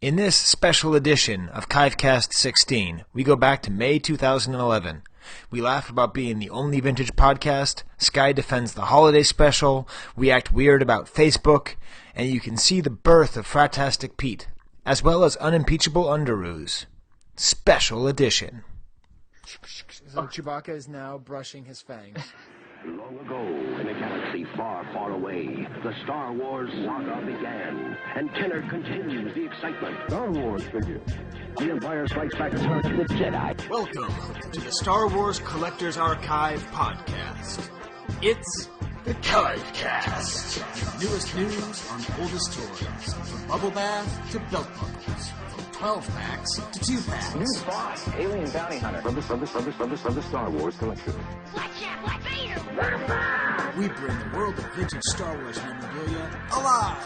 In this special edition of Chivecast 16, we go back to May 2011. We laugh about being the only vintage podcast, Skye defends the holiday special, we act weird about Facebook, and you can see the birth of Fratastic Pete, as well as unimpeachable underoos. Special edition. So Chewbacca is now brushing his fangs. Long ago, in a galaxy far, far away, the Star Wars saga began, and Kenner continues the excitement. Star Wars figure. The Empire Strikes Back returns to the Jedi. Welcome to the Star Wars Collector's Archive podcast. It's the Chivecast. Newest news on oldest toys, from bubble bath to belt buckles, from 12 packs to 2 packs. New boss, alien bounty hunter from the Star Wars collection. Watch out, Black Vader! We bring the world of vintage Star Wars memorabilia alive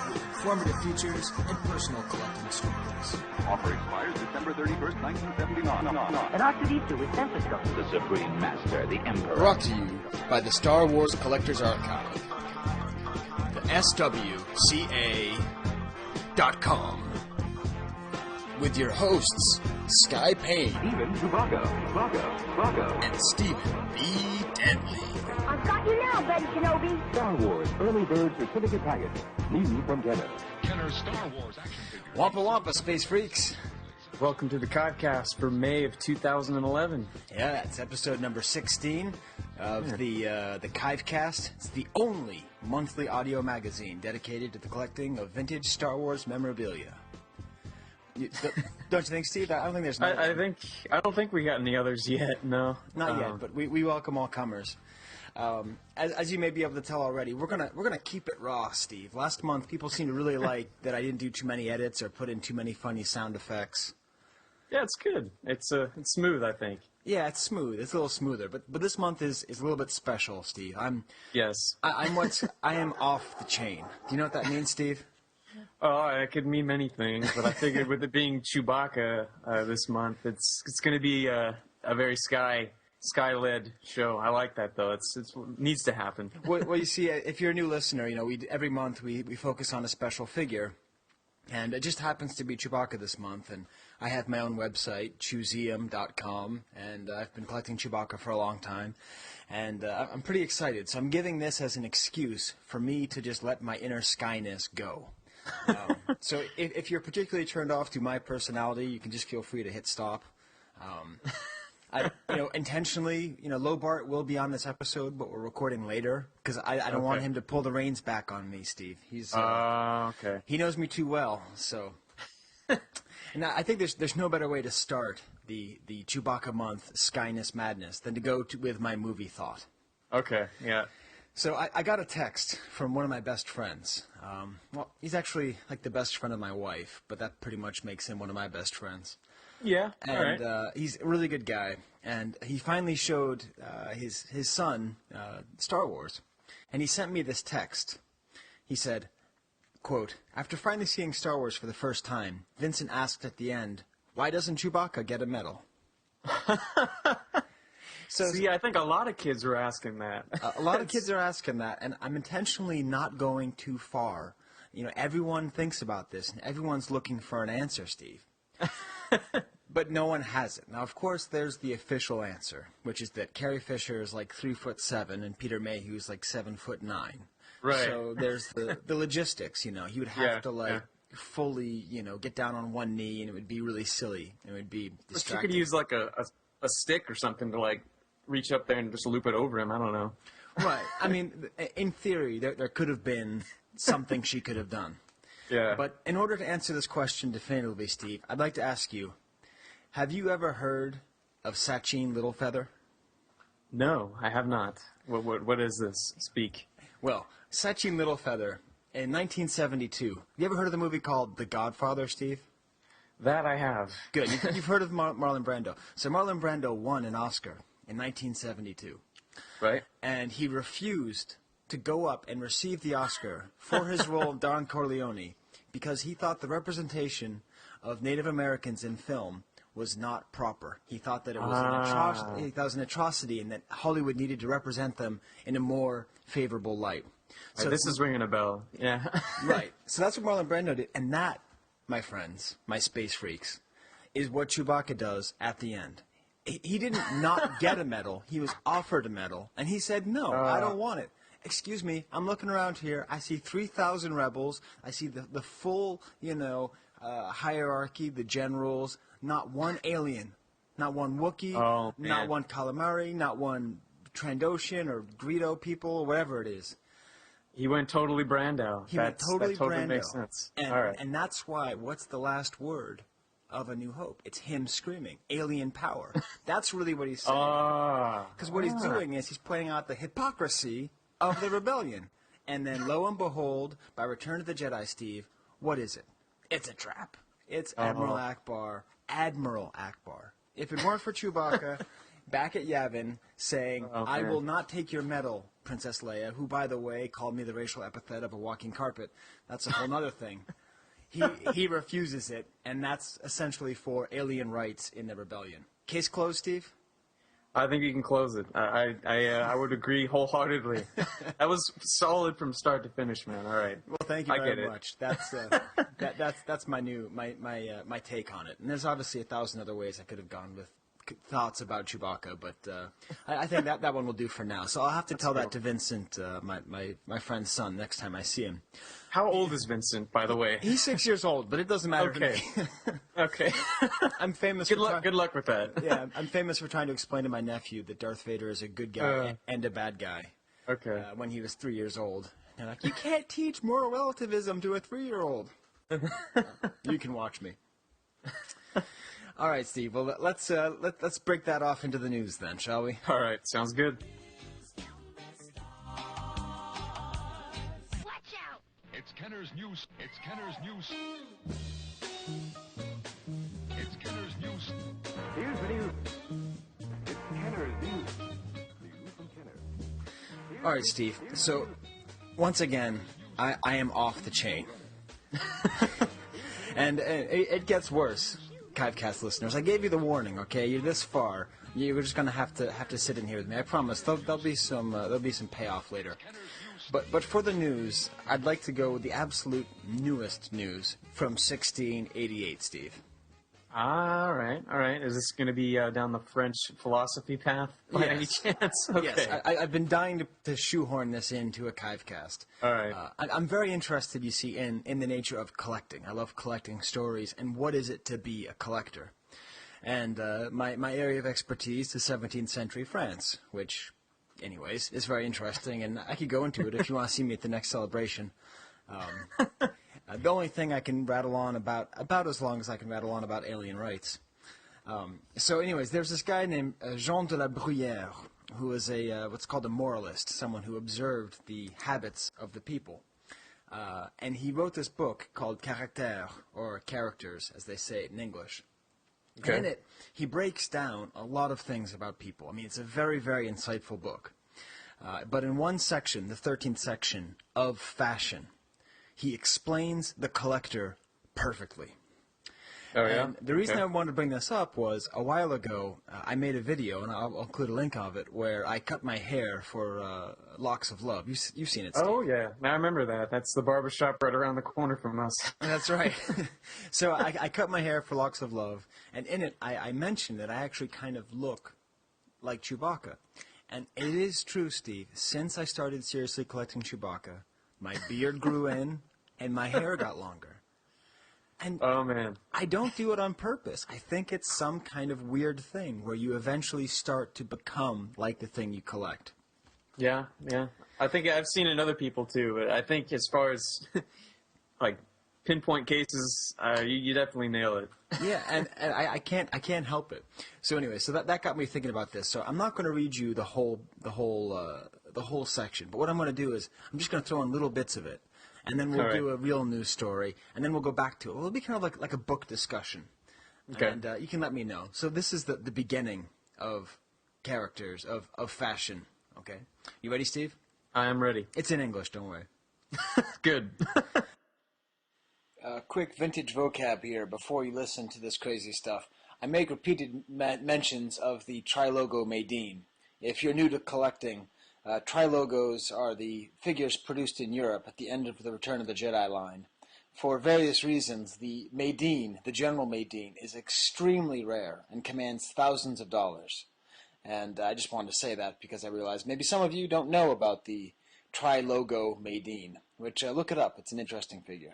with informative features and personal collecting stories. Offer expires December 31st, 1979. An R2-D2 with sensor scope. The Supreme Master, the Emperor. Brought to you by the Star Wars Collector's Archive. The SWCA.com. With your hosts, Skye Payne Steven Chewbacca, and Steven B. Deadly. I've got you now, Ben Kenobi. Star Wars Early Bird Certificate Package. New from Kenner. Kenner's Star Wars action figure. Wampa Wampa, Space Freaks. Welcome to the Chivecast for May of 2011. Yeah, it's episode number 16 of the Chivecast. It's the only monthly audio magazine dedicated to the collecting of vintage Star Wars memorabilia. Don't you think, Steve? I don't think there's. I don't think we got any others yet. No, not yet. But we welcome all comers. As you may be able to tell already, we're gonna keep it raw, Steve. Last month, people seemed to really like that I didn't do too many edits or put in too many funny sound effects. Yeah, it's good. It's smooth, I think. Yeah, it's smooth. It's a little smoother. But this month is a little bit special, Steve. I am off the chain. Do you know what that means, Steve? Oh, it could mean many things, but I figured with it being Chewbacca this month, it's going to be a very Skye-led show. I like that, though. It needs to happen. Well, you see, if you're a new listener, every month we focus on a special figure, and it just happens to be Chewbacca this month, and I have my own website, chewseum.com, and I've been collecting Chewbacca for a long time, and I'm pretty excited. So I'm giving this as an excuse for me to just let my inner Skyness go. So if you're particularly turned off to my personality, you can just feel free to hit stop. Intentionally, Lobart will be on this episode, but we're recording later because I don't want him to pull the reins back on me, Steve. He's okay. He knows me too well, so. And I think there's no better way to start the Chewbacca month Skyness Madness than to go with my movie thought. Okay, yeah. So I got a text from one of my best friends. He's actually like the best friend of my wife, but that pretty much makes him one of my best friends. Yeah, and all right. He's a really good guy, and he finally showed his son Star Wars, and he sent me this text. He said, quote, "After finally seeing Star Wars for the first time, Vincent asked at the end, 'Why doesn't Chewbacca get a medal?'" See, I think a lot of kids are asking that. A lot of kids are asking that, and I'm intentionally not going too far. Everyone thinks about this, and everyone's looking for an answer, Steve. But no one has it. Now, of course, there's the official answer, which is that Carrie Fisher is like 3'7" and Peter Mayhew's like 7'9". Right. So there's the logistics. He would have to fully, get down on one knee, and it would be really silly. It would be distracting. But you could use like a stick or something to like reach up there and just loop it over him. I don't know. Right. I mean, in theory, there could have been something she could have done. Yeah. But in order to answer this question definitively, Steve, I'd like to ask you, have you ever heard of Sachin Littlefeather? No, I have not. What is this? Speak. Well, Sachin Littlefeather, in 1972, have you ever heard of the movie called The Godfather, Steve? That I have. Good. You've heard of Marlon Brando. So Marlon Brando won an Oscar in 1972. Right. And he refused to go up and receive the Oscar for his role of Don Corleone because he thought the representation of Native Americans in film was not proper. He thought that it was an atrocity and that Hollywood needed to represent them in a more favorable light. So this is ringing a bell. Yeah. Right. So that's what Marlon Brando did, and that my friends, my space freaks, is what Chewbacca does at the end. He didn't not get a medal. He was offered a medal, and he said, no, I don't want it. Excuse me, I'm looking around here. I see 3,000 rebels. I see the full, hierarchy, the generals. Not one alien. Not one Wookiee. Oh, not one calamari. Not one Trandoshan or Greedo people, or whatever it is. He went totally Brando. That totally makes sense. And, All right. and that's why, what's the last word of A New Hope? It's him screaming, alien power. That's really what he's saying. Because what he's doing is he's pointing out the hypocrisy of the rebellion. And then, lo and behold, by Return of the Jedi, Steve, what is it? It's a trap. It's Admiral Akbar. Admiral Akbar. If it weren't for Chewbacca back at Yavin saying, I will not take your medal, Princess Leia, who, by the way, called me the racial epithet of a walking carpet. That's a whole other thing. He refuses it, and that's essentially for alien rights in the rebellion. Case closed, Steve? I think you can close it. I would agree wholeheartedly. That was solid from start to finish, man. All right. Well, thank you very much. That's my take on it. And there's obviously 1,000 other ways I could have gone with thoughts about Chewbacca, but I think that one will do for now. So I'll have to tell that to Vincent, my friend's son, next time I see him. How old is Vincent, by the way? He's 6 years old, but it doesn't matter to me. Okay. I'm famous. Good luck with that. Yeah, I'm famous for trying to explain to my nephew that Darth Vader is a good guy and a bad guy. Okay. When he was 3 years old, they're like, you can't teach moral relativism to a 3-year-old. You can watch me. All right, Steve. Well, let's break that off into the news then, shall we? All right. Sounds good. Watch out! It's Kenner's News. It's Kenner's News. It's Kenner's News. Here's the news. It's Kenner's news. News from Kenner. All right, Steve. So, once again, I am off the chain. And it gets worse, Chivecast listeners. I gave you the warning, okay? You're this far. You're just gonna have to sit in here with me. I promise. There'll be some payoff later. But for the news, I'd like to go with the absolute newest news from 1688, Steve. All right. Is this going to be down the French philosophy path by any chance? Okay. Yes, I've been dying to shoehorn this into a Chivecast. All right. I'm very interested, you see, in the nature of collecting. I love collecting stories, and what is it to be a collector? And my area of expertise is 17th century France, which, anyways, is very interesting, and I could go into it if you want to see me at the next celebration. The only thing I can rattle on about as long as I can rattle on about alien rights. So anyways, there's this guy named Jean de la Bruyère, who is what's called a moralist, someone who observed the habits of the people. And he wrote this book called Caractères, or Characters, as they say it in English. Okay. And in it, he breaks down a lot of things about people. I mean, it's a very, very insightful book. But in one section, the 13th section of fashion, he explains the collector perfectly. Oh, yeah? And the reason I wanted to bring this up was a while ago, I made a video, and I'll include a link of it, where I cut my hair for Locks of Love. You've seen it, Steve. Oh, yeah. I remember that. That's the barbershop right around the corner from us. That's right. So I cut my hair for Locks of Love, and in it I mentioned that I actually kind of look like Chewbacca. And it is true, Steve, since I started seriously collecting Chewbacca, my beard grew in, and my hair got longer. And oh, man. I don't do it on purpose. I think it's some kind of weird thing where you eventually start to become like the thing you collect. Yeah. I think I've seen it in other people, too. But I think as far as, like, pinpoint cases, you definitely nail it. Yeah, and I can't help it. So anyway, so that got me thinking about this. So I'm not going to read you the whole section, but what I'm going to do is I'm just going to throw in little bits of it, and then we'll do a real news story, and then we'll go back to it. It'll be kind of like a book discussion. Okay. And you can let me know. So this is the beginning of characters of fashion. Okay. You ready, Steve? I am ready. It's in English. Don't worry. Good. Quick vintage vocab here before you listen to this crazy stuff. I make repeated mentions of the Trilogo Medine. If you're new to collecting, Trilogos are the figures produced in Europe at the end of the Return of the Jedi line For various reasons, the Maydeen, the General Maydeen, is extremely rare and commands thousands of dollars. And I just wanted to say that because I realized maybe some of you don't know about the Tri-Logo Maydeen, which look it up. It's an interesting figure.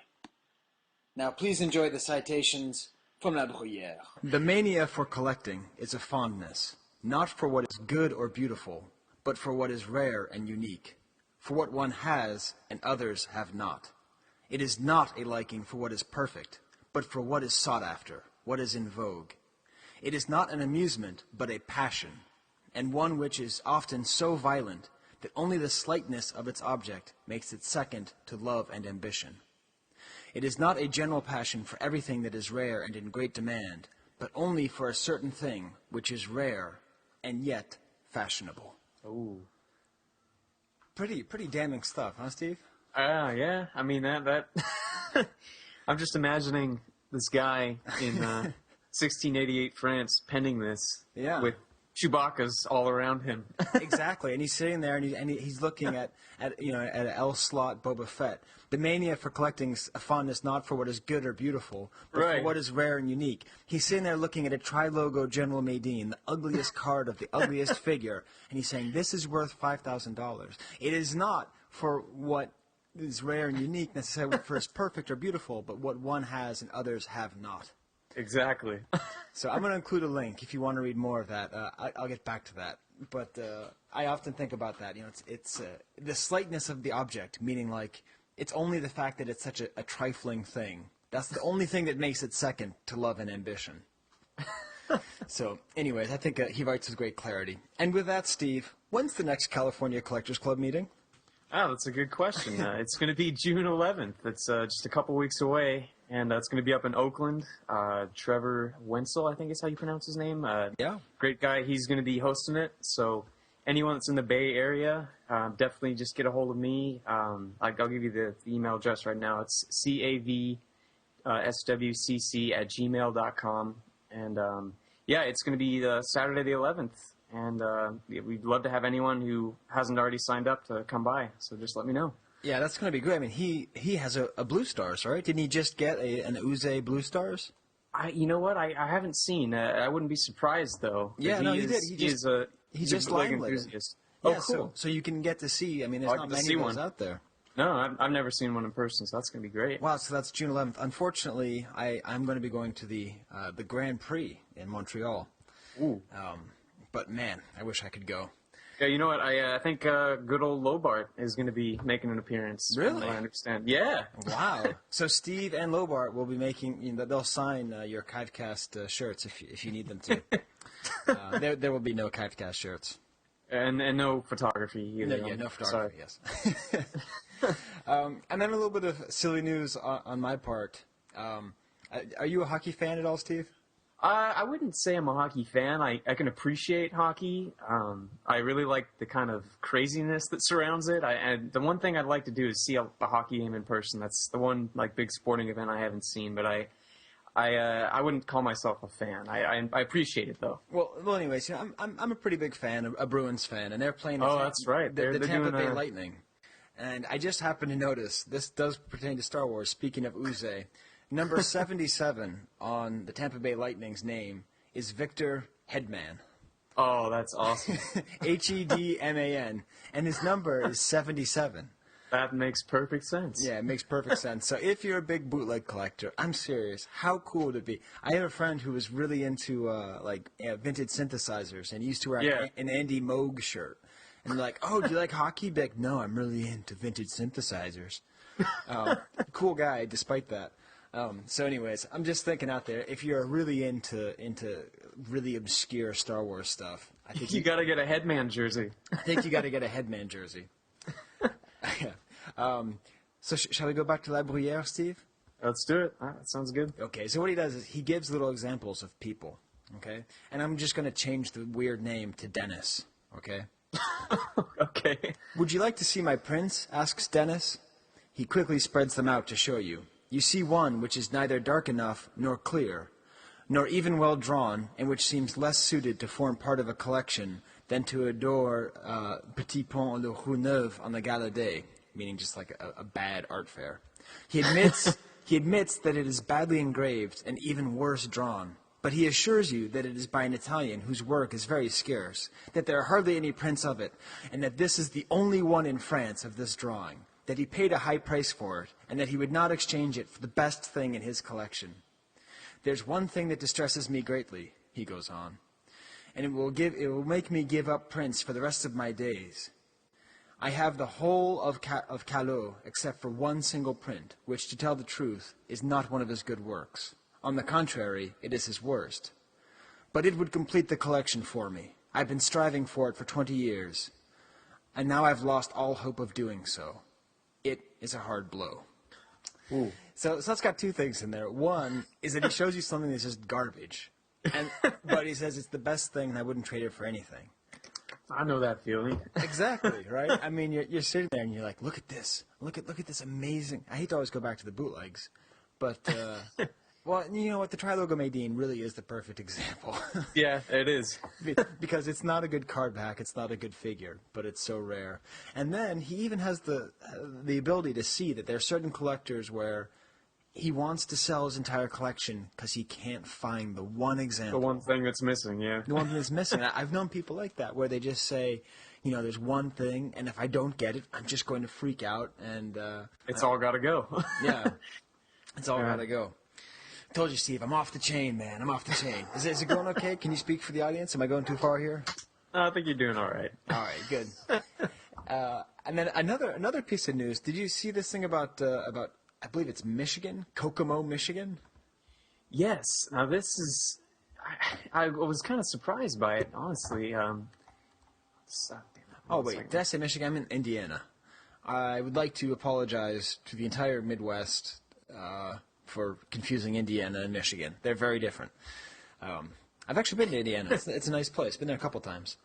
Now, please enjoy the citations from La Bruyère. The mania for collecting is a fondness, not for what is good or beautiful, but for what is rare and unique, for what one has and others have not. It is not a liking for what is perfect, but for what is sought after, what is in vogue. It is not an amusement, but a passion, and one which is often so violent that only the slightness of its object makes it second to love and ambition. It is not a general passion for everything that is rare and in great demand, but only for a certain thing which is rare and yet fashionable. Ooh. Pretty damning stuff, huh, Steve? Yeah. I mean, that I'm just imagining this guy in 1688 France penning this with Chewbacca's all around him. Exactly, and he's sitting there and he's looking at an L slot Boba Fett. The mania for collecting is a fondness not for what is good or beautiful, but for what is rare and unique. He's sitting there looking at a Tri-Logo General Maydeen, the ugliest card of the ugliest figure, and he's saying, this is worth $5,000. It is not for what is rare and unique necessarily for its perfect or beautiful, but what one has and others have not. Exactly. So I'm going to include a link if you want to read more of that. I'll get back to that. But I often think about that. It's the slightness of the object, meaning like it's only the fact that it's such a trifling thing. That's the only thing that makes it second to love and ambition. So, anyways, I think he writes with great clarity. And with that, Steve, when's the next California Collectors Club meeting? Oh, that's a good question. It's going to be June 11th. It's just a couple weeks away, and it's going to be up in Oakland. Trevor Wenzel, I think is how you pronounce his name. Yeah. Great guy. He's going to be hosting it. So anyone that's in the Bay Area, definitely just get a hold of me. I'll give you the email address right now. It's cavswcc@gmail.com. And, it's going to be Saturday the 11th. And we'd love to have anyone who hasn't already signed up to come by. So just let me know. Yeah, that's going to be great. I mean, he has a Blue Stars, right? Didn't he just get an Uze Blue Stars? You know what? I haven't seen. I wouldn't be surprised, though. Yeah, no, he did. He's a Bootleg enthusiast. Yeah, oh, cool. So you can get to see. I mean, there's not many of those out there. No, I've never seen one in person, so that's going to be great. Wow, so that's June 11th. Unfortunately, I'm going to be going to the Grand Prix in Montreal. Ooh. But man, I wish I could go. Yeah, you know what? I think good old Lobart is going to be making an appearance. Really? From what I understand. Yeah. Wow. So Steve and Lobart will be making. They'll sign your Chivecast shirts if you need them to. There will be no Chivecast shirts. And no photography either. No photography. Yes. And then a little bit of silly news on my part. Are you a hockey fan at all, Steve? I wouldn't say I'm a hockey fan. I can appreciate hockey. I really like the kind of craziness that surrounds it. And the one thing I'd like to do is see a hockey game in person. That's the one big sporting event I haven't seen. But I wouldn't call myself a fan. I appreciate it though. Well, anyways, I'm a pretty big fan, a Bruins fan, and they're playing. That's right. The Tampa Bay Lightning, and I just happened to notice this does pertain to Star Wars. Speaking of Uze. Number 77 on the Tampa Bay Lightning's name is Victor Hedman. Oh, that's awesome. Hedman. And his number is 77. That makes perfect sense. Yeah, it makes perfect sense. So if you're a big bootleg collector, I'm serious. How cool would it be? I have a friend who was really into vintage synthesizers, and he used to wear an Andy Moog shirt. And they're like, oh, do you like hockey? Be like, no, I'm really into vintage synthesizers. Cool guy, despite that. So anyways, I'm just thinking out there, if you're really into really obscure Star Wars stuff, I think you got to get a Headman jersey. I think you got to get a Headman jersey. So shall we go back to La Bruyère, Steve? Let's do it. That sounds good. Okay, so what he does is he gives little examples of people, okay? And I'm just going to change the weird name to Dennis, okay? Okay. Would you like to see my prints? Asks Dennis. He quickly spreads them out to show you. You see one which is neither dark enough nor clear, nor even well drawn, and which seems less suited to form part of a collection than to adore Petit Pont le Rue Neuve on the Gala Day, meaning just like a bad art fair. He admits He admits that it is badly engraved and even worse drawn, but he assures you that it is by an Italian whose work is very scarce, that there are hardly any prints of it, and that this is the only one in France of this drawing, that he paid a high price for it, and that he would not exchange it for the best thing in his collection. There's one thing that distresses me greatly, he goes on, and it will make me give up prints for the rest of my days. I have the whole of Callot, except for one single print, which, to tell the truth, is not one of his good works. On the contrary, it is his worst. But it would complete the collection for me. I've been striving for it for 20 years, and now I've lost all hope of doing so. It is a hard blow. Ooh. So that's got two things in there. One is that he shows you something that's just garbage, but he says it's the best thing, and I wouldn't trade it for anything. I know that feeling. Exactly, right? I mean, you're sitting there and you're like, look at this. Look at this amazing. I hate to always go back to the bootlegs, but well, you know what? The Trilogo Medine really is the perfect example. Yeah, it is. Because it's not a good card back, it's not a good figure, but it's so rare. And then he even has the ability to see that there are certain collectors where he wants to sell his entire collection because he can't find the one example. The one thing that's missing, yeah. The one thing that's missing. I've known people like that where they just say, you know, there's one thing, and if I don't get it, I'm just going to freak out. And it's all got to go. Yeah, it's all got to go. I told you, Steve, I'm off the chain, man. I'm off the chain. Is it going okay? Can you speak for the audience? Am I going too far here? I think you're doing all right. All right, good. And then another piece of news. Did you see this thing about I believe it's Michigan, Kokomo, Michigan? Yes. Now this is, I was kind of surprised by it, honestly. Oh wait, did I say Michigan? I'm in Indiana. I would like to apologize to the entire Midwest for confusing Indiana and Michigan. They're very different. I've actually been to Indiana. It's a nice place. Been there a couple times.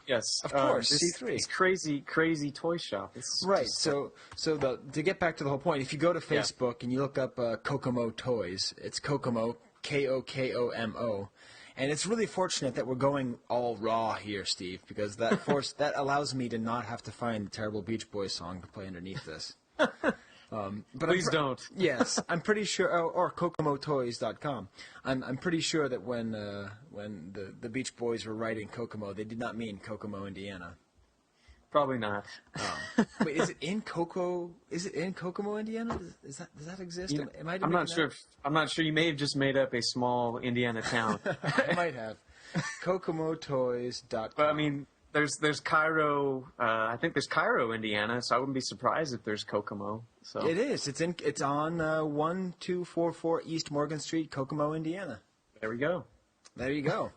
Yes, of course. This C3. It's crazy toy shop. It's right. just, So to get back to the whole point, if you go to Facebook and you look up Kokomo Toys, it's Kokomo, Kokomo, and it's really fortunate that we're going all raw here, Steve, because that allows me to not have to find the terrible Beach Boys song to play underneath this. But please don't. Yes, I'm pretty sure, or kokomotoys.com. I'm pretty sure that when the Beach Boys were writing Kokomo, they did not mean Kokomo, Indiana. Probably not. Wait, is it in Kokomo, Indiana? Does that exist? You know, I'm not sure. I'm not sure. You may have just made up a small Indiana town. I might have. kokomotoys.com. But I mean, there's Cairo. I think there's Cairo, Indiana. So I wouldn't be surprised if there's Kokomo. So it is. It's on 1244 East Morgan Street, Kokomo, Indiana. There we go. There you go.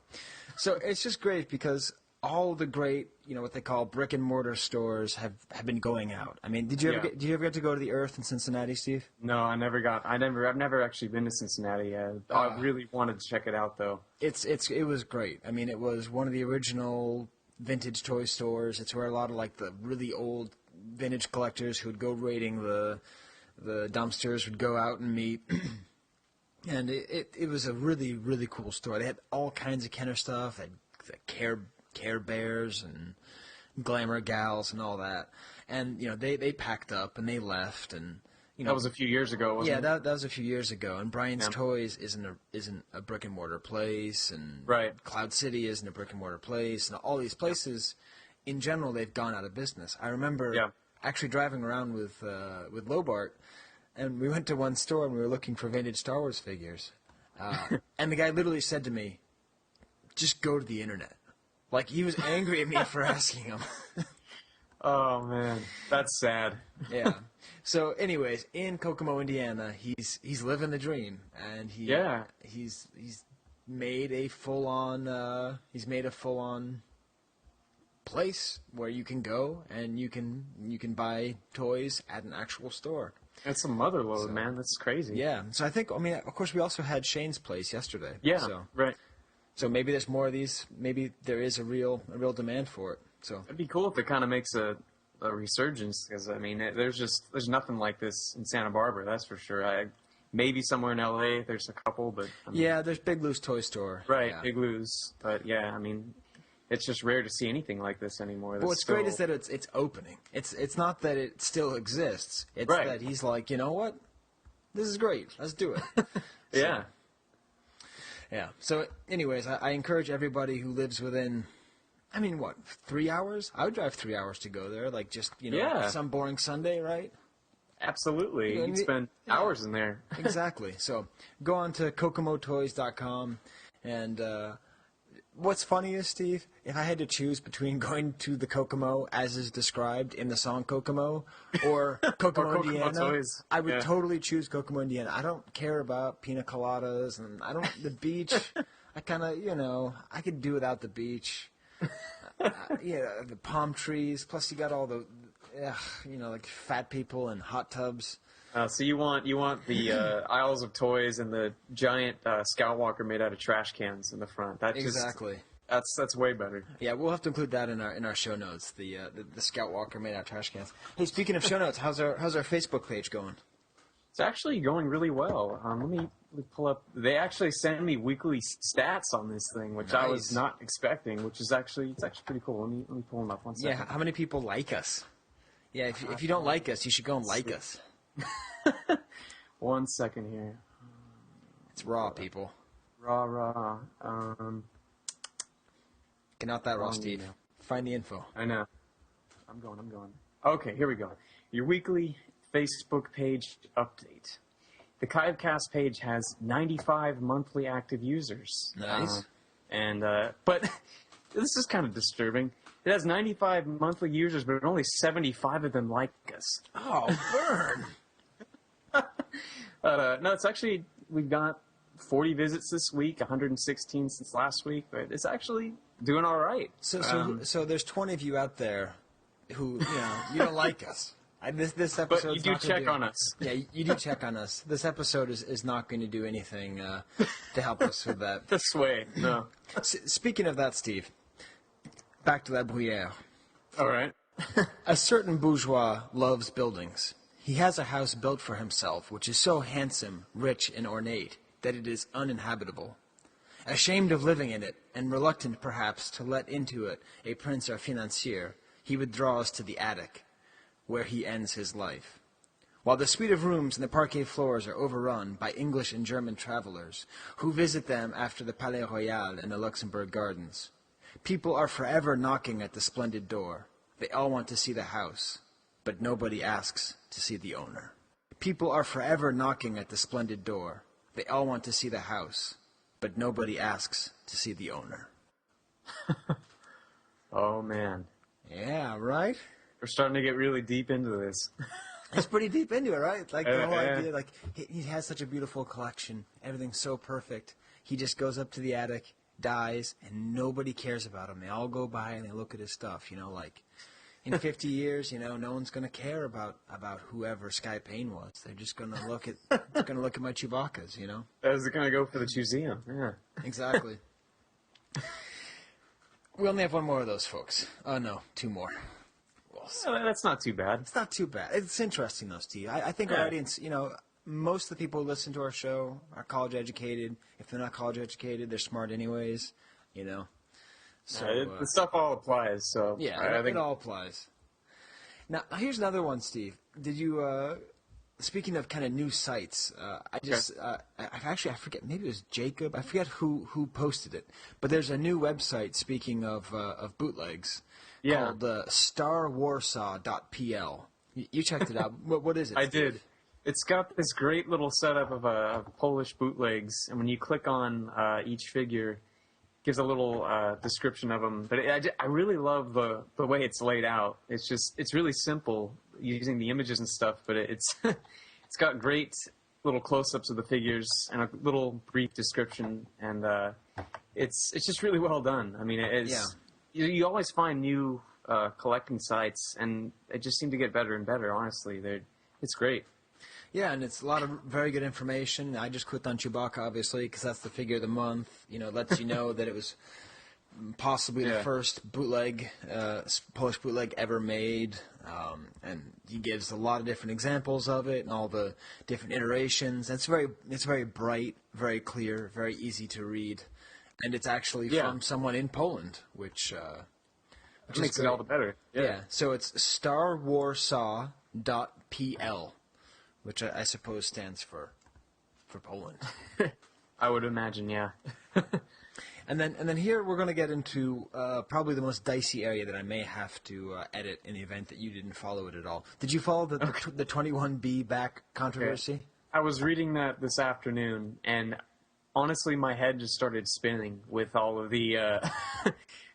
So it's just great because all the great, what they call brick and mortar stores have been going out. I mean, did you ever get to go to the Earth in Cincinnati, Steve? No, I've never actually been to Cincinnati. I really wanted to check it out though. It was great. I mean, it was one of the original vintage toy stores. It's where a lot of like the really old vintage collectors who would go raiding the dumpsters would go out and meet. And it was a really, really cool store. They had all kinds of Kenner stuff. They had Care Bears and Glamour Gals and all that. And, they packed up and they left. And that was a few years ago, wasn't it? Yeah, that was a few years ago. And Brian's Toys isn't a brick and mortar place. And right. Cloud City isn't a brick and mortar place. And all these places, in general, they've gone out of business. I remember actually driving around with Lobart. And we went to one store and we were looking for vintage Star Wars figures. And the guy literally said to me, just go to the internet. Like, he was angry at me for asking him. Oh, man. That's sad. Yeah. So, anyways, in Kokomo, Indiana, he's living the dream. And he's made a full-on place where you can go and you can buy toys at an actual store. That's a mother load, man. That's crazy. Yeah. So I think, of course, we also had Shane's place yesterday. Yeah. So, right. So maybe there's more of these. Maybe there is a real demand for it. So it'd be cool if it kind of makes a resurgence, because I mean, there's nothing like this in Santa Barbara. That's for sure. Maybe somewhere in LA there's a couple, but I mean, there's Big Lou's Toy Store. Right, yeah. Big Lou's. But yeah, I mean, it's just rare to see anything like this anymore. What's great is that it's opening. It's not that it still exists. It's that he's like, you know what? This is great. Let's do it. Yeah. Yeah. So, anyways, I encourage everybody who lives within, 3 hours? I would drive 3 hours to go there. Like, just, some boring Sunday, right? Absolutely. You'd spend hours in there. Exactly. So, go on to kokomotoys.com. And what's funny is, Steve, if I had to choose between going to the Kokomo, as is described in the song Kokomo, or Kokomo, Indiana, Toys. I would totally choose Kokomo, Indiana. I don't care about pina coladas, and the beach, I kind of, I could do without the beach. The palm trees, plus you got all the, like fat people and hot tubs. So you want the aisles of toys and the giant Scout Walker made out of trash cans in the front. Exactly. That's way better. Yeah, we'll have to include that in our show notes. The Scout Walker made out of trash cans. Hey, speaking of show notes, how's our Facebook page going? It's actually going really well. Let me pull up. They actually sent me weekly stats on this thing, which I was not expecting. Which is actually pretty cool. Let me pull them up 1 second. Yeah, how many people like us? Yeah, if you don't like us, you should go and like us. 1 second here. It's raw, people. Raw. Get out that raw, Steve. Find the info. I know. I'm going. Okay, here we go. Your weekly Facebook page update. The Chivecast page has 95 monthly active users. Nice. But this is kind of disturbing. It has 95 monthly users, but only 75 of them like us. Oh, burn. No, it's actually, we've got 40 visits this week, 116 since last week, but it's actually doing all right. So there's 20 of you out there who, you don't like us. This episode. But you do check on us. Yeah, you do check on us. This episode is not going to do anything to help us with that. This way, no. Speaking of that, Steve, back to La Bruyère. All right. A certain bourgeois loves buildings. He has a house built for himself, which is so handsome, rich, and ornate that it is uninhabitable. Ashamed of living in it, and reluctant, perhaps, to let into it a prince or financier, he withdraws to the attic, where he ends his life. While the suite of rooms and the parquet floors are overrun by English and German travelers, who visit them after the Palais Royal and the Luxembourg Gardens, people are forever knocking at the splendid door. They all want to see the house, but nobody asks to see the owner. People are forever knocking at the splendid door. They all want to see the house, but nobody asks to see the owner. Oh, man. Yeah, right? We're starting to get really deep into this. It's pretty deep into it, right? Like the whole idea, like he has such a beautiful collection. Everything's so perfect. He just goes up to the attic, dies, and nobody cares about him. They all go by and they look at his stuff, like in 50 years, no one's going to care about whoever Skye Payne was. They're just going to look at my Chewbaccas, As they're going to go for the museum. Yeah. Exactly. We only have one more of those, folks. Oh, no, two more. Well, that's not too bad. It's not too bad. It's interesting, though, Steve. I think our audience, most of the people who listen to our show are college educated. If they're not college educated, they're smart anyways, So the stuff all applies. So yeah, I think it all applies. Now, here's another one, Steve. Did you, speaking of kind of new sites, I forget, maybe it was Jacob. I forget who posted it. But there's a new website, speaking of bootlegs, called starwarsaw.pl. You checked it out. What is it, I Steve? did. It's got this great little setup of Polish bootlegs, and when you click on each figure, it gives a little description of them. But I really love the way it's laid out. It's really simple using the images and stuff, but it's it's got great little close-ups of the figures and a little brief description, and it's just really well done. I mean, you always find new collecting sites, and they just seem to get better and better. Honestly, it's great. Yeah, and it's a lot of very good information. I just clicked on Chewbacca, obviously, because that's the figure of the month. It lets you know that it was possibly the first bootleg, Polish bootleg ever made. And he gives a lot of different examples of it and all the different iterations. It's very bright, very clear, very easy to read. And it's actually from someone in Poland, which makes it all the better. Yeah, so it's starwarsaw.pl. which I suppose stands for Poland. I would imagine, yeah. And then here we're going to get into probably the most dicey area that I may have to edit in the event that you didn't follow it at all. Did you follow the 21B back controversy? Okay. I was reading that this afternoon, and honestly, my head just started spinning with all of the...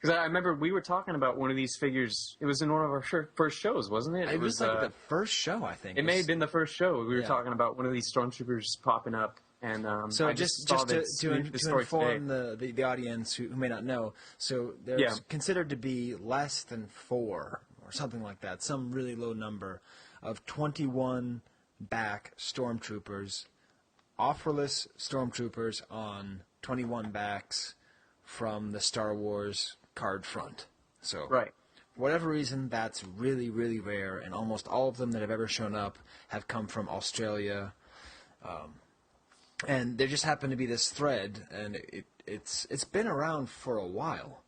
Because I remember we were talking about one of these figures. It was in one of our first shows, wasn't it? It was like the first show, I think. It may have been the first show. We were talking about one of these stormtroopers popping up. And so I just saw to inform the audience who may not know, so there's considered to be less than 4 or something like that, some really low number of 21 back stormtroopers, offerless stormtroopers on 21 backs from the Star Wars card front. So for whatever reason, that's really, really rare, and almost all of them that have ever shown up have come from Australia. And there just happened to be this thread, and it's been around for a while.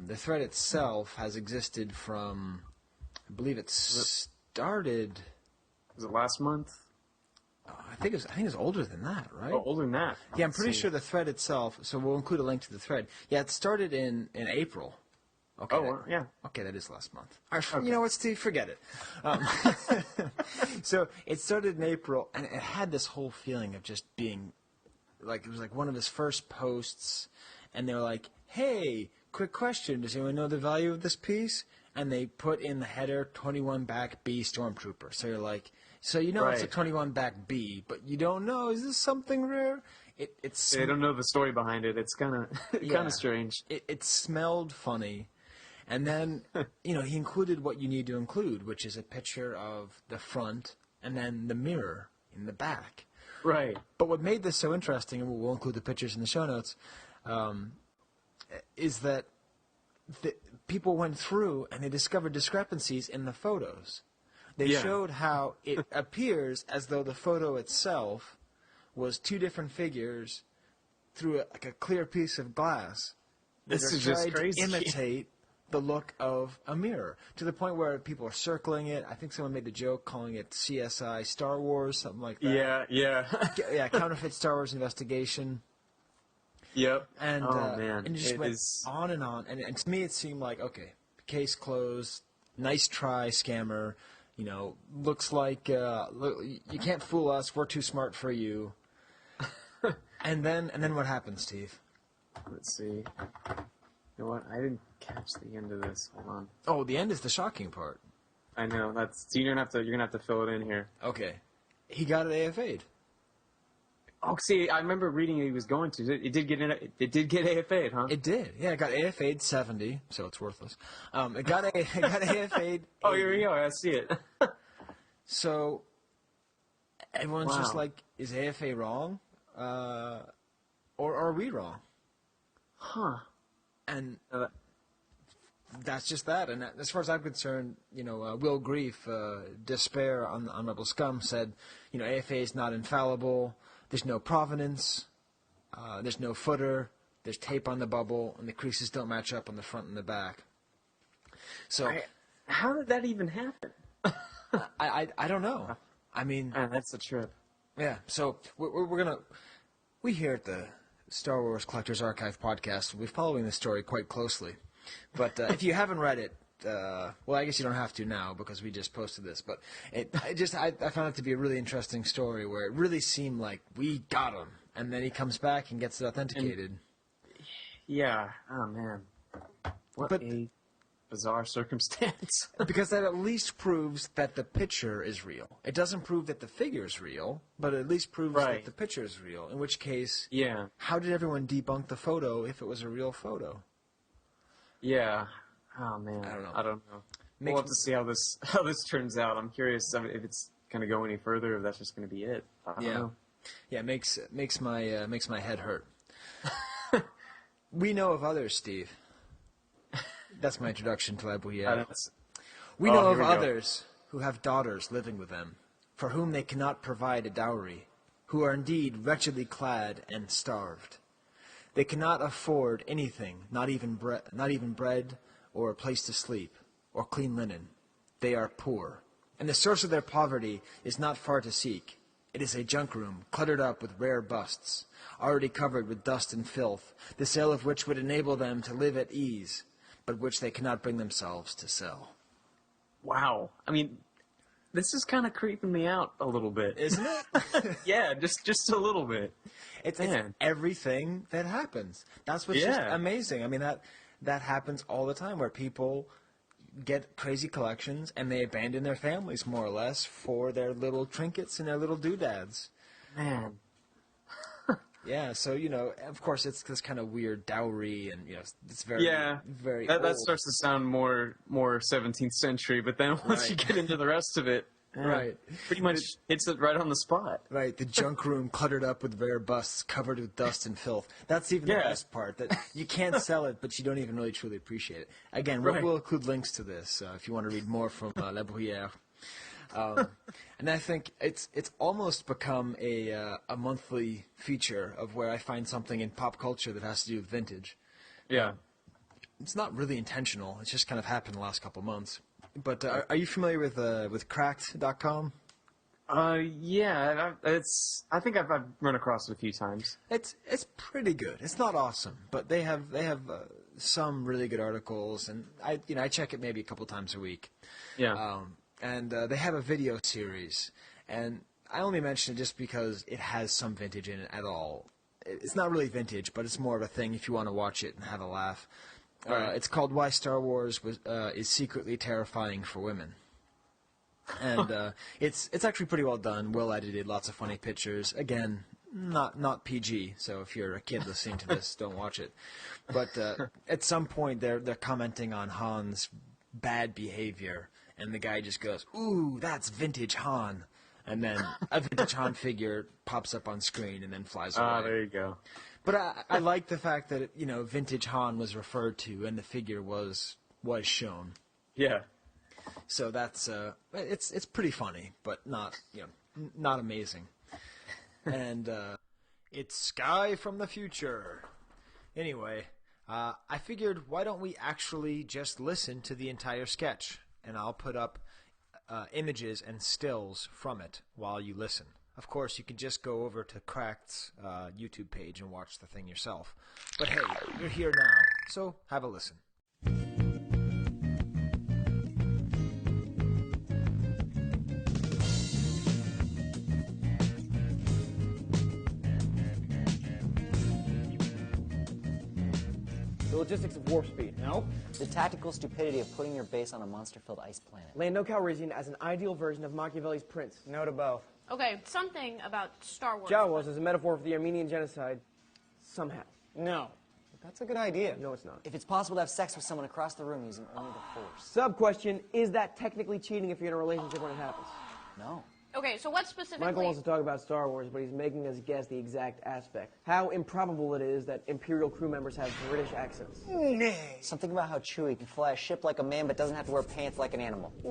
The thread itself has existed from, I believe it started. Was it last month? I think it was older than that, right? Oh, older than that. Yeah, I'm pretty sure the thread itself. So we'll include a link to the thread. Yeah, it started in April. Okay. Yeah. Okay, that is last month. You know what, Steve? Forget it. So it started in April, and it had this whole feeling of just being like, it was like one of his first posts, and they were like, "Hey, quick question: does anyone know the value of this piece?" And they put in the header 21 back B Stormtrooper. So you're like, so you know it's a 21 back B, but you don't know, is this something rare? They don't know the story behind it. It's kind of strange. It smelled funny. And then, he included what you need to include, which is a picture of the front and then the mirror in the back. Right. But what made this so interesting, and we'll include the pictures in the show notes, is that people went through and they discovered discrepancies in the photos. They showed how it appears as though the photo itself was 2 different figures through a clear piece of glass. This is just crazy. To imitate the look of a mirror, to the point where people are circling it. I think someone made the joke calling it CSI Star Wars, something like that. Yeah. Counterfeit Star Wars investigation. Yep. And, man. And it just went on and on. And to me, it seemed like, okay, case closed, nice try, scammer. Looks like you can't fool us. We're too smart for you. And then what happened, Steve? Let's see. You know what? I didn't catch the end of this. Hold on. Oh, the end is the shocking part. I know. So you're gonna have to fill it in here. Okay. He got it AFA'd. Oh, see, I remember reading he was going to. It did get AFA'd, huh? It did. Yeah, it got AFA'd 70, so it's worthless. It got AFA'd. Oh, here we go. I see it. So everyone's just like, is AFA wrong? Or are we wrong? Huh. And that's just that. And as far as I'm concerned, Will Grief, Despair on Rebel Scum said, AFA is not infallible. There's no provenance. There's no footer. There's tape on the bubble, and the creases don't match up on the front and the back. So, how did that even happen? I don't know. I mean, that's a trip. Yeah. So we here at the Star Wars Collectors Archive podcast, we're following this story quite closely. But if you haven't read it, well, I guess you don't have to now because we just posted this. But I found it to be a really interesting story where it really seemed like we got him, and then he comes back and gets it authenticated. Yeah. Oh man. What a bizarre circumstance. Because that at least proves that the picture is real. It doesn't prove that the figure is real, but it at least proves that the picture is real. In which case, how did everyone debunk the photo if it was a real photo? Yeah. Oh man. I don't know. We'll have to see how this turns out. I'm curious if it's going to go any further, or if that's just going to be it. I don't know. Yeah, it makes my head hurt. We know of others, Steve. That's my introduction to La Bouillette. We know of others who have daughters living with them, for whom they cannot provide a dowry, who are indeed wretchedly clad and starved. They cannot afford anything, not even bread or a place to sleep, or clean linen. They are poor, And the source of their poverty is not far to seek. It is a junk room cluttered up with rare busts, already covered with dust and filth, the sale of which would enable them to live at ease, but which they cannot bring themselves to sell. Wow. I mean, this is kind of creeping me out a little bit. Isn't it? Yeah, just a little bit. It's Man. everything that happens. That's what's just Yeah. amazing. I mean, that happens all the time where people get crazy collections and they abandon their families, more or less, for their little trinkets and their little doodads. Man. Yeah, so, of course, it's this kind of weird dowry, and, it's very, very That old. starts to sound more 17th century, but then once you get into the rest of it, Right. pretty much hits it right on the spot. Right, the junk room cluttered up with rare busts covered with dust and filth. That's even the Yeah. best part, that you can't sell it, but you don't even really truly appreciate it. Again, Right. we'll include links to this if you want to read more from La Bruyère. And I think it's almost become a monthly feature of where I find something in pop culture that has to do with vintage. Yeah. It's not really intentional. It's just kind of happened the last couple months. But are you familiar with Cracked.com? Yeah, I think I've run across it a few times. It's pretty good. It's not awesome, but they have some really good articles, and I check it maybe a couple times a week. Yeah. And they have a video series, and I only mention it just because it has some vintage in it at all. It's not really vintage, but it's more of a thing if you want to watch it and have a laugh. Right. It's called Why Star Wars is Secretly Terrifying for Women. And it's actually pretty well done, well edited, lots of funny pictures. Again, not PG, so if you're a kid listening to this, don't watch it. But at some point, they're commenting on Han's bad behavior, and the guy just goes, "Ooh, that's vintage Han," and then a vintage Han figure pops up on screen and then flies away. There you go. But I like the fact that vintage Han was referred to and the figure was shown. Yeah. So that's it's pretty funny, but not not amazing. And it's Skye from the future. Anyway, I figured why don't we actually just listen to the entire sketch, and I'll put up images and stills from it while you listen. Of course, you can just go over to Cracked's YouTube page and watch the thing yourself. But hey, you're here now, so have a listen. The logistics of warp speed. Nope. The tactical stupidity of putting your base on a monster-filled ice planet. Lando Calrissian as an ideal version of Machiavelli's prince. No to both. Okay, something about Star Wars. Jawas is a metaphor for the Armenian genocide. Somehow. No. That's a good idea. No, it's not. If it's possible to have sex with someone across the room using only the Force. Sub-question, is that technically cheating if you're in a relationship when it happens? No. Okay, so what specifically? Michael wants to talk about Star Wars, but he's making us guess the exact aspect. How improbable it is that Imperial crew members have British accents. Something about how Chewie can fly a ship like a man but doesn't have to wear pants like an animal. That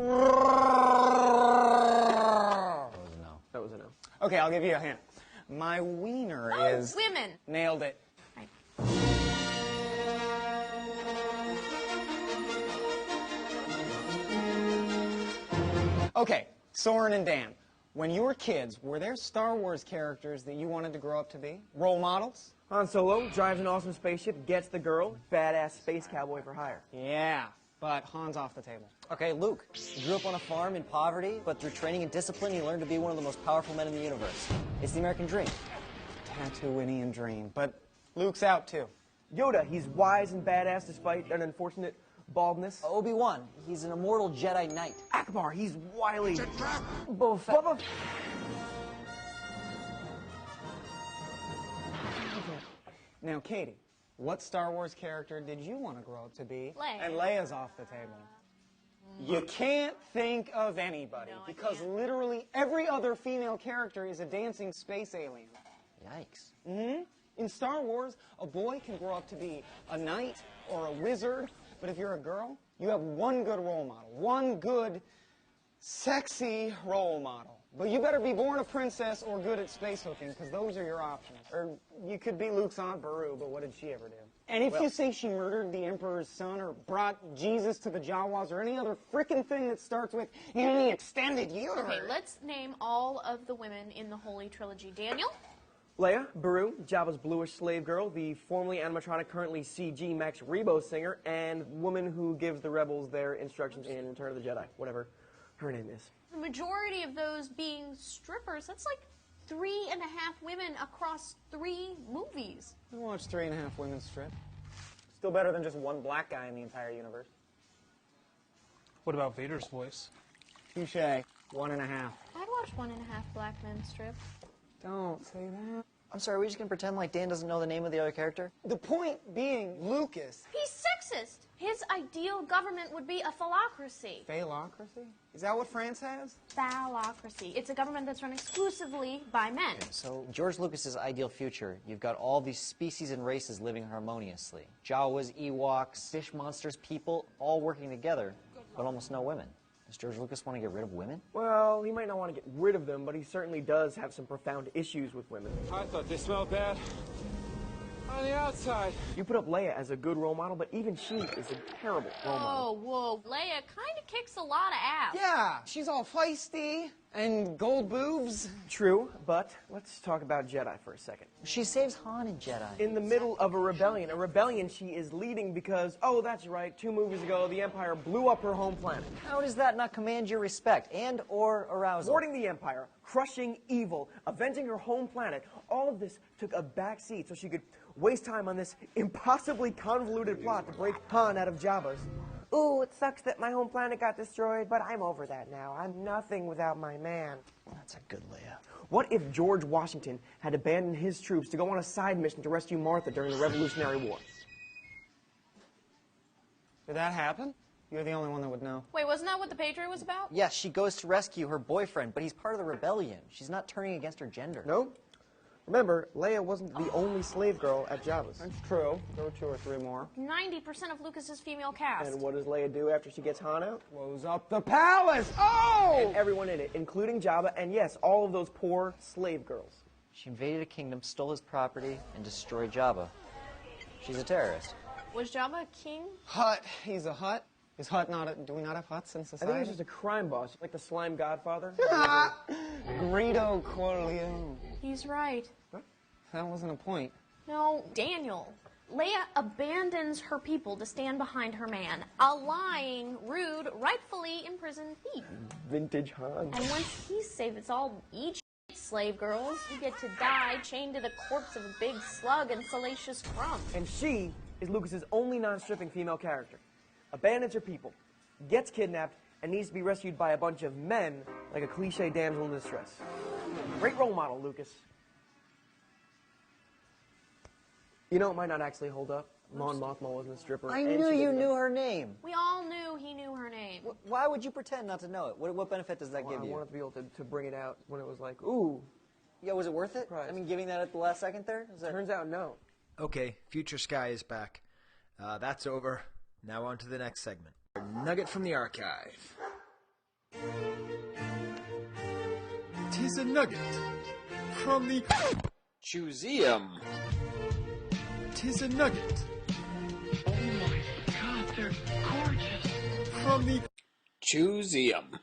was a no. That was a no. Okay, I'll give you a hint. My wiener is... women. Nailed it. Okay, Soren and Dan. When you were kids, were there Star Wars characters that you wanted to grow up to be? Role models? Han Solo drives an awesome spaceship, gets the girl, badass space cowboy for hire. Yeah, but Han's off the table. Okay, Luke. He grew up on a farm in poverty, but through training and discipline, he learned to be one of the most powerful men in the universe. It's the American dream. Tatooinean dream, but Luke's out too. Yoda, he's wise and badass despite an unfortunate baldness. Obi-Wan. He's an immortal Jedi Knight. Akbar, he's wily. Boba Fett. Bubba. Now, Katie, what Star Wars character did you want to grow up to be? Leia. And Leia's off the table. You can't think of anybody No, I because can't. literally every other female character is a dancing space alien. Yikes. In Star Wars, a boy can grow up to be a knight or a wizard, but if you're a girl, you have one good role model, one good, sexy role model. But you better be born a princess or good at space hooking, because those are your options. Or you could be Luke's Aunt Beru, but what did she ever do? And if you say she murdered the Emperor's son or brought Jesus to the Jawas or any other frickin' thing that starts with in the extended universe... Okay, let's name all of the women in the Holy Trilogy. Daniel? Leia, Beru, Jabba's bluish slave girl, the formerly animatronic, currently CG Max Rebo singer, and woman who gives the rebels their instructions in Return of the Jedi, whatever her name is. The majority of those being strippers, that's like 3.5 women across 3 movies. I watched 3.5 women strip. Still better than just one black guy in the entire universe. What about Vader's voice? Touche. 1.5. I'd watch 1.5 black men strip. Don't say that. I'm sorry, are we just gonna pretend like Dan doesn't know the name of the other character? The point being, Lucas... He's sexist. His ideal government would be a phallocracy. Phallocracy? Is that what France has? Phallocracy. It's a government that's run exclusively by men. So, George Lucas's ideal future, you've got all these species and races living harmoniously. Jawas, Ewoks, fish monsters, people, all working together, but almost no women. Does George Lucas want to get rid of women? Well, he might not want to get rid of them, but he certainly does have some profound issues with women. I thought they smelled bad on the outside. You put up Leia as a good role model, but even she is a terrible role model. Whoa. Leia kind of kicks a lot of ass. Yeah, she's all feisty and gold boobs. True, but let's talk about Jedi for a second. She saves Han in Jedi. In the middle of a rebellion she is leading because, oh, that's right, 2 movies ago, the Empire blew up her home planet. How does that not command your respect and or arousal? Thwarting the Empire, crushing evil, avenging her home planet, all of this took a back seat so she could waste time on this impossibly convoluted plot to break Han out of Jabba's. Ooh, it sucks that my home planet got destroyed, but I'm over that now. I'm nothing without my man. That's a good Leia. What if George Washington had abandoned his troops to go on a side mission to rescue Martha during the Revolutionary War? Did that happen? You're the only one that would know. Wait, wasn't that what the Patriot was about? Yes, she goes to rescue her boyfriend, but he's part of the rebellion. She's not turning against her gender. No. Remember, Leia wasn't the only slave girl at Jabba's. That's true. There were 2 or 3 more. 90% of Lucas's female cast. And what does Leia do after she gets Han out? Blows up the palace! Oh! And everyone in it, including Jabba, and yes, all of those poor slave girls. She invaded a kingdom, stole his property, and destroyed Jabba. She's a terrorist. Was Jabba a king? Hut. He's a hut. Is Hut not a... Do we not have huts in society? I think he's just a crime boss, like the slime godfather. Greedo Corleone. He's right. What? That wasn't a point. No, Daniel. Leia abandons her people to stand behind her man, a lying, rude, rightfully imprisoned thief. Vintage Han. And once he's safe, it's all eat slave girls. You get to die chained to the corpse of a big slug and salacious crumb. And she is Lucas's only non-stripping female character. Abandons her people, gets kidnapped, and needs to be rescued by a bunch of men like a cliche damsel in distress. Great role model, Lucas. You know, it might not actually hold up. Mon Mothma wasn't a stripper. I knew you knew her name. We all knew he knew her name. Why would you pretend not to know it? What benefit does that give you? I wanted to be able to bring it out when it was like, ooh. Yeah, was it worth it? Surprise. I mean, giving that at the last second there? Turns out, no. Okay, Future Skye is back. That's over. Now on to the next segment. Nugget from the archive. 'Tis a nugget from the Museum. 'Tis a nugget. Oh my God, they're gorgeous. From the Museum.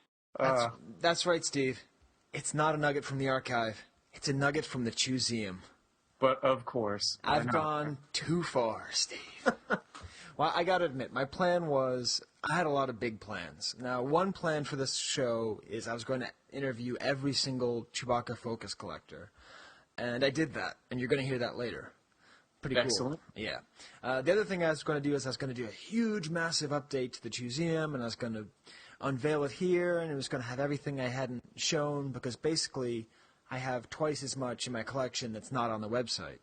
That's right, Steve. It's not a nugget from the archive. It's a nugget from the Museum. But of course. I've gone too far, Steve. Well, I gotta admit, my plan was, I had a lot of big plans. Now, one plan for this show is I was going to interview every single Chewbacca focus collector. And I did that, and you're going to hear that later. Pretty cool. Excellent. Yeah. The other thing I was going to do is I was going to do a huge, massive update to the Museum, and I was going to unveil it here, and it was going to have everything I hadn't shown, because basically I have twice as much in my collection that's not on the website.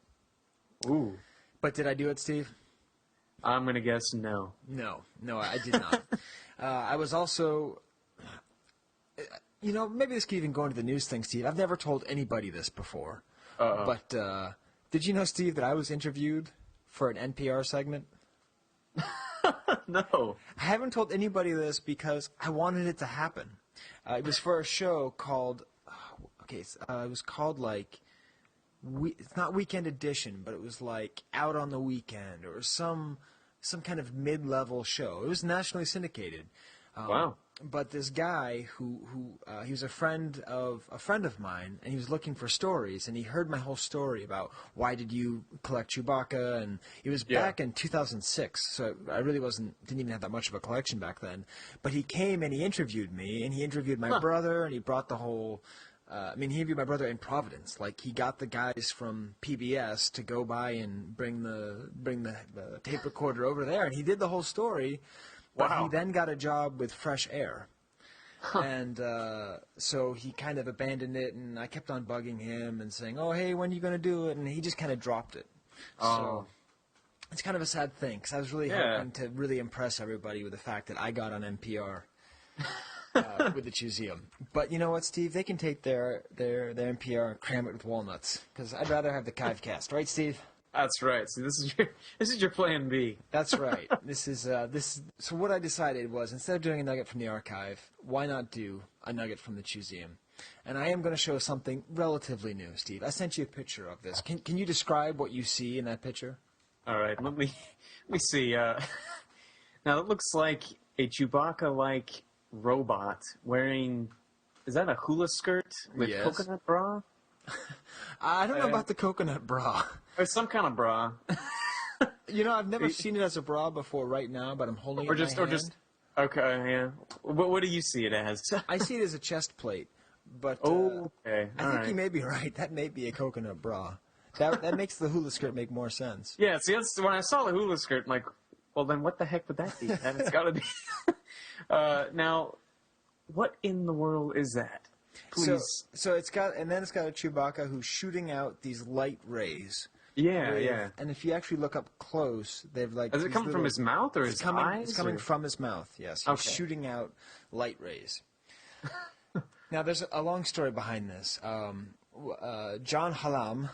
Ooh. But did I do it, Steve? I'm going to guess no. No, I did not. I was also, you know, maybe this could even go into the news thing, Steve. I've never told anybody this before. But did you know, Steve, that I was interviewed for an NPR segment? No. I haven't told anybody this because I wanted it to happen. It was for a show called, okay, it was called like, it's not Weekend Edition, but it was like Out on the Weekend or some kind of mid-level show. It was nationally syndicated. Wow. But this guy who he was a friend of mine, and he was looking for stories, and he heard my whole story about why did you collect Chewbacca, and it was back in 2006, so I really didn't even have that much of a collection back then. But he came and he interviewed me, and he interviewed my brother, and he brought the whole. He interviewed my brother in Providence. Like, he got the guys from PBS to go by and bring the tape recorder over there, and he did the whole story. But he then got a job with Fresh Air. And so he kind of abandoned it, and I kept on bugging him and saying, oh, hey, when are you going to do it? And he just kind of dropped it. So it's kind of a sad thing, because I was really hoping to really impress everybody with the fact that I got on NPR with the Chewseum. But you know what, Steve? They can take their NPR and cram it with walnuts, because I'd rather have the Chivecast. Right, Steve? That's right. So this is your plan B. That's right. So what I decided was, instead of doing a nugget from the archive, why not do a nugget from the Chewseum? And I am going to show something relatively new, Steve. I sent you a picture of this. Can you describe what you see in that picture? All right. Let me see. Now it looks like a Chewbacca-like robot wearing. Is that a hula skirt with coconut bra? I don't know about the coconut bra. Or some kind of bra. You know, I've never seen it as a bra before right now, but I'm holding it in my hand. Okay, yeah. What do you see it as? I see it as a chest plate, but okay. I think you may be right. That may be a coconut bra. That makes the hula skirt make more sense. Yeah, see, that's, when I saw the hula skirt, I'm like, well, then what the heck would that be? And it's got to be. Now, what in the world is that? Please. So it's got a Chewbacca who's shooting out these light rays. Yeah. And if you actually look up close, they've like. Is it coming from his mouth or his eyes? It's coming from his mouth. Yes, he's shooting out light rays. Now, there's a long story behind this. John Hallam.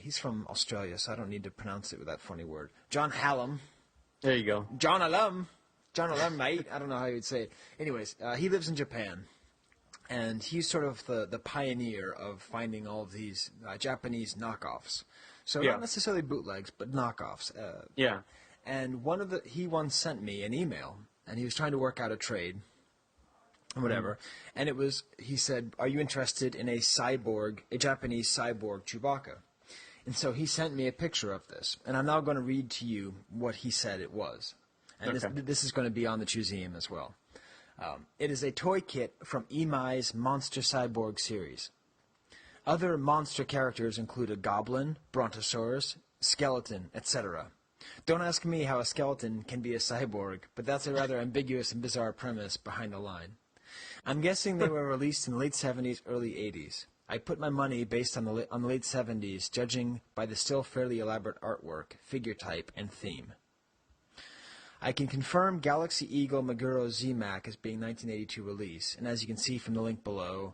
He's from Australia, so I don't need to pronounce it with that funny word. John Hallam. There you go. John Hallam, mate. I don't know how you'd say it. Anyways, he lives in Japan. And he's sort of the pioneer of finding all of these Japanese knockoffs. So not necessarily bootlegs, but knockoffs. And he once sent me an email, and he was trying to work out a trade, or whatever. And he said, "Are you interested in a Japanese cyborg Chewbacca?" And so he sent me a picture of this, and I'm now going to read to you what he said it was. And this is going to be on the Chewseum as well. It is a toy kit from Imai's Monster Cyborg series. Other monster characters include a goblin, brontosaurus, skeleton, etc. Don't ask me how a skeleton can be a cyborg, but that's a rather ambiguous and bizarre premise behind the line. I'm guessing they were released in the late 70s, early 80s. I put my money based on the late 70s, judging by the still fairly elaborate artwork, figure type, and theme. I can confirm Galaxy Eagle Maguro ZMAC as being 1982 release, and as you can see from the link below,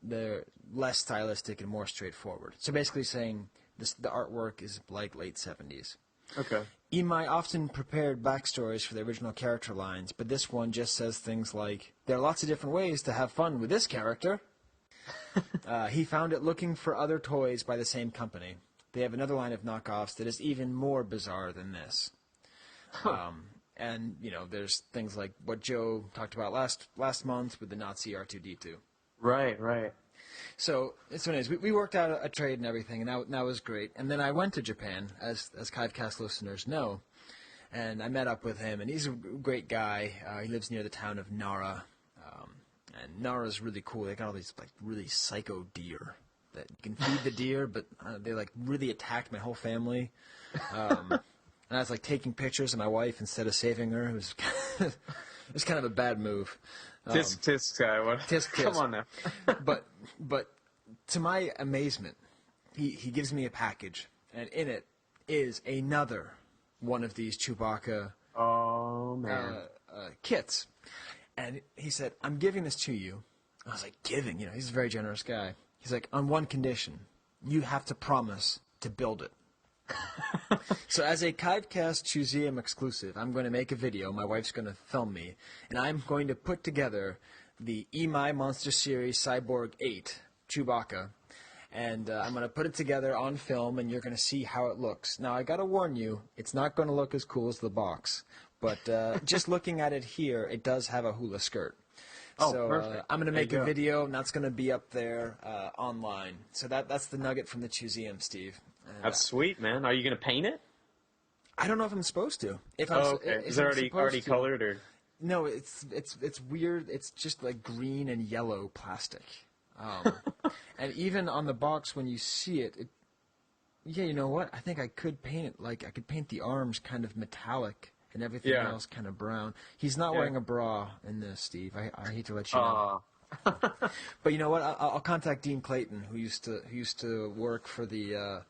they're less stylistic and more straightforward. So basically saying the artwork is like late 70s. Okay. Imai often prepared backstories for the original character lines, but this one just says things like, there are lots of different ways to have fun with this character. He found it looking for other toys by the same company. They have another line of knockoffs that is even more bizarre than this. And, there's things like what Joe talked about last month with the Nazi R2-D2. Right. So, anyways, we worked out a trade and everything, and that was great. And then I went to Japan, as Chivecast listeners know, and I met up with him, and he's a great guy. He lives near the town of Nara, and Nara's really cool. They got all these, really psycho deer that you can feed the deer, but they, really attacked my whole family. And I was taking pictures of my wife instead of saving her. It was kind of a bad move. Tisk Skye. Tisk. Come on now. but to my amazement, he gives me a package, and in it is another one of these Chewbacca kits. And he said, "I'm giving this to you." I was like, "Giving?" He's a very generous guy. He's like, "On one condition, you have to promise to build it." So as a Chivecast Chewseum exclusive, I'm going to make a video. My wife's going to film me, and I'm going to put together the EMI Monster Series Cyborg 8 Chewbacca. And I'm going to put it together on film, and you're going to see how it looks. Now, I got to warn you, it's not going to look as cool as the box. But just looking at it here, it does have a hula skirt. Oh, so perfect. I'm going to make a video, and that's going to be up there online. So that's the Nugget from the Chewseum, Steve. And, That's sweet, man. Are you going to paint it? I don't know if I'm supposed to. Okay. Is it already colored, or? No, it's weird. It's just like green and yellow plastic. And even on the box, when you see it, yeah, you know what? I think I could paint it I could paint the arms kind of metallic and everything else kind of brown. He's not wearing a bra in this, Steve. I hate to let you know. But you know what? I'll contact Dean Clayton, who used to work for the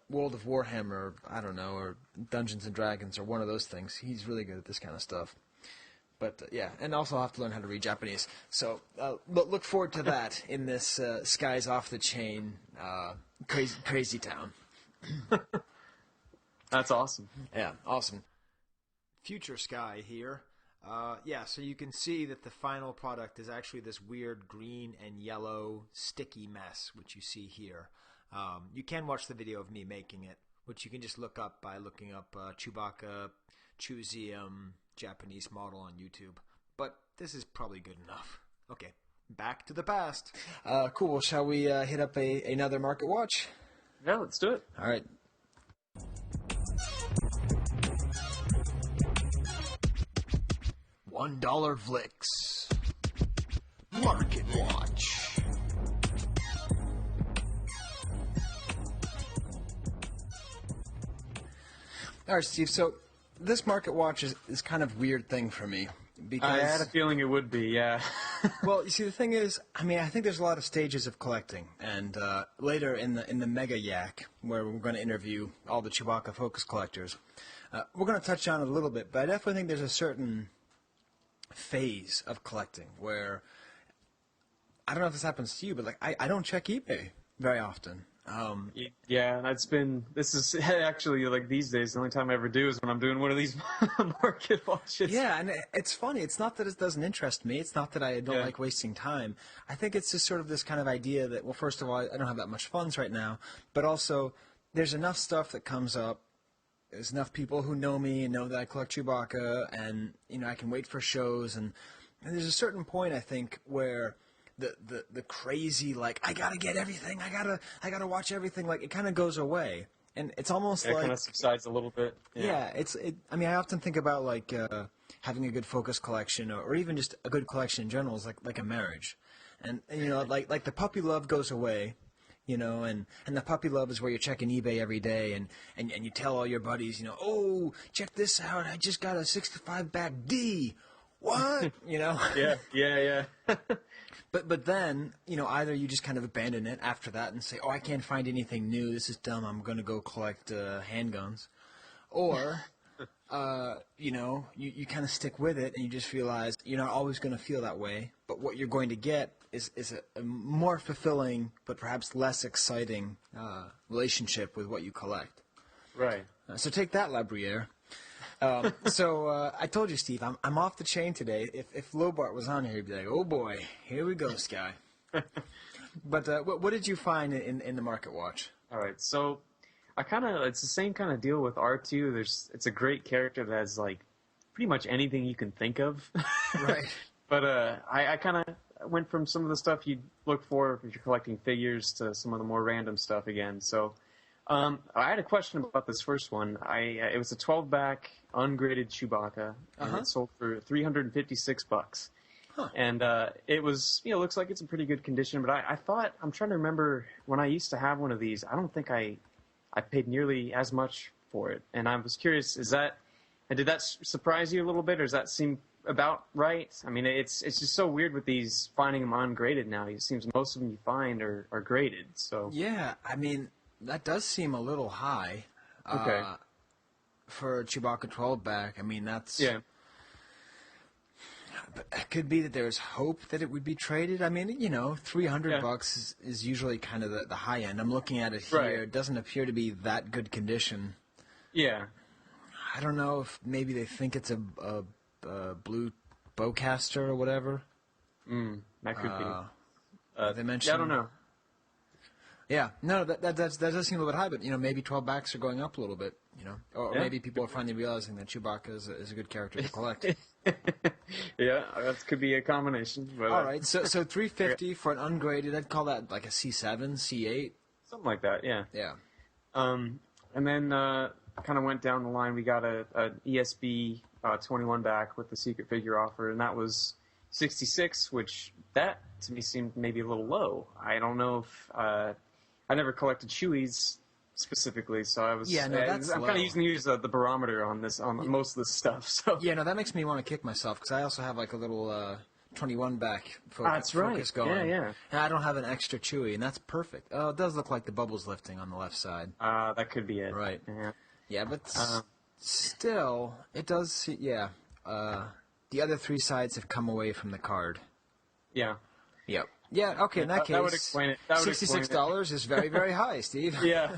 World of Warhammer, I don't know, or Dungeons and Dragons, or one of those things. He's really good at this kind of stuff. But yeah, and also I'll have to learn how to read Japanese. So look forward to that in this Skye's Off the Chain crazy town. That's awesome. Yeah, awesome. Future Skye here. Yeah, so you can see that the final product is actually this weird green and yellow sticky mess, which you see here. You can watch the video of me making it, which you can just look up by looking up Chewbacca, Chewseum, Japanese model on YouTube. But this is probably good enough. Okay, back to the past. Cool, well, shall we hit up another market watch? Yeah, let's do it. All right. $1 Vlicks. Market Watch. All right, Steve, so this market watch is kind of a weird thing for me. Because I had a feeling it would be, yeah. Well, you see, the thing is, I mean, I think there's a lot of stages of collecting, and later in the Mega-Yak, where we're going to interview all the Chewbacca focus collectors, we're going to touch on it a little bit, but I definitely think there's a certain phase of collecting where, I don't know if this happens to you, but like I don't check eBay very often. Yeah, this is actually, like, these days, the only time I ever do is when I'm doing one of these market watches. Yeah, and it's funny. It's not that it doesn't interest me. It's not that I don't like wasting time. I think it's just sort of this kind of idea that, well, first of all, I don't have that much funds right now, but also there's enough stuff that comes up. There's enough people who know me and know that I collect Chewbacca, and, you know, I can wait for shows, and there's a certain point, I think, where the crazy, like, I gotta get everything, I gotta watch everything, like, it kind of goes away, and it's almost like, it kind of subsides a little bit. Yeah, I mean, I often think about like having a good focus collection, or even just a good collection in general is like a marriage, and you know, like the puppy love goes away, you know, and the puppy love is where you're checking eBay every day, and you tell all your buddies, you know, oh, check this out, I just got a 65 back D. What? You know? Yeah. But then, you know, either you just kind of abandon it after that and say, oh, I can't find anything new, this is dumb, I'm going to go collect handguns. Or, you know, you kind of stick with it and you just realize you're not always going to feel that way, but what you're going to get is a more fulfilling but perhaps less exciting relationship with what you collect. Right. So take that, La Bruyere. So I told you, Steve, I'm off the chain today. If Lobart was on here, he'd be like, "Oh boy, here we go, Skye." But what did you find in the market watch? All right, so it's the same kind of deal with R2. It's a great character that has like pretty much anything you can think of. Right. But I kind of went from some of the stuff you'd look for if you're collecting figures to some of the more random stuff again. So. I had a question about this first one. It was a 12-back ungraded Chewbacca, and it sold for $356. Huh. And it was, you know, looks like it's in pretty good condition. But I thought, I'm trying to remember when I used to have one of these. I don't think I paid nearly as much for it. And I was curious, did that surprise you a little bit, or does that seem about right? I mean, it's just so weird with these finding them ungraded now. It seems most of them you find are graded. So yeah, I mean. That does seem a little high. Okay. For a Chewbacca 12-back. I mean, that's... Yeah. But it could be that there's hope that it would be traded. I mean, you know, $300 is usually kind of the high end. I'm looking at it here. Right. It doesn't appear to be that good condition. Yeah. I don't know if maybe they think it's a blue bowcaster or whatever. That could be. They mentioned. Yeah, I don't know. Yeah, no, that does seem a little bit high, but maybe 12 backs are going up a little bit, or maybe people are finally realizing that Chewbacca is a good character to collect. Yeah, that could be a combination. But, all right, so $350 for an ungraded. I'd call that like a C7, C8, something like that. Yeah. Yeah. And then kind of went down the line. We got a ESB 21 back with the secret figure offer, and that was 66, which that to me seemed maybe a little low. I don't know if I never collected Chewies specifically, so I was. Yeah, no, that's I'm kind of using the barometer on this most of this stuff. So yeah, no, that makes me want to kick myself because I also have like a little 21 back that's right. focus going. Yeah. And I don't have an extra Chewie, and that's perfect. Oh, it does look like the bubble's lifting on the left side. That could be it. Right. Yeah. Yeah, but still, it does. Yeah. The other three sides have come away from the card. Yeah. Yep. Yeah, okay, in that case, that would explain it. $66 is very, very high, Steve. Yeah.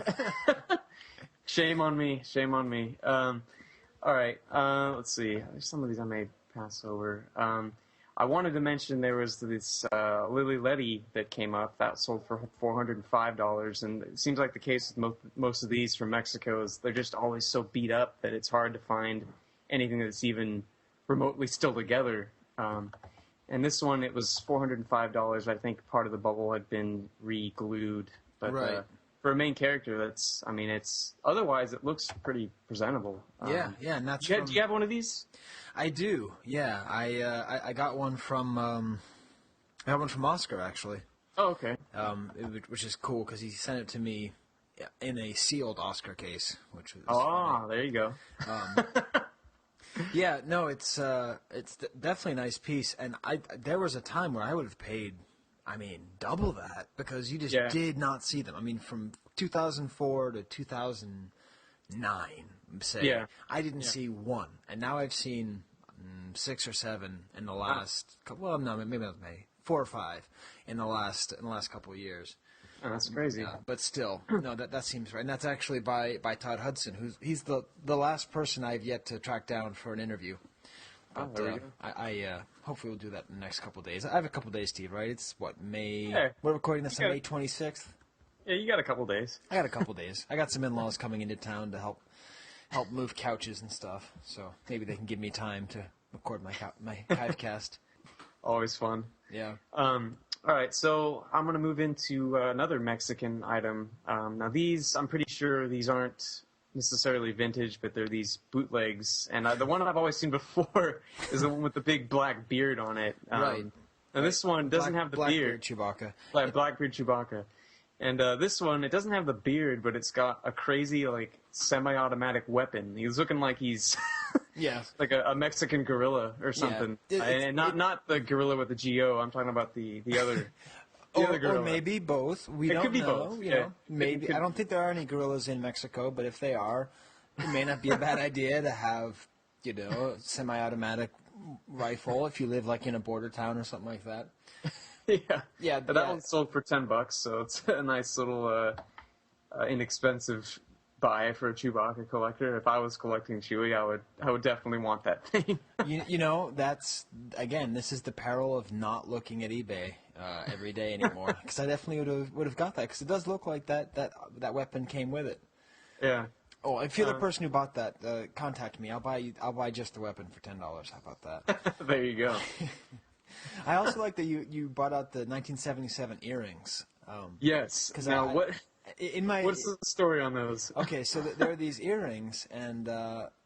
Shame on me. All right, let's see. There's some of these I may pass over. I wanted to mention there was this Lily Letty that came up that sold for $405, and it seems like the case with most of these from Mexico is they're just always so beat up that it's hard to find anything that's even remotely still together. And this one, it was $405. I think part of the bubble had been re-glued. But right. For a main character, otherwise it looks pretty presentable. Yeah, and that's. Do you have one of these? I do. Yeah, I got one from Oscar actually. Oh, okay. Which is cool because he sent it to me in a sealed Oscar case, which was. There you go. Yeah, no, it's definitely a nice piece, and there was a time where I would have paid, double that because you just did not see them. From 2004 to 2009, say, I didn't see one, and now I've seen 6 or 7 in the last. Well, no, maybe not 4 or 5 in the last couple of years. Oh, that's crazy. But still, no, that seems right. And that's actually by Todd Hudson, he's the last person I've yet to track down for an interview. But there we go. I hopefully we'll do that in the next couple of days. I have a couple of days, Steve, right? It's May. Hey, we're recording this on May 26th. Yeah, you got a couple days. I got a couple days. I got some in-laws coming into town to help move couches and stuff. So maybe they can give me time to record my Chivecast. Always fun. Yeah. All right, so I'm going to move into another Mexican item. Now these, I'm pretty sure these aren't necessarily vintage, but they're these bootlegs. And the one I've always seen before is the one with the big black beard on it. Right. And this one doesn't have the beard. Chewbacca. Blackbeard Chewbacca. And this one, it doesn't have the beard, but it's got a crazy, semi-automatic weapon. He's looking like he's like a Mexican gorilla or something. Yeah. And not the gorilla with the G.O. I'm talking about the other other gorilla. Or maybe both. We don't could be know. both. You know, maybe. I don't think there are any gorillas in Mexico, but if they are, it may not be a bad idea to have, a semi-automatic rifle if you live in a border town or something like that. Yeah. But that one sold for $10, so it's a nice little inexpensive buy for a Chewbacca collector. If I was collecting Chewie, I would definitely want that thing. That's again, this is the peril of not looking at eBay every day anymore. Because I definitely would have got that because it does look like that weapon came with it. Yeah. Oh, if you're the person who bought that, contact me. I'll buy just the weapon for $10. How about that? There you go. I also like that you brought out the 1977 earrings. Yes. Now, what's the story on those? Okay, so there are these earrings, and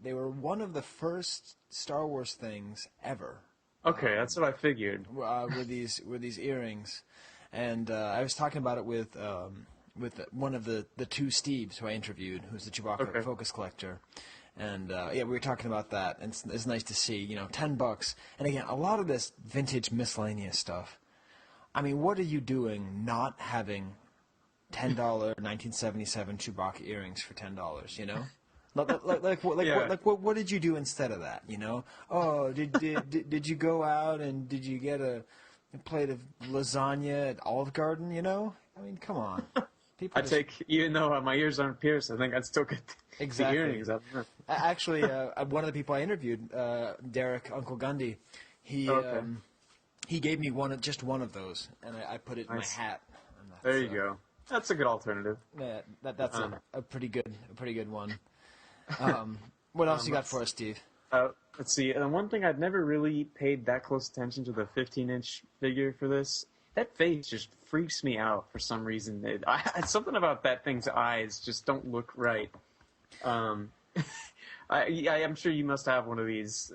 they were one of the first Star Wars things ever. Okay, that's what I figured. Were these earrings, and I was talking about it with one of the two Steves who I interviewed, who's the Chewbacca focus collector. And, we were talking about that, and it's nice to see, $10. And again, a lot of this vintage miscellaneous stuff. I mean, what are you doing not having $10 1977 Chewbacca earrings for $10, What did you do instead of that, Oh, did you go out and did you get a plate of lasagna at Olive Garden, I mean, come on. Even though my ears aren't pierced, I think I'd still get the earrings. Actually, one of the people I interviewed, Derek Uncle Gundy, he He gave me just one of those, and I put it in my hat. There you go. That's a good alternative. Yeah, that's a pretty good one. What else you got for us, Steve? Let's see. One thing I'd never really paid that close attention to the 15-inch figure for this. That face just freaks me out for some reason. Something about that thing's eyes just don't look right. I'm sure you must have one of these.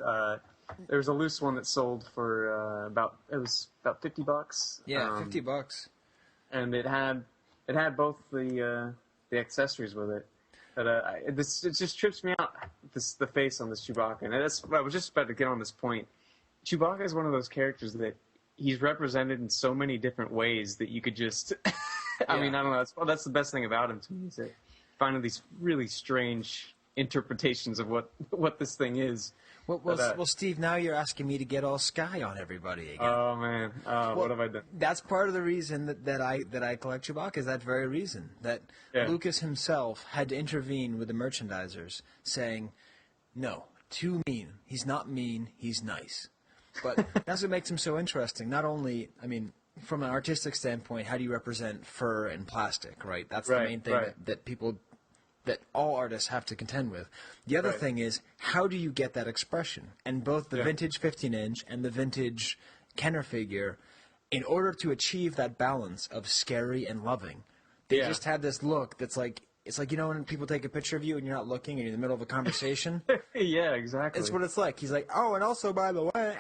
There was a loose one that sold for about $50. Yeah, $50. And it had both the accessories with it. But it just trips me out. The face on this Chewbacca, and I was just about to get on this point. Chewbacca is one of those characters that he's represented in so many different ways that you could just. I mean, I don't know. That's the best thing about him to me, is that finding these really strange interpretations of what this thing is. Well, Steve, now you're asking me to get all Skye on everybody again. Oh man, what have I done? That's part of the reason that I collect Chewbacca, is that very reason that Lucas himself had to intervene with the merchandisers, saying, "No, too mean. He's not mean. He's nice." But that's what makes him so interesting. Not only, I mean, from an artistic standpoint, how do you represent fur and plastic, right? That's the main thing that all artists have to contend with. The other thing is, how do you get that expression? And both the vintage 15-inch and the vintage Kenner figure, in order to achieve that balance of scary and loving, they just had this look that's like, it's like, you know, when people take a picture of you and you're not looking and you're in the middle of a conversation? Yeah, exactly. It's what it's like. He's like, oh, and also, by the way,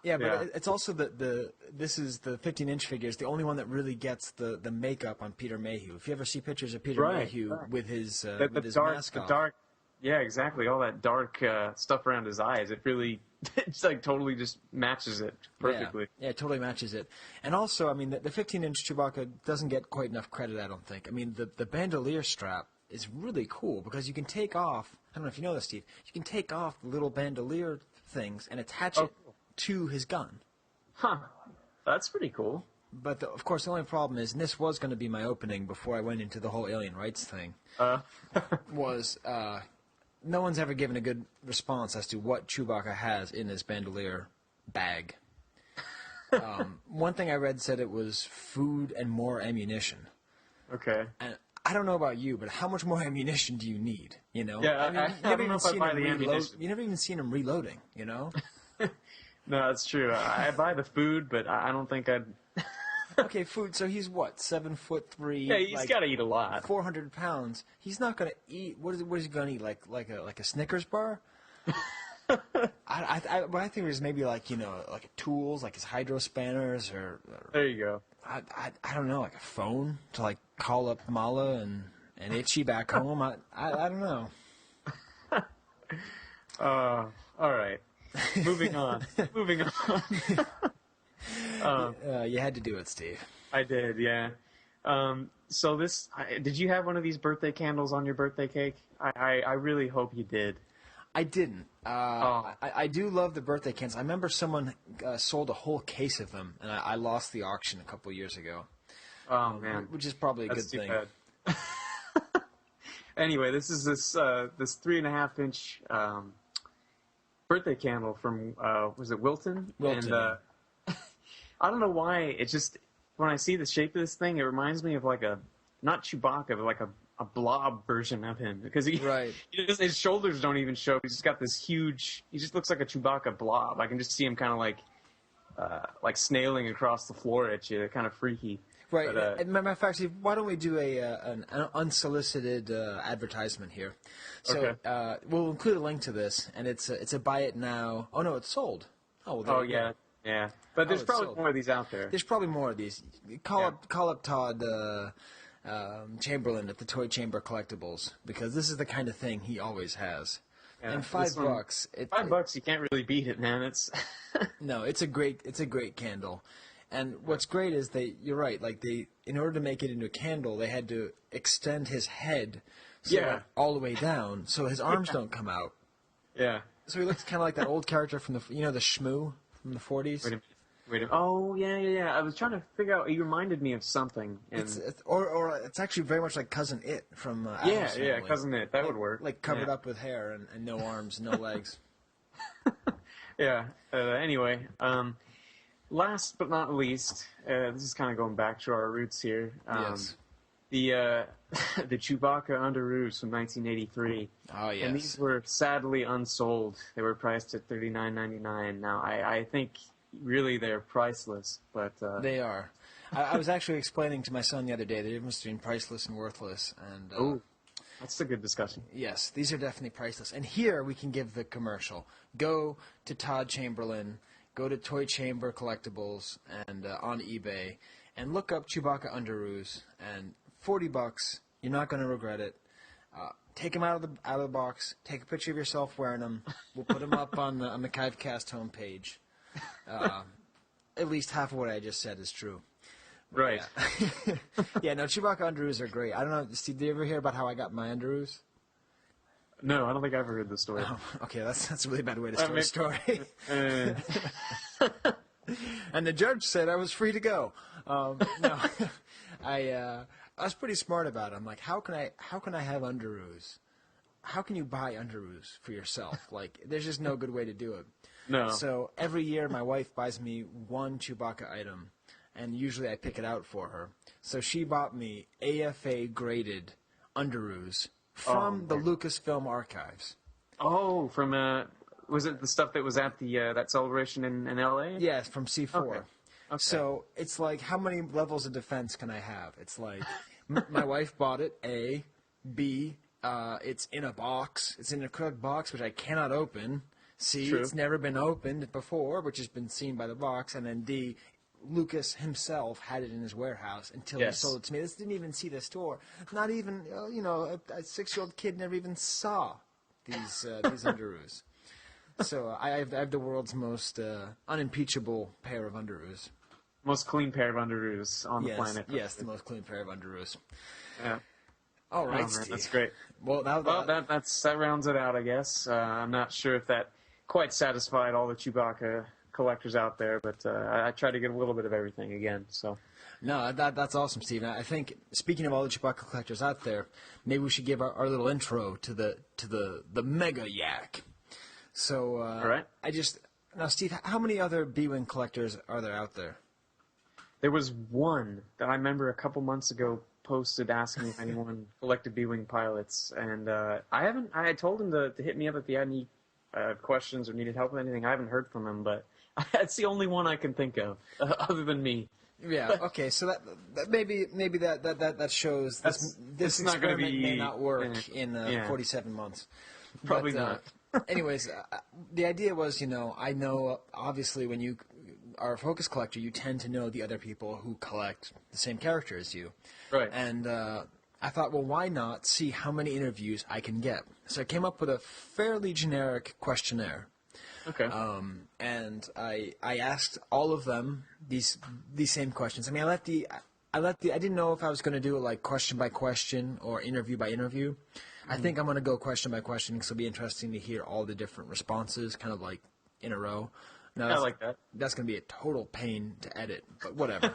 yeah, but it's also this is the 15-inch figure is the only one that really gets the makeup on Peter Mayhew. If you ever see pictures of Peter Mayhew with his mask off. Yeah, exactly. All that dark stuff around his eyes, it really, it's like totally just matches it perfectly. Yeah, it totally matches it. And also, I mean, the 15-inch Chewbacca doesn't get quite enough credit, I don't think. I mean, the bandolier strap is really cool because you can take off, I don't know if you know this, Steve, you can take off the little bandolier things and attach it to his gun. Huh. That's pretty cool. But, of course, the only problem is, and this was going to be my opening before I went into the whole alien rights thing, was no one's ever given a good response as to what Chewbacca has in his bandolier bag. One thing I read said it was food and more ammunition. Okay. And I don't know about you, but how much more ammunition do you need? You know? Yeah, I don't know if I buy the ammunition. You never even seen him reloading, you know? No, that's true. I buy the food, but I don't think I'd... Okay, food. So he's what, 7'3"? Yeah, he's got to eat a lot. 400 pounds. He's not going to eat. What is he going to eat? Like a Snickers bar? What I think is maybe like tools, like his hydro spanners, or there you go. I don't know, like a phone to like call up Mala and Itchy back home. I don't know. All right. Moving on. You had to do it, Steve. I did, yeah. So did you have one of these birthday candles on your birthday cake? I really hope you did. I didn't. I do love the birthday candles. I remember someone sold a whole case of them, and I lost the auction a couple of years ago. Oh, man. Which is probably a That's good thing. Bad. Anyway, this is this 3.5-inch birthday candle from, was it Wilton? Wilton, and, I don't know why, it just, when I see the shape of this thing, it reminds me of like not Chewbacca, but like a blob version of him. Because his shoulders don't even show. He's just got this huge, he just looks like a Chewbacca blob. I can just see him kind of like snailing across the floor at you, kind of freaky. Right. But, and matter of fact, Steve, why don't we do an unsolicited advertisement here? So we'll include a link to this, and it's a buy it now. Oh, no, it's sold. Oh, well, yeah. Yeah, but there's probably more of these out there. There's probably more of these. Call up Todd Chamberlain at the Toy Chamber Collectibles, because this is the kind of thing he always has. Yeah, and $5, $5, you can't really beat it, man. It's no, it's a great candle. And what's great is you're right. Like in order to make it into a candle, they had to extend his head all the way down, so his arms don't come out. Yeah. So he looks kind of like that old character from the Shmoo. From the 40s? Wait a minute. Oh, yeah. I was trying to figure out. You reminded me of something. Or it's actually very much like Cousin It from Addams Family. Cousin It. That would work. Like covered up with hair and no arms, no legs. Yeah. Anyway, last but not least, this is kind of going back to our roots here. Yes. The the Chewbacca underoos from 1983. Oh, yes. And these were sadly unsold. They were priced at $39.99. Now, I think really they're priceless, but they are. I was actually explaining to my son the other day the difference between priceless and worthless, and that's a good discussion. Yes, these are definitely priceless. And here we can give the commercial. Go to Todd Chamberlain, go to Toy Chamber Collectibles, and on eBay, and look up Chewbacca underoos, and $40. You're not going to regret it. Take them out of the box. Take a picture of yourself wearing them. We'll put them up on the Chivecast homepage. At least half of what I just said is true. Right. Yeah. Yeah, no, Chewbacca underoos are great. I don't know, Steve, did you ever hear about how I got my underoos? No, I don't think I ever heard the story. Oh, okay, that's a really bad way to start a story. And the judge said I was free to go. No, I was pretty smart about it. I'm like, how can I have underoos? How can you buy underoos for yourself? Like, there's just no good way to do it. No. So every year my wife buys me one Chewbacca item, and usually I pick it out for her. So she bought me AFA graded underoos from the Lucasfilm archives. Oh, from was it the stuff that was at the that celebration in L.A.? Yes, from C4. Okay. So it's like, how many levels of defense can I have? It's like, my wife bought it, A. B, it's in a box. It's in an acrylic box, which I cannot open. C, True. It's never been opened before, which has been seen by the box. And then D, Lucas himself had it in his warehouse until he sold it to me. This didn't even see the store. Not even, a 6-year-old kid never even saw these underoos. So I have the world's most unimpeachable pair of underoos. Most clean pair of underoos on the planet. Yes, the most clean pair of underoos. Yeah. All right, man, Steve. that's great. Well, that rounds it out, I guess. I'm not sure if that quite satisfied all the Chewbacca collectors out there, but I try to get a little bit of everything again. So. No, that's awesome, Steve. I think, speaking of all the Chewbacca collectors out there, maybe we should give our little intro to the Mega-Yak. So, all right. Now, Steve, how many other B-Wing collectors are there out there? There was one that I remember a couple months ago posted asking if anyone collected B-Wing pilots, and I told him to hit me up if he had any questions or needed help with anything. I haven't heard from him, but that's the only one I can think of, other than me. Yeah. Okay. So that maybe that shows this experiment may not work in 47 months. Probably not. Anyways, the idea was, I know obviously when you are a focus collector, you tend to know the other people who collect the same character as you. Right. And I thought, well, why not see how many interviews I can get? So I came up with a fairly generic questionnaire. Okay. And I asked all of them these same questions. I mean, I didn't know if I was going to do it like question by question or interview by interview. I think I'm going to go question by question because it'll be interesting to hear all the different responses, kind of like in a row. Now, I like that. That's going to be a total pain to edit, but whatever.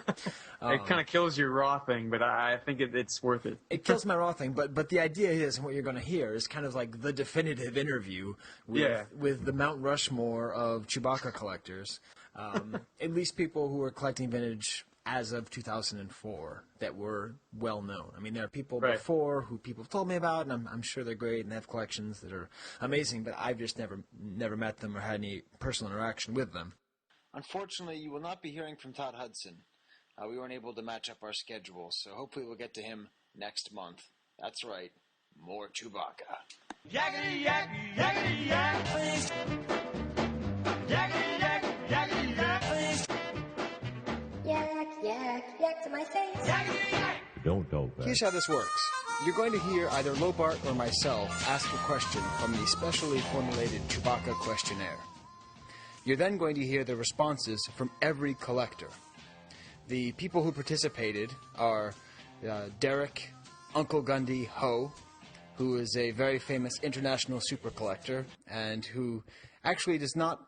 It kind of kills your raw thing, but I think it's worth it. It kills my raw thing, but the idea is, and what you're going to hear is kind of like the definitive interview with the Mount Rushmore of Chewbacca collectors. At least people who are collecting vintage as of 2004 that were well known. I mean, there are people before who people have told me about, and I'm sure they're great and they have collections that are amazing, but I've just never met them or had any personal interaction with them. Unfortunately, you will not be hearing from Todd Hudson. We weren't able to match up our schedule, so hopefully we'll get to him next month. That's right, more Chewbacca. Yakety yak, yakety yak, please. Yakety yak, yakety yak, please. Yak to my face. Yakety yak. Don't go back. Here's how this works. You're going to hear either Lobart or myself ask a question from the specially formulated Chewbacca questionnaire. You're then going to hear the responses from every collector. The people who participated are Derek Uncle Gundy Ho, who is a very famous international super collector and who actually does not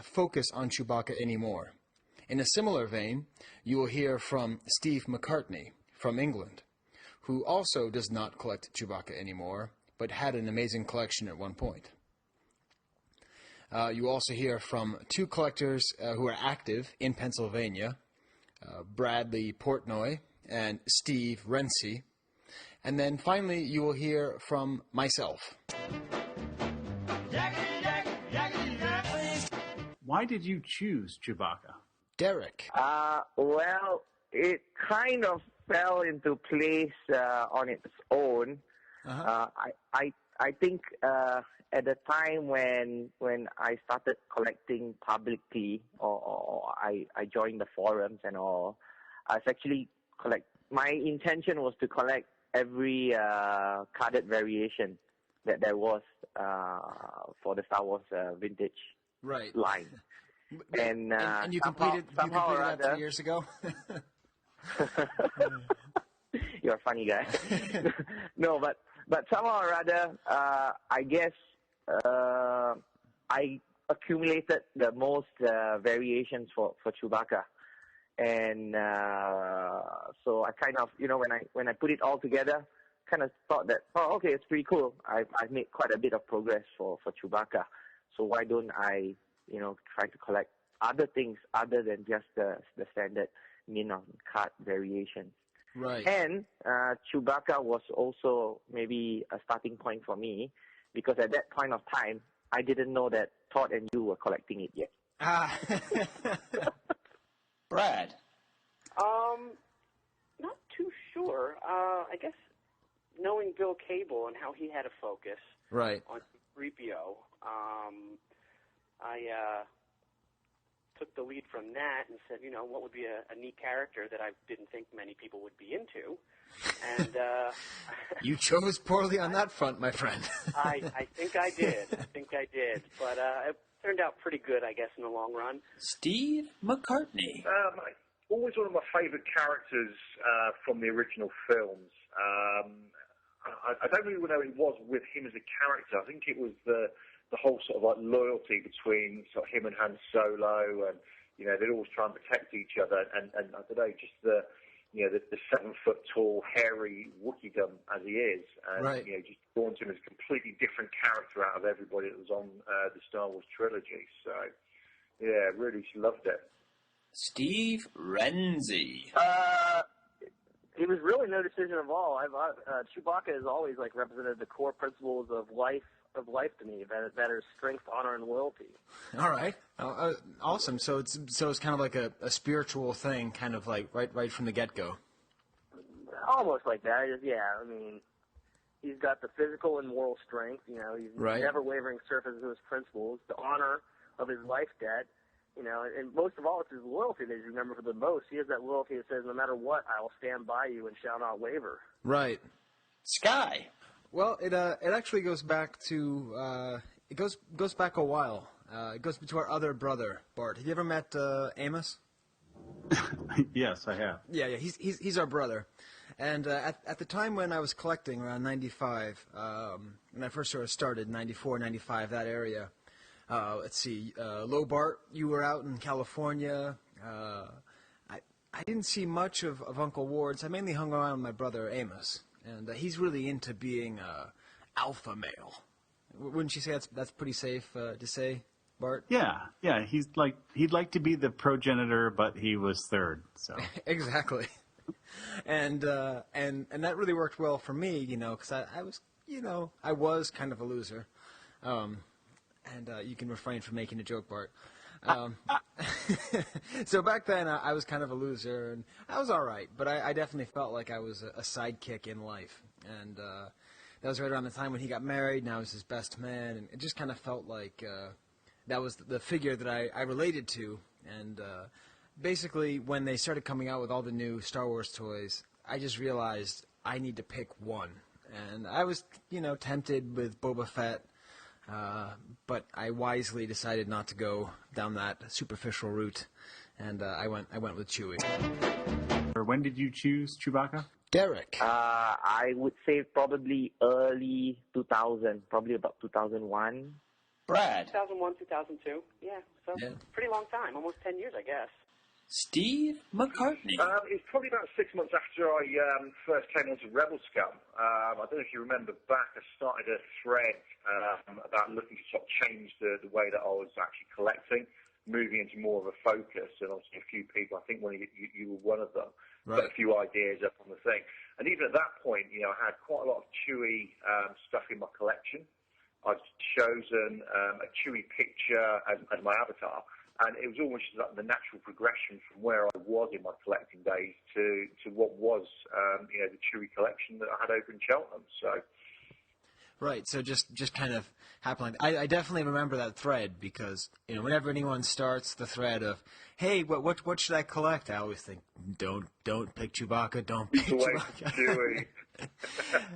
focus on Chewbacca anymore. In a similar vein, you will hear from Steve Macartney from England, who also does not collect Chewbacca anymore, but had an amazing collection at one point. You also hear from two collectors who are active in Pennsylvania, Bradley Portnoy and Steve Rensi. And then finally, you will hear from myself. Why did you choose Chewbacca? Derek. Well, it kind of fell into place on its own. I think at the time when I started collecting publicly, or I joined the forums and all, I was actually my intention was to collect every carded variation that there was for the Star Wars vintage line. And you completed that 3 years ago? You're a funny guy. No, but somehow or other, I guess I accumulated the most variations for Chewbacca. And so I kind of, when I put it all together, kind of thought that, okay, it's pretty cool. I've made quite a bit of progress for Chewbacca. So why don't I, try to collect other things other than just the standard min on card variations. Right. And Chewbacca was also maybe a starting point for me, because at that point of time, I didn't know that Todd and you were collecting it yet. Brad. Not too sure. I guess knowing Bill Cable and how he had a focus on 3PO, I took the lead from that and said, what would be a neat character that I didn't think many people would be into. And you chose poorly on that front, my friend. I think I did. But it turned out pretty good, I guess, in the long run. Steve Macartney. Always one of my favourite characters from the original films. I don't really know what it was with him as a character. I think it was the whole sort of like loyalty between sort of him and Han Solo, and they'd always try and protect each other. And I don't know, just the 7 foot tall, hairy Wookiee-dom as he is, and just drawn to him as a completely different character out of everybody that was on the Star Wars trilogy. So yeah, really loved it. Steve Rensi. It was really no decision at all. Chewbacca has always represented the core principles of life to me, that are strength, honor, and loyalty. All right, awesome. So it's kind of like a spiritual thing, kind of like right from the get-go. Almost like that. I mean, he's got the physical and moral strength. He's never wavering surface of his principles. The honor of his life debt. And most of all, it's his loyalty that he's remembered for the most. He has that loyalty that says, no matter what, I will stand by you and shall not waver. Right. Skye. Well, it actually goes back to it goes back a while. It goes to our other brother, Bart. Have you ever met Amos? Yes, I have. Yeah, he's our brother. And at the time when I was collecting, around 95, when I first sort of started, 94, 95, that area. Let's see, Low Bart, you were out in California. I didn't see much of Uncle Ward's. I mainly hung around with my brother Amos, and he's really into being alpha male. Wouldn't you say that's pretty safe to say, Bart? Yeah. He'd like to be the progenitor, but he was third. So exactly, and that really worked well for me, because I was kind of a loser. And you can refrain from making a joke, Bart. So back then, I was kind of a loser, and I was all right. But I definitely felt like I was a sidekick in life. And that was right around the time when he got married, and I was his best man. And it just kind of felt like that was the figure that I related to. And basically, when they started coming out with all the new Star Wars toys, I just realized I need to pick one. And I was, tempted with Boba Fett. But I wisely decided not to go down that superficial route, and I went with Chewie. When did you choose Chewbacca? Derek. I would say probably early 2000, probably about 2001. Brad. 2001, 2002. Yeah, so pretty long time, almost 10 years, I guess. Steve Macartney. It's probably about 6 months after I first came onto Rebel Scum. I don't know if you remember back, I started a thread about looking to sort of change the way that I was actually collecting, moving into more of a focus, and obviously a few people, I think one of you were one of them, right. put a few ideas up on the thing. And even at that point, I had quite a lot of Chewie stuff in my collection. I'd chosen a Chewie picture as my avatar, and it was almost like the natural progression from where I was in my collecting days to what was, the Chewie collection that I had over in Cheltenham. So. Right, so just kind of happened. I definitely remember that thread because whenever anyone starts the thread of, hey, what should I collect? I always think, don't pick Chewbacca, don't pick Chewbacca.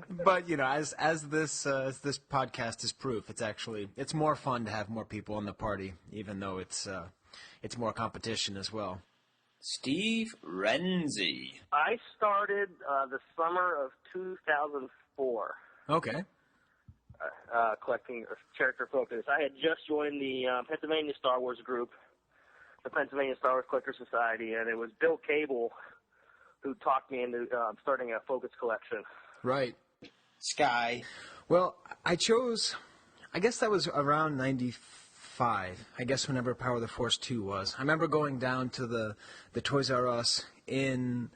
But as this podcast is proof, it's more fun to have more people in the party, even though it's more competition as well. Steve Rensi. I started the summer of 2004. Okay. Collecting character focus. I had just joined the Pennsylvania Star Wars group, the Pennsylvania Star Wars Collector Society, and it was Bill Cable who talked me into starting a focus collection. Right. Skye. Well, I guess that was around 95, I guess whenever Power of the Force 2 was. I remember going down to the Toys R Us in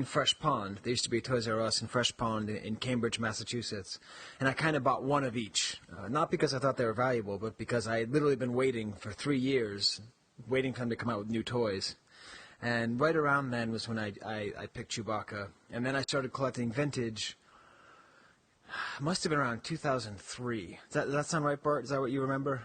Fresh Pond. There used to be a Toys R Us in Fresh Pond in Cambridge, Massachusetts. And I kind of bought one of each. Not because I thought they were valuable, but because I had literally been waiting for 3 years, waiting for them to come out with new toys. And right around then was when I picked Chewbacca. And then I started collecting vintage. It must have been around 2003. Does that sound right, Bart? Is that what you remember?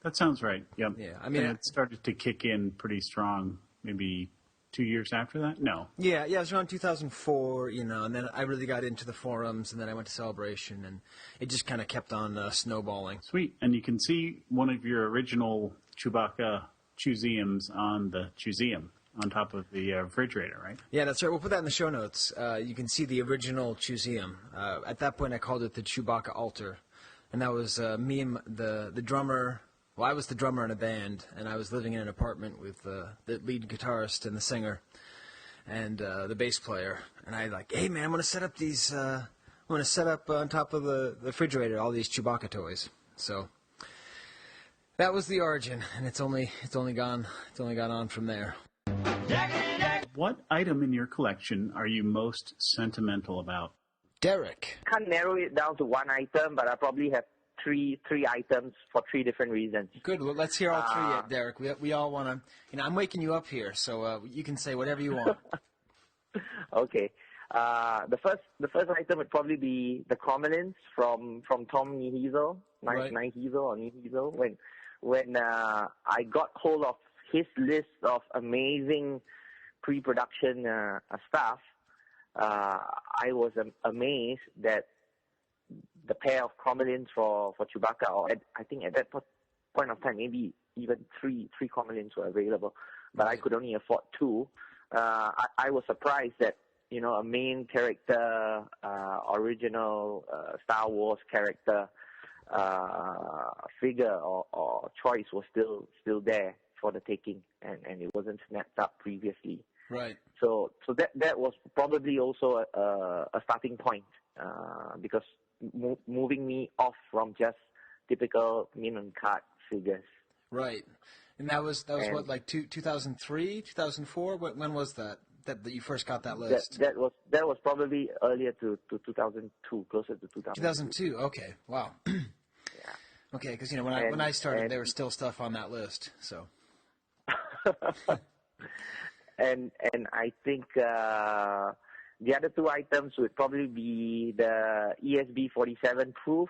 That sounds right, yep. Yeah, I mean, and it started to kick in pretty strong maybe 2 years after that? No. Yeah, it was around 2004, and then I really got into the forums, and then I went to Celebration, and it just kind of kept on snowballing. Sweet. And you can see one of your original Chewbacca Chewseums on the Chewseum on top of the refrigerator, right? Yeah, that's right. We'll put that in the show notes. You can see the original Chewseum. At that point, I called it the Chewbacca Altar, and that was me and the drummer. Well, I was the drummer in a band, and I was living in an apartment with the lead guitarist and the singer and the bass player. And I hey man, I'm gonna set up these. I'm gonna set up on top of the refrigerator all these Chewbacca toys. So that was the origin, and it's only gone on from there. What item in your collection are you most sentimental about? Derek. Can't narrow it down to one item, but I probably have three items for three different reasons. Good. Well, let's hear all three, Derek. We all want to. I'm waking you up here, so you can say whatever you want. Okay. The first item would probably be the Crommelins from Tom Nihizo, Nihizo or Nihizo. When I got hold of his list of amazing pre-production stuff, I was amazed that the pair of Crommelins for Chewbacca, or I think at that point of time, maybe even three Crommelins were available, but I could only afford two. I was surprised that a main character, original Star Wars character figure or choice was still there for the taking, and it wasn't snapped up previously. Right. So that was probably also a starting point, because moving me off from just typical mint and card figures. Right. And that was what, like 2003, 2004? When was that you first got that list? That was probably earlier to 2002, closer to 2002. 2002. Okay. Wow. Yeah. Okay, because when I started, there was still stuff on that list. So. and I think the other two items would probably be the ESB 47 proof.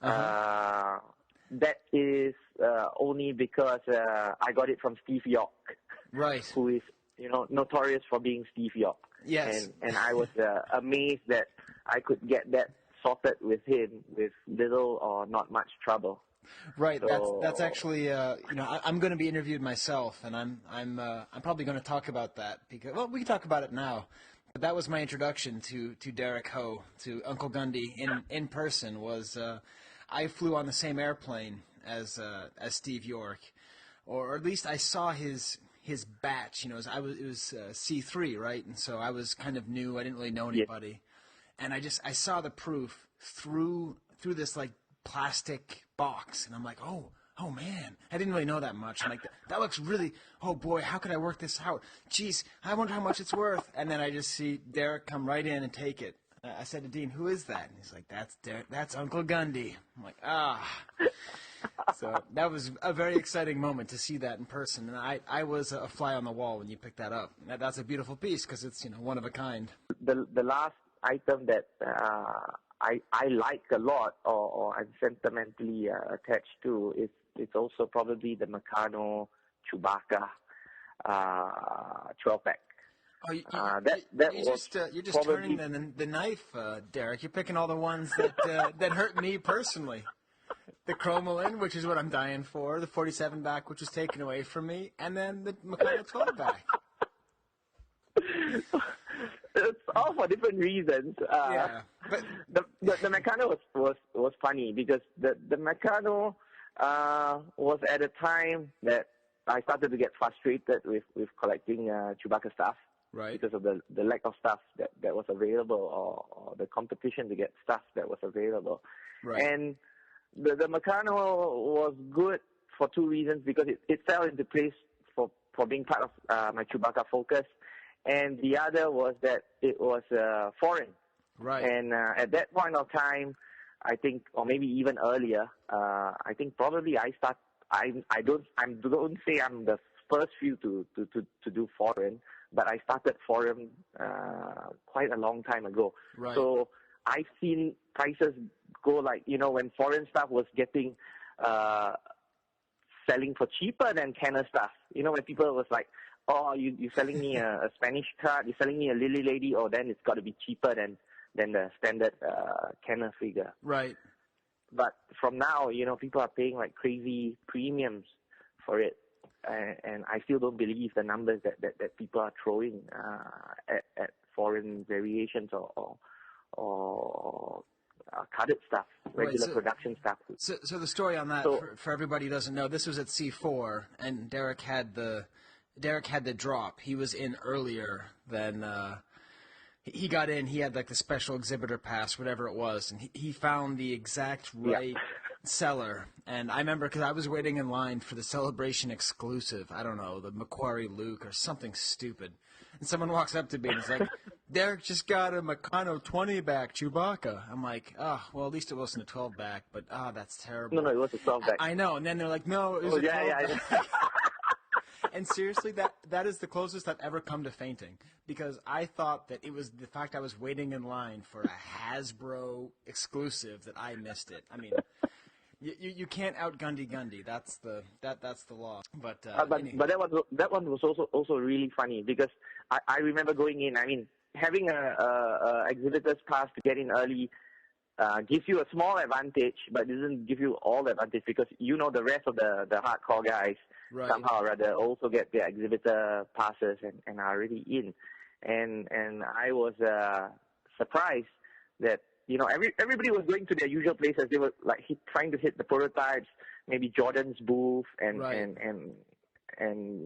That is only because I got it from Steve York, right? Who is notorious for being Steve York. Yes. And I was amazed that I could get that sorted with him with little or not much trouble. Right. So, that's actually I'm going to be interviewed myself, and I'm probably going to talk about that because we can talk about it now. But that was my introduction to Derek Ho, to Uncle Gundy in person. Was I flew on the same airplane as Steve York, or at least I saw his his batch. You know, it was C3, right? And so I was kind of new. I didn't really know anybody, and I saw the proof through this like plastic box, and I'm like, oh man, I didn't really know that much. I'm like, that looks really. Oh boy, how could I work this out? Jeez, I wonder how much it's worth. And then I just see Derek come right in and take it. I said to Dean, "Who is that?" And he's like, "That's Derek. That's Uncle Gundy." I'm like, ah. So that was a very exciting moment to see that in person, and I was a fly on the wall when you picked that up. That's a beautiful piece because it's one of a kind. The last item that I like a lot or I'm sentimentally attached to is it's also probably the Meccano Chewbacca 12-pack. Oh, you're just probably... turning the knife, Derek. You're picking all the ones that hurt me personally. The Chromalin, which is what I'm dying for, the 47 back, which was taken away from me, and then the Meccano 12 back. It's all for different reasons. Yeah, but the Meccano was funny because the Meccano was at a time that I started to get frustrated with collecting Chewbacca stuff. Right. Because of the lack of stuff that was available or the competition to get stuff that was available. Right. And the Meccano was good for two reasons, because it fell into place for being part of my Chewbacca focus. And the other was that it was foreign. Right. And at that point of time, I think, or maybe even earlier, I think probably I don't say I'm the first few to do foreign, but I started foreign quite a long time ago. Right. So I've seen prices go like, when foreign stuff was getting selling for cheaper than Kenner stuff. When people was like, oh, you're selling me a Spanish card, you're selling me a Lily Lady, then it's got to be cheaper than the standard Kenner figure. Right. But from now, people are paying like crazy premiums for it. And I still don't believe the numbers that people are throwing at foreign variations or carded stuff, regular production stuff. So the story on that, for everybody who doesn't know, this was at C4, and Derek had the drop. He was in earlier than he got in. He had like the special exhibitor pass, whatever it was, and he found the exact right seller. And I remember because I was waiting in line for the Celebration exclusive. I don't know, the Macquarie Luke or something stupid. And someone walks up to me and is like, Derek just got a Meccano 20 back Chewbacca. I'm like, oh, well, at least it wasn't a 12 back, but that's terrible. No, it was a 12 back. I know. And then they're like, no, it was a 12 back. And seriously, that is the closest I've ever come to fainting, because I thought that it was the fact I was waiting in line for a Hasbro exclusive that I missed it. I mean, you can't out Gundy. That's the law. But that one was also really funny, because I remember going in. I mean, having a exhibitor's pass to get in early gives you a small advantage, but doesn't give you all the advantage, because the rest of the hardcore guys somehow or other also get their exhibitor passes and are already in. And I was surprised that everybody was going to their usual places. They were like trying to hit the prototypes, maybe Jordan's booth and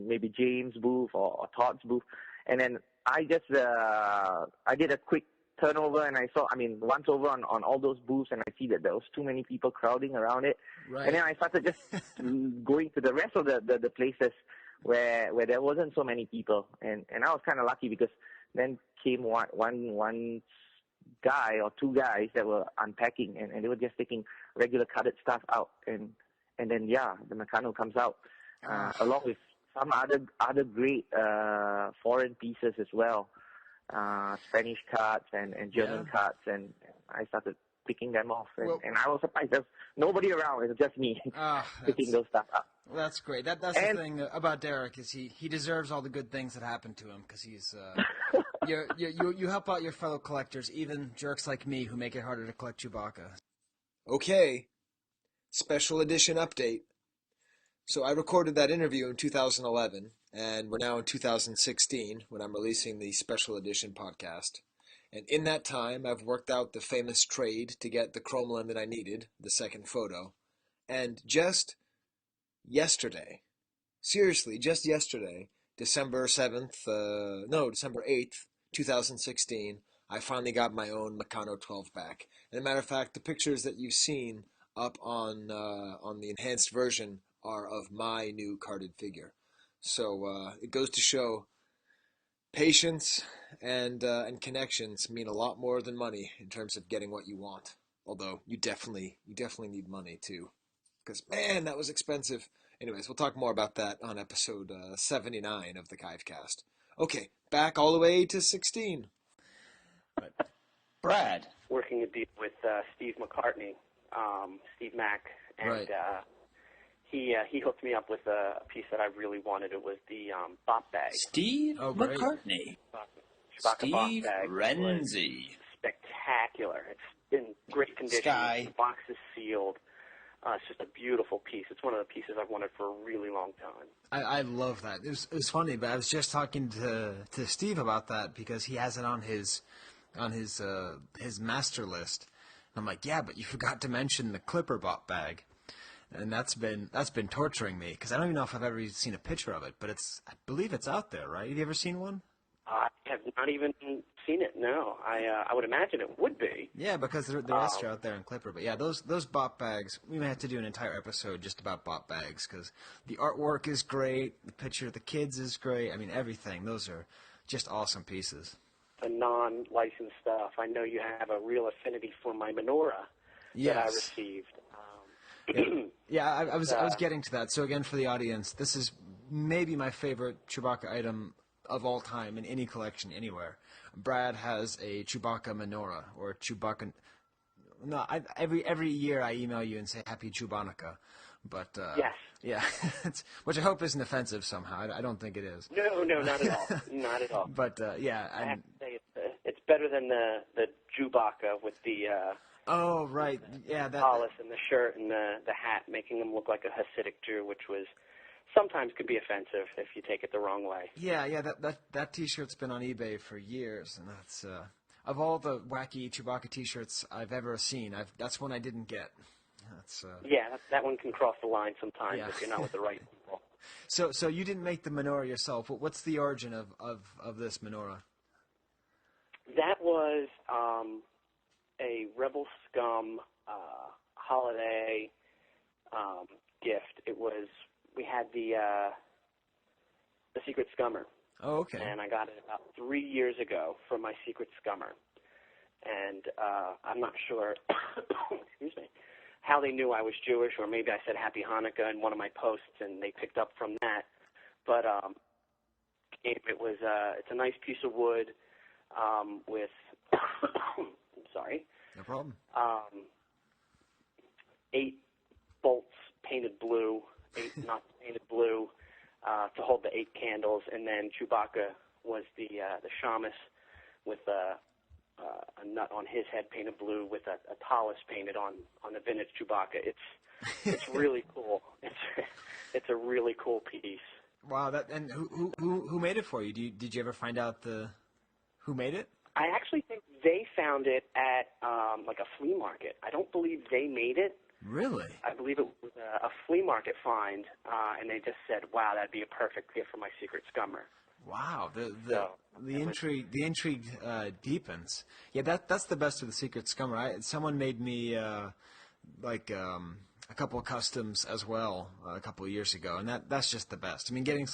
maybe James' booth or Todd's booth. And then I just I did a quick turnover, and I saw, once over on all those booths, and I see that there was too many people crowding around it. Right. And then I started just going to the rest of the places where there wasn't so many people. And I was kind of lucky, because then came one guy or two guys that were unpacking, and they were just taking regular carded stuff out. And then, the Meccano comes out, along with some other great foreign pieces as well. Spanish cards and German cards, and I started picking them off, and I was surprised. There's nobody around. It was just me picking those stuff up. Well, that's great. That's the thing about Derek, is he deserves all the good things that happen to him, because he's you help out your fellow collectors, even jerks like me who make it harder to collect Chewbacca. Okay, special edition update. So I recorded that interview in 2011, and we're now in 2016 when I'm releasing the special edition podcast. And in that time, I've worked out the famous trade to get the Chromalin that I needed, the second photo. And just yesterday, seriously, just yesterday, December 7th, December 8th, 2016, I finally got my own Meccano 12 back. And as a matter of fact, the pictures that you've seen up on the enhanced version are of my new carded figure. So it goes to show patience and connections mean a lot more than money in terms of getting what you want. Although you definitely need money too, because man, that was expensive. Anyways, we'll talk more about that on episode 79 of the Chivecast. Okay, back all the way to 16. Brad. Working a deal with Steve Macartney, Steve Mac, and Right. he hooked me up with a piece that I really wanted. It was the bop bag. Steve great. McCartney. Chewbacca bop Steve bag. Rensi. Spectacular. It's in great condition. Skye. The box is sealed. It's just a beautiful piece. It's one of the pieces I've wanted for a really long time. I love that. It was funny, but I was just talking to Steve about that because he has it on his master list. And I'm like, yeah, but you forgot to mention the Clipper bot bag, and that's been torturing me because I don't even know if I've ever seen a picture of it, but I believe it's out there, right? Have you ever seen one? I have not even seen it. No, I would imagine it would be. Yeah, because the rest are out there in Clipper. But yeah, those bot bags, we may have to do an entire episode just about bot bags because the artwork is great, the picture of the kids is great. I mean, everything. Those are just awesome pieces. The non-licensed stuff. I know you have a real affinity for my menorah that I received. I was getting to that. So again, for the audience, this is maybe my favorite Chewbacca item of all time in any collection anywhere. Brad has a Chewbacca menorah or Chewbacca. No, every year I email you and say Happy Chewbacca, but yes, yeah, which I hope isn't offensive somehow. I don't think it is. No, not at all, not at all. But yeah, I have to say it's better than the Chewbacca with the oh right, yeah, that collar and the shirt and the hat, making him look like a Hasidic Jew, which was. Sometimes could be offensive if you take it the wrong way. Yeah, that T-shirt's been on eBay for years, and that's of all the wacky Chewbacca T-shirts I've ever seen, that's one I didn't get. That's yeah, that one can cross the line sometimes if you're not with the right people. So you didn't make the menorah yourself. What's the origin of this menorah? That was a Rebel Scum holiday gift. It was. We had the Secret Scummer. Oh, okay. And I got it about 3 years ago from my Secret Scummer. And I'm not sure, excuse me, how they knew I was Jewish, or maybe I said Happy Hanukkah in one of my posts, and they picked up from that. But it was it's a nice piece of wood with, I'm sorry. No problem. 8 bolts painted blue. 8 knots painted blue to hold the 8 candles, and then Chewbacca was the shamus with a nut on his head painted blue with a talus painted on the vintage Chewbacca. It's really cool. It's a really cool piece. Wow, and who made it for you? Did you ever find out who made it? I actually think they found it at like a flea market. I don't believe they made it. Really? I believe it was a flea market find, and they just said, "Wow, that'd be a perfect gift for my Secret Scummer." Wow, the intrigue deepens. Yeah, that's the best of the Secret Scummer. Someone made me a couple of customs as well a couple of years ago, and that's just the best. I mean, getting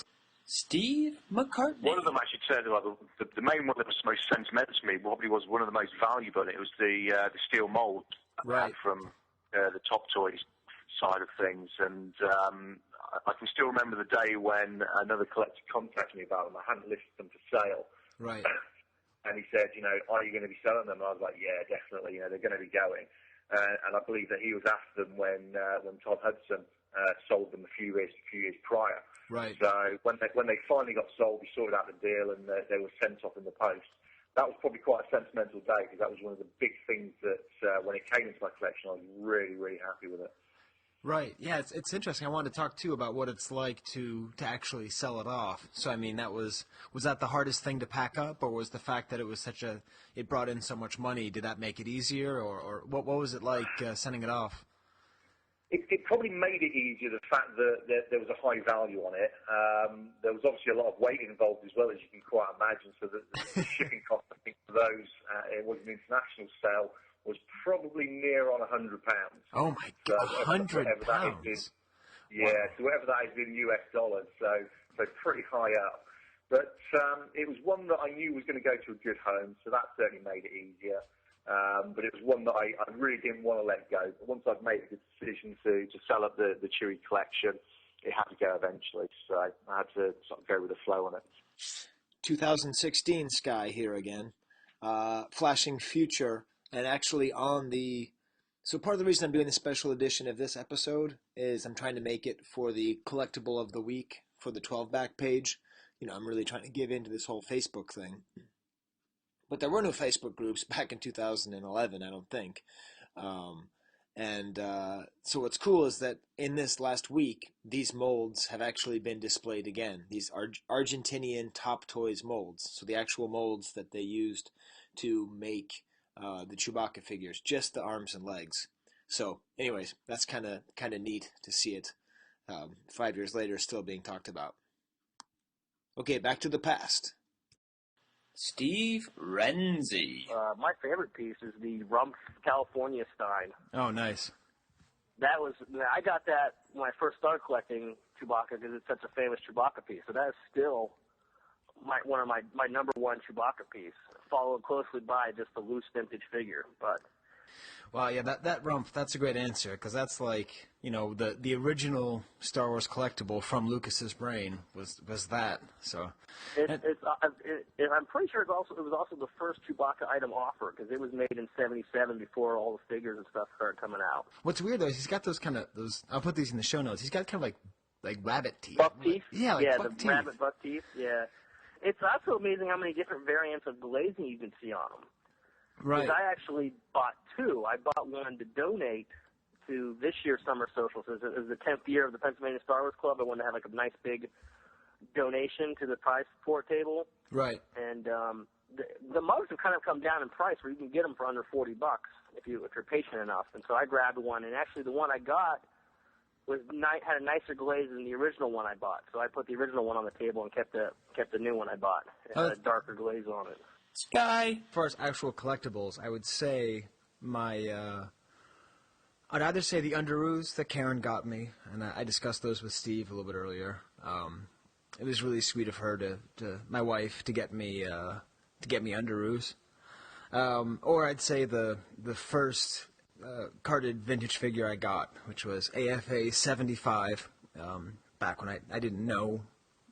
Steve Macartney. One of them actually said, well, the main one that was most sentimental to me probably was one of the most valuable. It was the steel mold from the Top Toys side of things, and I can still remember the day when another collector contacted me about them. I hadn't listed them for sale, right? And he said, are you going to be selling them? And I was like, yeah, definitely. They're going to be going. And I believe that he was after them when Todd Hudson sold them a few years prior. Right. So when they finally got sold, we sorted out the deal, and they were sent off in the post. That was probably quite a sentimental day because that was one of the big things that when it came into my collection, I was really, really happy with it. Right. Yeah, it's interesting. I wanted to talk too about what it's like to actually sell it off. So I mean, was that the hardest thing to pack up, or was the fact that it was it brought in so much money? Did that make it easier, or what was it like sending it off? It probably made it easier, the fact that there was a high value on it. There was obviously a lot of weight involved as well, as you can quite imagine, so the shipping cost, I think, for those, it was an international sale, was probably near on £100. Oh, my God, £100? Yeah, so whatever that is in US dollars, so pretty high up. But it was one that I knew was going to go to a good home, so that certainly made it easier. But it was one that I really didn't want to let go. But once I'd made the decision to sell up the Chewie collection, it had to go eventually. So I had to sort of go with the flow on it. 2016 Skye here again, flashing future, and actually on the. So part of the reason I'm doing the special edition of this episode is I'm trying to make it for the collectible of the week for the 12-back page. I'm really trying to give into this whole Facebook thing. But there were no Facebook groups back in 2011, I don't think. So what's cool is that in this last week, these molds have actually been displayed again. These Argentinian Top Toys molds. So the actual molds that they used to make the Chewbacca figures, just the arms and legs. So anyways, that's kind of neat to see it 5 years later still being talked about. Okay, back to the past. Steve Rensi. My favorite piece is the Rumpf California Stein. Oh, nice. I got that when I first started collecting Chewbacca because it's such a famous Chewbacca piece. So that is still one of my number one Chewbacca piece, followed closely by just a loose vintage figure. But well, yeah, that Rumpf, that's a great answer, because that's like, the original Star Wars collectible from Lucas's brain was that. So I'm pretty sure it was also the first Chewbacca item offer, because it was made in '77 before all the figures and stuff started coming out. What's weird though is he's got those I'll put these in the show notes. He's got kind of like rabbit teeth. Buck teeth? Yeah, buck teeth. Rabbit buck teeth. Yeah. It's also amazing how many different variants of glazing you can see on them. Right. Because I actually bought two. I bought one to donate to this year's summer social. So it was the 10th year of the Pennsylvania Star Wars Club. I wanted to have a nice big donation to the prize support table. Right. And the mugs have kind of come down in price, where you can get them for under $40 if you're patient enough. And so I grabbed one, and actually the one I got had a nicer glaze than the original one I bought. So I put the original one on the table and kept the new one I bought. It had a darker glaze on it. Skye. As far as actual collectibles, I would say I'd either say the underoos that Karen got me, and I discussed those with Steve a little bit earlier. It was really sweet of her to my wife to get me underoos. Or I'd say the first carded vintage figure I got, which was AFA 75, back when I didn't know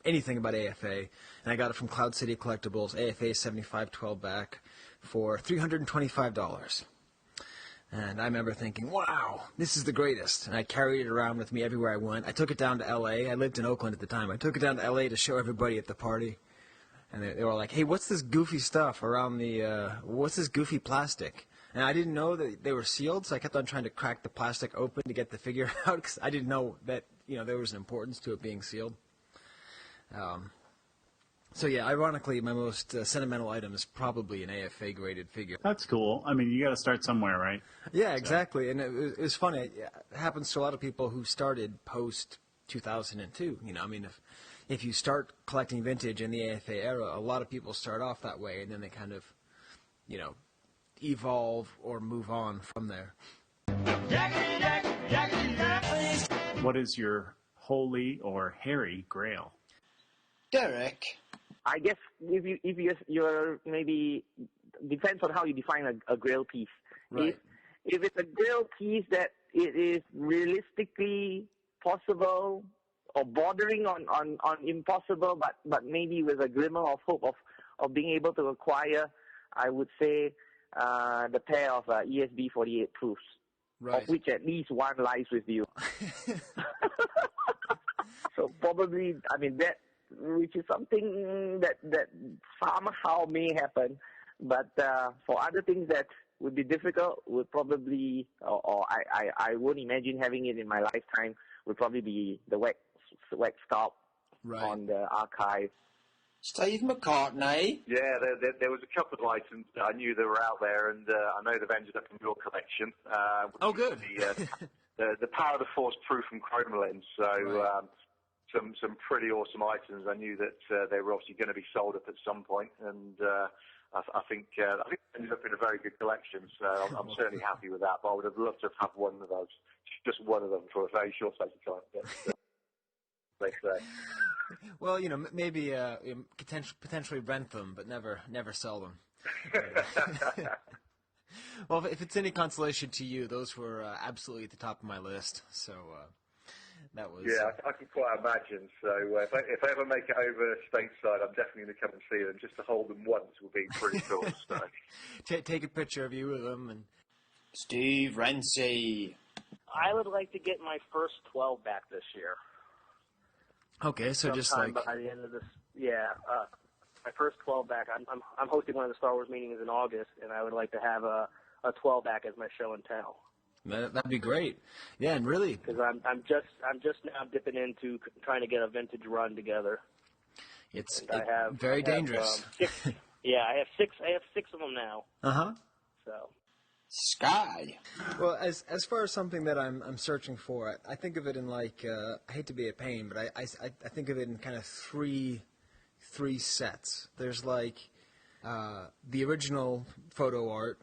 anything about AFA, and I got it from Cloud City Collectibles, AFA 75 12-back, for $325. And I remember thinking, wow, this is the greatest. And I carried it around with me everywhere I went. I took it down to L.A. I lived in Oakland at the time. I took it down to L.A. to show everybody at the party. And they were like, hey, what's this goofy stuff around what's this goofy plastic? And I didn't know that they were sealed, so I kept on trying to crack the plastic open to get the figure out, because I didn't know that, there was an importance to it being sealed. So yeah, ironically, my most sentimental item is probably an AFA graded figure. That's cool. I mean, you got to start somewhere, right? Yeah, exactly. And it was funny. It happens to a lot of people who started post 2002. If you start collecting vintage in the AFA era, a lot of people start off that way, and then they kind of, evolve or move on from there. What is your holy or hairy grail? Derek. I guess if you're maybe depends on how you define a grail piece. Right. If it's a grail piece that it is realistically possible or bordering on impossible, but maybe with a glimmer of hope of being able to acquire, I would say the pair of ESB 48 proofs, right, of which at least one lies with you. So probably, that, which is something that somehow may happen, but for other things that would be difficult, would probably, or I won't imagine having it in my lifetime, would probably be the wax stop on the archive. Steve Macartney. Yeah, there was a couple of items that I knew that were out there, and I know they've ended up in your collection. Oh, good. the power of the Force proof from Chromolin. So some pretty awesome items. I knew that they were obviously going to be sold up at some point, and I think it ended up in a very good collection. So I'm certainly happy with that. But I would have loved to have one of those, just one of them, for a very short space of time. But, they say. Well, maybe potentially rent them, but never sell them. Well, if it's any consolation to you, those were absolutely at the top of my list. So that was. Yeah, I can quite imagine. So if I ever make it over stateside, I'm definitely going to come and see them. Just to hold them once would be pretty cool. So. Take a picture of you with them and. Steve Rensi. I would like to get my first 12 back this year. Okay, so just Sometime like by the end of this, my first 12 back. I'm hosting one of the Star Wars meetings in August, and I would like to have a 12 back as my show and tell. That'd be great. Yeah, and really, because I'm just now dipping into trying to get a vintage run together. It's very dangerous. I have six of them now. So. Skye. Well, as far as something that I'm searching for, I think of it in like I hate to be a pain, but I think of it in kind of three sets. There's like the original photo art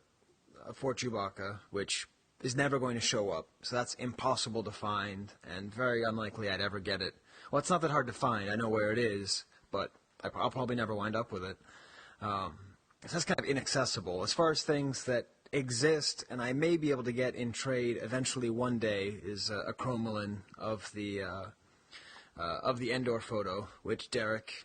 for Chewbacca, which is never going to show up, so that's impossible to find and very unlikely I'd ever get it. Well, it's not that hard to find. I know where it is, but I'll probably never wind up with it. So that's kind of inaccessible. As far as things that exist and I may be able to get in trade eventually one day is a Chromolin of the Endor photo, which Derek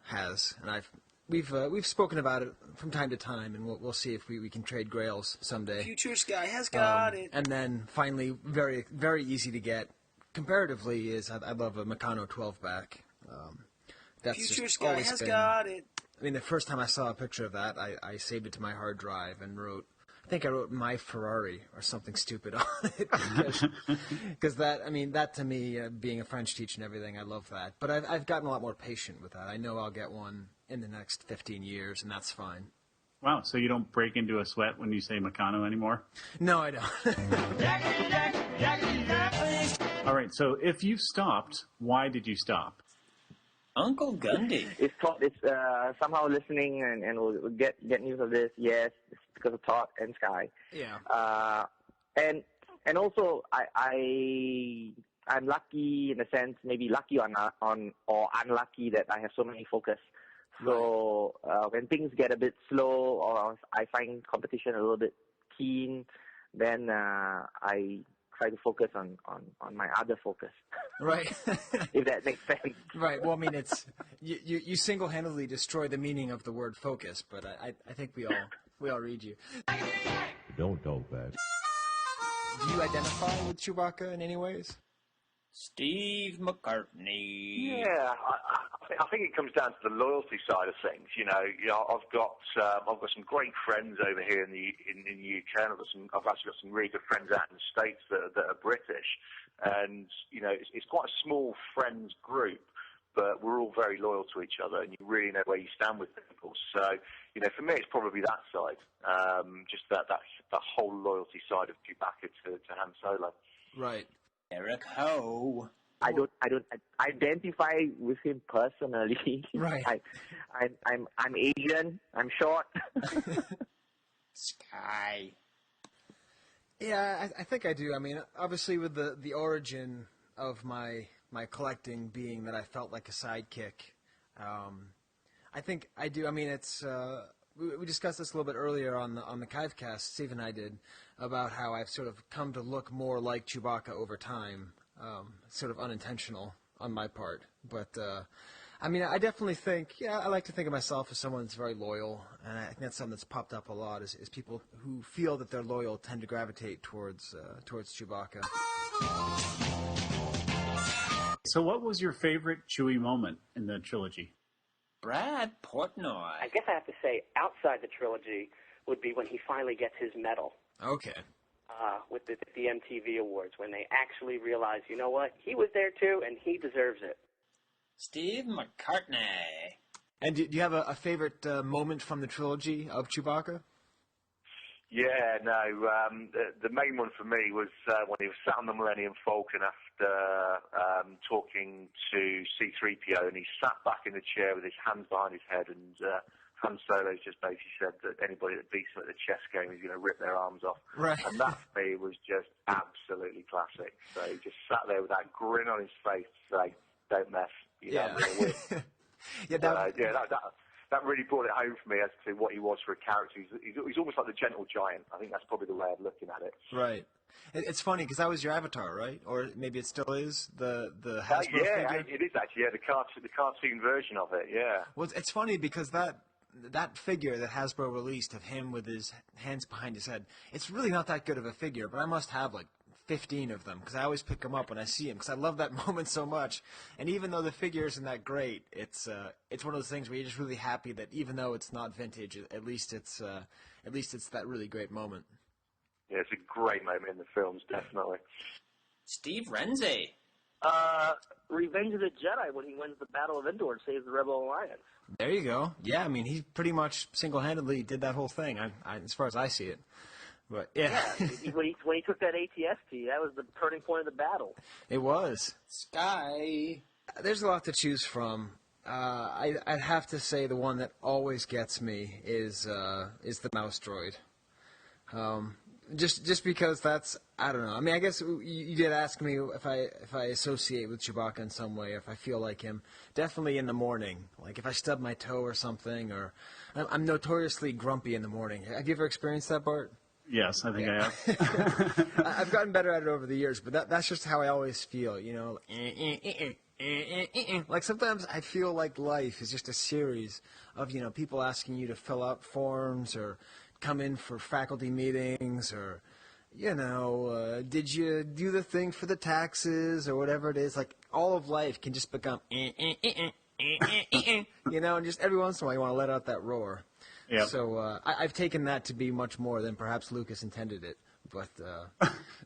has, and we've spoken about it from time to time, and we'll see if we can trade grails someday. Future Skye has got it. And then finally, very very easy to get comparatively is I love a Meccano 12 back. That's Future just Skye always has been, got it. I mean, the first time I saw a picture of that, I saved it to my hard drive and wrote. I think I wrote "My Ferrari" or something stupid on it because that to me, being a French teacher and everything, I love that. But I've gotten a lot more patient with that. I know I'll get one in the next 15 years, and that's fine. Wow, so you don't break into a sweat when you say Meccano anymore? No, I don't. All right, so if you stopped, why did you stop? Uncle Gundy. It's somehow listening and will get news of this. Yes, it's because of Todd and Skye. Yeah. And also I'm lucky in a sense, maybe lucky or unlucky that I have so many focus. So when things get a bit slow or I find competition a little bit keen, then I try to focus on my other focus. Right. If that makes sense. Right. Well, I mean, it's you single-handedly destroy the meaning of the word focus, but I think we all read you. Don't talk back. Do you identify with Chewbacca in any ways? Steve Macartney. Yeah, I think it comes down to the loyalty side of things. I've got some great friends over here in the UK, and I've actually got some really good friends out in the States that are British, and it's quite a small friends group, but we're all very loyal to each other, and you really know where you stand with people. So for me, it's probably that side, just that whole loyalty side of Chewbacca to Han Solo. Right. Eric Ho. I don't identify with him personally. Right. I'm Asian. I'm short. Skye. Yeah, I think I do. I mean, obviously with the origin of my collecting being that I felt like a sidekick, I think I do. I mean, it's we discussed this a little bit earlier on the Chive cast. Steve and I did about how I've sort of come to look more like Chewbacca over time. Sort of unintentional on my part, but I mean, I definitely think, I like to think of myself as someone that's very loyal, and I think that's something that's popped up a lot. Is people who feel that they're loyal tend to gravitate towards Chewbacca. So, what was your favorite Chewie moment in the trilogy? Brad Portnoy. I guess I have to say, outside the trilogy, would be when he finally gets his medal. Okay. With the MTV Awards, when they actually realize, you know what, he was there too, and he deserves it. Steve Macartney. And do you have a favorite moment from the trilogy of Chewbacca? Yeah, no. The main one for me was when he was sat on the Millennium Falcon after talking to C-3PO, and he sat back in the chair with his hands behind his head, and Han Solo's just basically said that anybody that beats him at the chess game is going to rip their arms off. Right. And that for me was just absolutely classic. So he just sat there with that grin on his face to say, "Don't mess, you know, I'm going to win." That really brought it home for me as to what he was for a character. He's almost like the gentle giant. I think that's probably the way of looking at it. Right. It's funny because that was your avatar, right? Or maybe it still is the Hasbro figure. It is actually. Yeah, the cartoon version of it. Yeah. Well, it's funny because that figure that Hasbro released of him with his hands behind his head, it's really not that good of a figure. But I must have like 15 of them because I always pick them up when I see him because I love that moment so much. And even though the figure isn't that great, it's one of those things where you're just really happy that even though it's not vintage, at least it's that really great moment. Yeah, it's a great moment in the films, definitely. Steve Rensi. Revenge of the Jedi when he wins the Battle of Endor and saves the Rebel Alliance. There you go. Yeah, I mean, he pretty much single-handedly did that whole thing, as far as I see it. But yeah, when he took that ATST, that was the turning point of the battle. It was. Skye. There's a lot to choose from. I'd have to say the one that always gets me is the mouse droid. Just because that's, I don't know. I mean, I guess you did ask me if I associate with Chewbacca in some way, if I feel like him. Definitely in the morning, like if I stub my toe or something, or I'm notoriously grumpy in the morning. Have you ever experienced that, Bart? Yes, I think I have. I've gotten better at it over the years, but that's just how I always feel, you know. Like sometimes I feel like life is just a series of, you know, people asking you to fill out forms or come in for faculty meetings or, you know, did you do the thing for the taxes or whatever it is. Like all of life can just become, you know, and just every once in a while you want to let out that roar. Yep. So I've taken that to be much more than perhaps Lucas intended it. But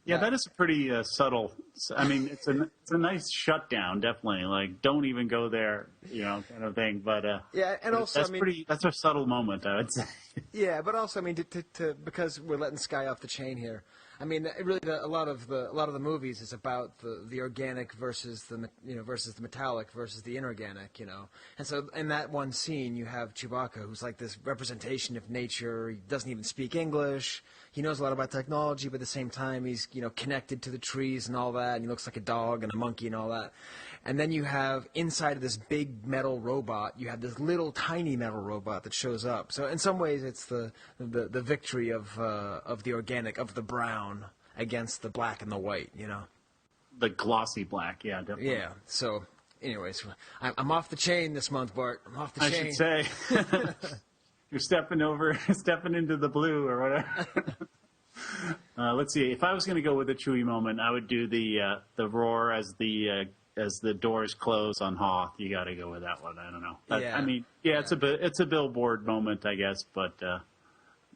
yeah, that is a pretty subtle. I mean, it's a nice shutdown, definitely. Like, don't even go there, you know, kind of thing. But yeah, and also that's a subtle moment, I would say. Yeah, but also I mean, to because we're letting Skye off the chain here. I mean, really, a lot of the movies is about the organic versus the metallic versus the inorganic, you know. And so in that one scene, you have Chewbacca, who's like this representation of nature. He doesn't even speak English. He knows a lot about technology, but at the same time, he's, you know, connected to the trees and all that. And he looks like a dog and a monkey and all that. And then you have inside of this big metal robot, you have this little tiny metal robot that shows up. So in some ways, it's the victory of the organic, of the brown against the black and the white, you know. The glossy black, yeah, definitely. Yeah. So, anyways, I'm off the chain this month, Bart. I'm off the chain. I should say. You're stepping into the blue or whatever. Let's see. If I was going to go with a Chewie moment, I would do the roar as the doors close on Hoth. You got to go with that one. I don't know. Yeah. I mean, yeah, it's a billboard moment, I guess, but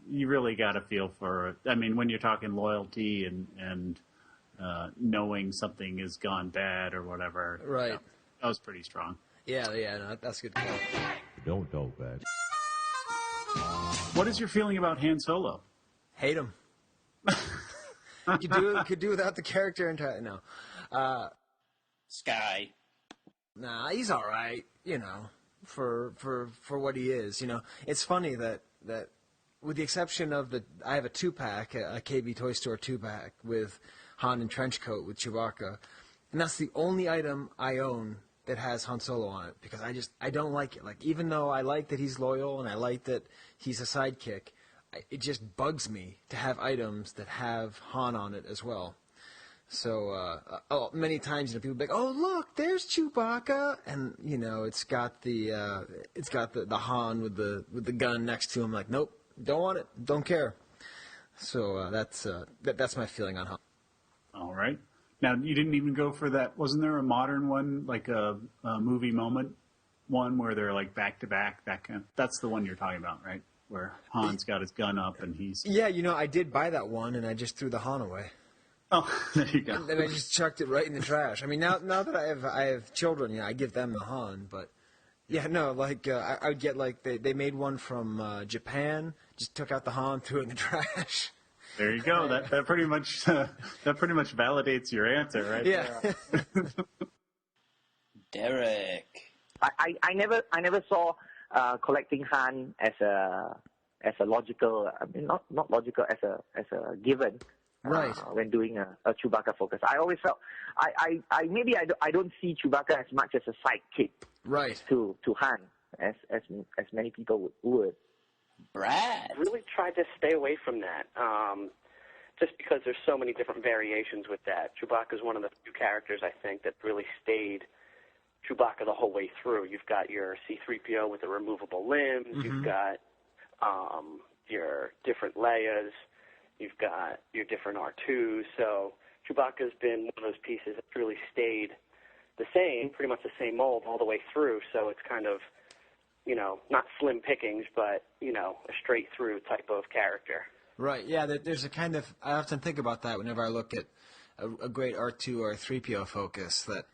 you really got to feel for it. I mean, when you're talking loyalty and knowing something has gone bad or whatever. Right. Yeah, that was pretty strong. Yeah, no, that's good. Don't talk bad. What is your feeling about Han Solo? Hate him. Could do without the character entirely. No. Skye. Nah, he's all right. You know, for what he is. You know, it's funny that with the exception of I have a 2-pack, a KB Toy Store 2-pack with Han in trench coat with Chewbacca, and that's the only item I own that has Han Solo on it because I don't like it. Like, even though I like that he's loyal and I like that he's a sidekick, it just bugs me to have items that have Han on it as well. So many times, you know, people be like, "Oh, look, there's Chewbacca," and you know, it's got the Han with the gun next to him. Like, nope, don't want it, don't care. So that's my feeling on Han. All right. Now, you didn't even go for that. Wasn't there a modern one, like a movie moment one where they're like back to back? That's the one you're talking about, right? Where Han's got his gun up and he's. Yeah, you know, I did buy that one and I just threw the Han away. Oh, there you go. And I just chucked it right in the trash. I mean, now that I have children, you know, I give them the Han, but yeah, no, like I would get like they made one from Japan just took out the Han, threw it in the trash. There you go. That pretty much validates your answer, right? Yeah. Derek. I never saw collecting Han as a logical. I mean, not logical as a given. Right. When doing a Chewbacca focus, I always felt I don't see Chewbacca as much as a sidekick. Right. To Han as many people would. Brad. I really tried to stay away from that, just because there's so many different variations with that. Chewbacca is one of the few characters, I think, that really stayed Chewbacca the whole way through. You've got your C-3PO with the removable limbs. Mm-hmm. You've got your different Leias. You've got your different R2s. So Chewbacca's been one of those pieces that's really stayed the same, pretty much the same mold all the way through. So it's kind of, not slim pickings, but, a straight through type of character. Right, yeah, there's a kind of, I often think about that whenever I look at a great R2 or a 3PO focus, that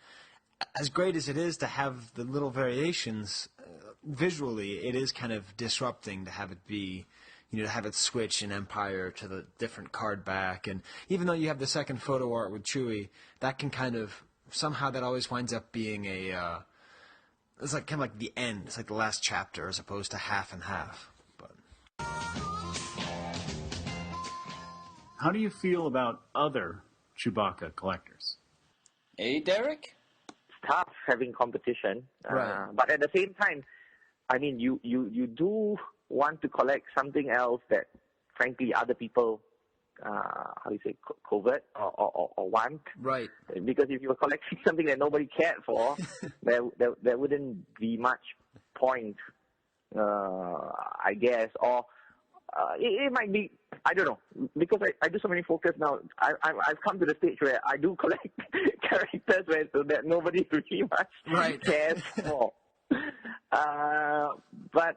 as great as it is to have the little variations, visually it is kind of disrupting to have it be, to have it switch in Empire to the different card back. And even though you have the second photo art with Chewie, that can kind of, somehow that always winds up being it's like kind of like the end. It's like the last chapter as opposed to half and half. But how do you feel about other Chewbacca collectors? Hey, Derek? It's tough having competition. Right. But at the same time, I mean, you do want to collect something else that, frankly, other people, covert or want. Right. Because if you were collecting something that nobody cared for, there wouldn't be much point, I guess. Or it might be, I don't know, because I do so many focus now. I've come to the stage where I do collect characters that nobody really much cares for. But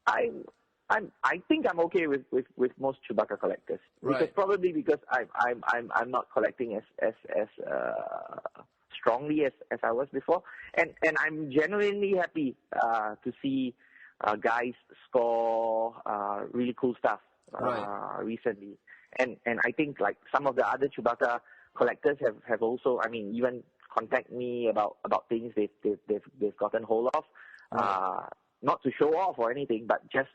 I think I'm okay with most Chewbacca collectors, probably because I'm not collecting as strongly as I was before, and I'm genuinely happy to see guys score really cool stuff recently, and I think like some of the other Chewbacca collectors have also, I mean, even contact me about things they've gotten hold of. Not to show off or anything, but just,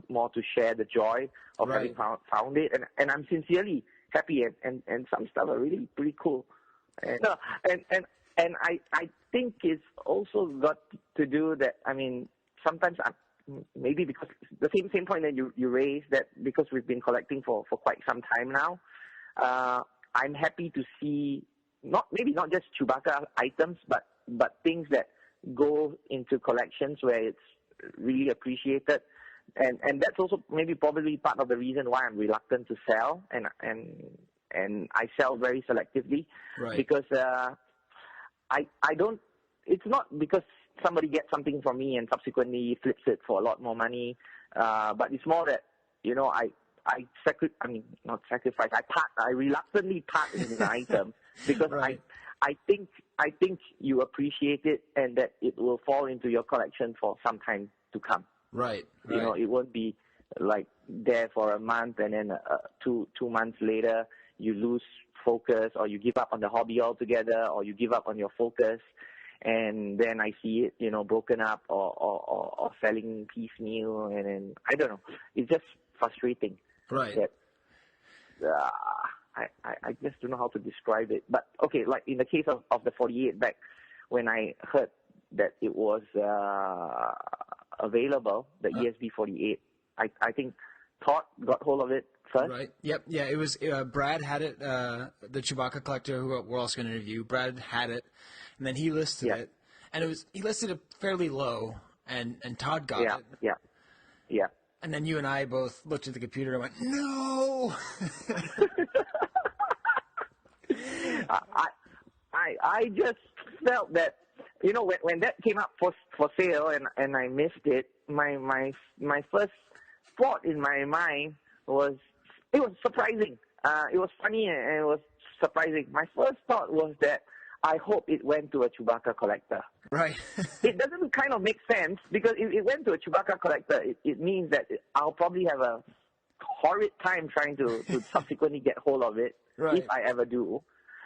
more to share the joy of having found it. And I'm sincerely happy, and some stuff are really pretty cool. And I think it's also got to do that, I mean, sometimes maybe because the same point that you raised, that because we've been collecting for quite some time now, I'm happy to see not just Chewbacca items, but things that go into collections where it's really appreciated, and that's also maybe probably part of the reason why I'm reluctant to sell, and I sell very selectively, because I don't. It's not because somebody gets something from me and subsequently flips it for a lot more money, but it's more that I reluctantly part in an item because I think you appreciate it and that it will fall into your collection for some time to come. Right. It won't be like there for a month and then 2 months later you lose focus, or you give up on the hobby altogether, or you give up on your focus, and then I see it, broken up or selling piecemeal, and then I don't know. It's just frustrating. Right. That, I just don't know how to describe it. But, okay, like in the case of the 48 back, when I heard that it was available, the ESB 48, I think Todd got hold of it first. Right. Yep. Yeah, it was Brad had it, the Chewbacca collector who we're also going to interview. Brad had it, and then he listed it. And he listed it fairly low, and Todd got it. Yeah. And then you and I both looked at the computer and went, no! I just felt that, when that came up for sale and I missed it, my first thought in my mind was, it was surprising. It was funny and it was surprising. My first thought was that I hope it went to a Chewbacca collector. Right. It doesn't kind of make sense because if it went to a Chewbacca collector, it means that I'll probably have a horrid time trying to subsequently get hold of it, if I ever do.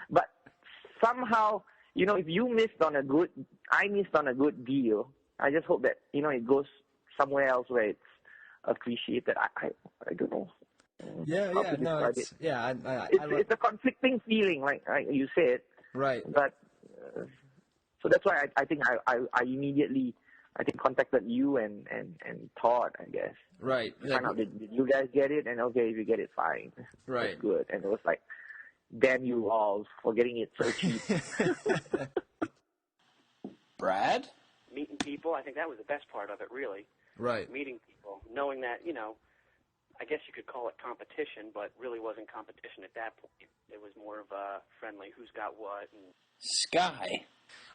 But somehow, if you missed on I missed on a good deal. I just hope that, it goes somewhere else where it's appreciated. I don't know. It's a conflicting feeling, like you said. Right. But so that's why I think I immediately contacted you and Todd, I guess. Right. To find out, did you guys get it? And okay, if you get it, fine. Right. That's good. And it was like, damn you all for getting it so cheap. Brad? Meeting people, I think that was the best part of it, really. Right. Meeting people, knowing that, I guess you could call it competition, but really wasn't competition at that point. It was more of a friendly who's got what. And Skye.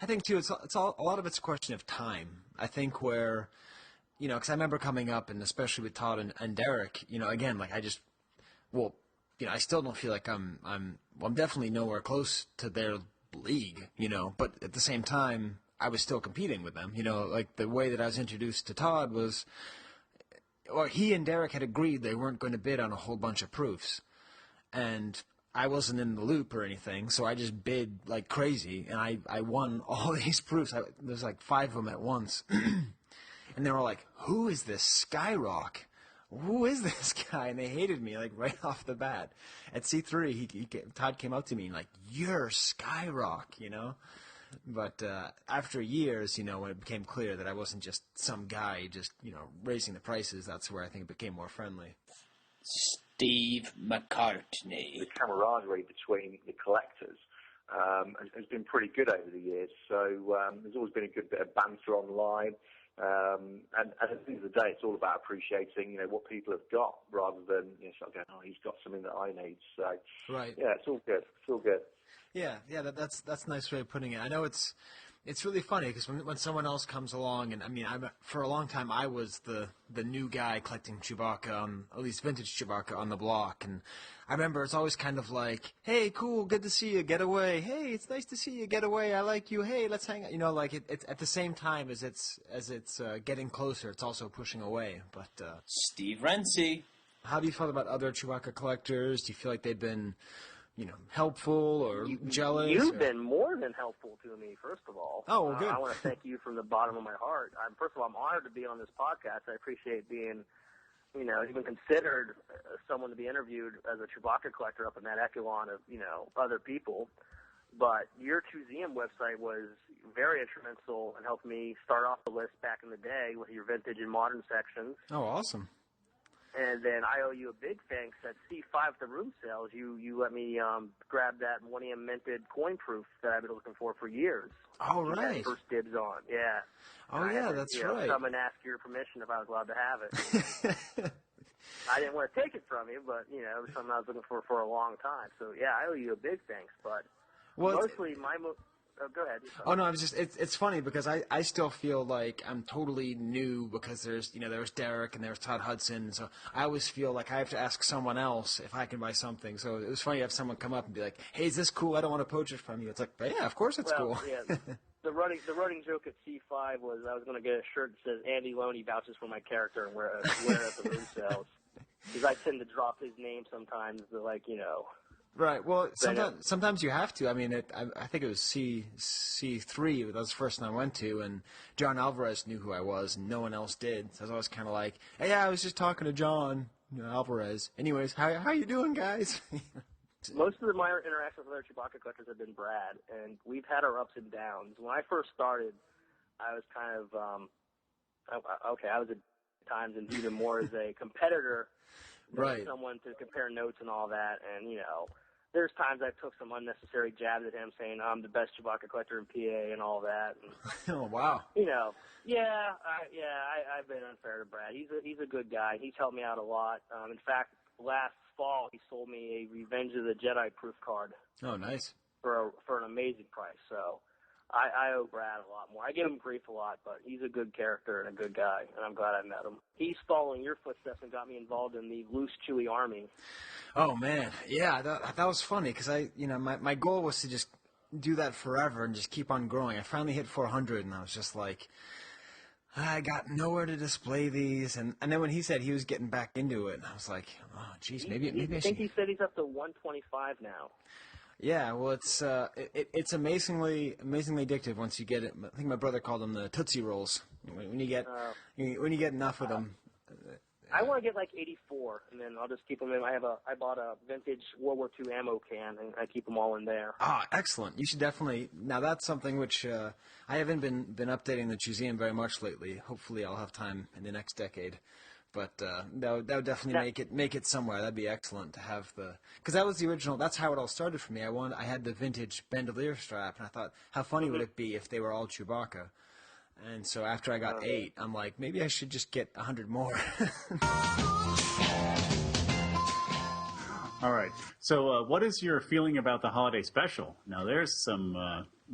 I think, too, it's all, a lot of it's a question of time. I think where, because I remember coming up, and especially with Todd and Derek, again, like I still don't feel like I'm definitely nowhere close to their league, but at the same time, I was still competing with them. Like the way that I was introduced to Todd was, or he and Derek had agreed they weren't going to bid on a whole bunch of proofs. And I wasn't in the loop or anything, so I just bid like crazy, and I won all these proofs. There's like 5 of them at once. And they were like, who is this Skyrock? Who is this guy? And they hated me like right off the bat. At C3, Todd came up to me and like, you're Skyrock, But after years, when it became clear that I wasn't just some guy just, raising the prices, that's where I think it became more friendly. Steve Macartney. The camaraderie between the collectors has been pretty good over the years. So there's always been a good bit of banter online. And at the end of the day, it's all about appreciating, what people have got rather than sort of going, oh, he's got something that I need. So right. Yeah, it's all good. It's all good. Yeah, that's a nice way of putting it. I know it's really funny because when someone else comes along, and I mean, for a long time I was the new guy collecting Chewbacca, at least vintage Chewbacca on the block, and I remember it's always kind of like, hey, cool, good to see you, get away. Hey, it's nice to see you, get away. I like you. Hey, let's hang out. Like it's at the same time as it's getting closer, it's also pushing away. But Steve Rensi. How do you feel about other Chewbacca collectors? Do you feel like they've been helpful or jealous? You've been more than helpful to me, first of all. Oh, well, good. I want to thank you from the bottom of my heart. First of all, I'm honored to be on this podcast. I appreciate being, even considered someone to be interviewed as a Chewbacca collector up in that echelon of, other people. But your Museum website was very instrumental and helped me start off the list back in the day with your vintage and modern sections. Oh, awesome. And then I owe you a big thanks at C5 the room sales. You let me grab that Millennium minted coin proof that I've been looking for years. Oh, right. First dibs on, yeah. Oh, yeah, that's right. Come and ask your permission if I was allowed to have it. I didn't want to take it from you, but, it was something I was looking for a long time. So, yeah, I owe you a big thanks. But mostly go ahead. Oh, no, it's funny because I still feel like I'm totally new because there's Derek and there's Todd Hudson. So I always feel like I have to ask someone else if I can buy something. So it was funny to have someone come up and be like, hey, is this cool? I don't want to poach it from you. It's like, yeah, of course it's cool. Yeah. The running joke at C5 was I was going to get a shirt that says Andy Loney vouches for my character and wear it at the room sales. Because I tend to drop his name sometimes to Right. Well, sometimes you have to. I mean, I think it was C3. That was the first one I went to, and John Alvarez knew who I was, and no one else did. So I was always kind of like, hey, yeah, I was just talking to John Alvarez. Anyways, how you doing, guys? Most of my interactions with other Chewbacca collectors have been Brad, and we've had our ups and downs. When I first started, I was kind of I was at times and even more as a competitor. Right. Someone to compare notes and all that, and there's times I took some unnecessary jabs at him, saying I'm the best Chewbacca collector in PA and all that. And, oh wow. I've been unfair to Brad. He's a good guy. He's helped me out a lot. In fact, last fall he sold me a Revenge of the Jedi proof card. Oh, nice. For an amazing price. So I owe Brad a lot more. I give him grief a lot, but he's a good character and a good guy, and I'm glad I met him. He's following your footsteps and got me involved in the Loose Chewy Army. Oh, man. Yeah, that was funny because my goal was to just do that forever and just keep on growing. I finally hit 400, and I was just like, I got nowhere to display these. And then when he said he was getting back into it, I was like, oh, geez, maybe I I should. think he said he's up to 125 now. Yeah, well, it's amazingly addictive once you get it. I think my brother called them the Tootsie Rolls. When you get enough of them. I want to get like 84, and then I'll just keep them in. I bought a vintage World War II ammo can, and I keep them all in there. Ah, excellent. You should definitely. Now that's something which I haven't been updating the museum very much lately. Hopefully, I'll have time in the next decade. But that would definitely make it somewhere. That'd be excellent to have because that was the original. That's how it all started for me. I had the vintage bandolier strap, and I thought, how funny would it be if they were all Chewbacca? And so after I got 8, I'm like, maybe I should just get 100 more. All right. So what is your feeling about the holiday special? Now, there's some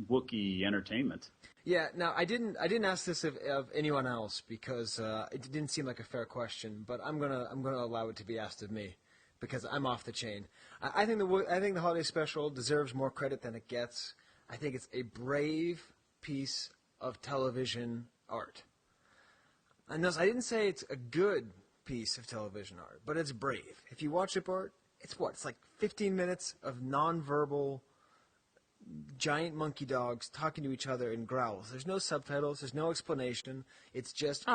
Wookiee entertainment. Yeah. Now, I didn't ask this of anyone else because it didn't seem like a fair question. But I'm gonna allow it to be asked of me because I'm off the chain. I think the holiday special deserves more credit than it gets. I think it's a brave piece of television art. And thus, I didn't say it's a good piece of television art, but it's brave. If you watch it, Bart, it's like 15 minutes of nonverbal giant monkey dogs talking to each other in growls. There's no subtitles. There's no explanation. It's just, you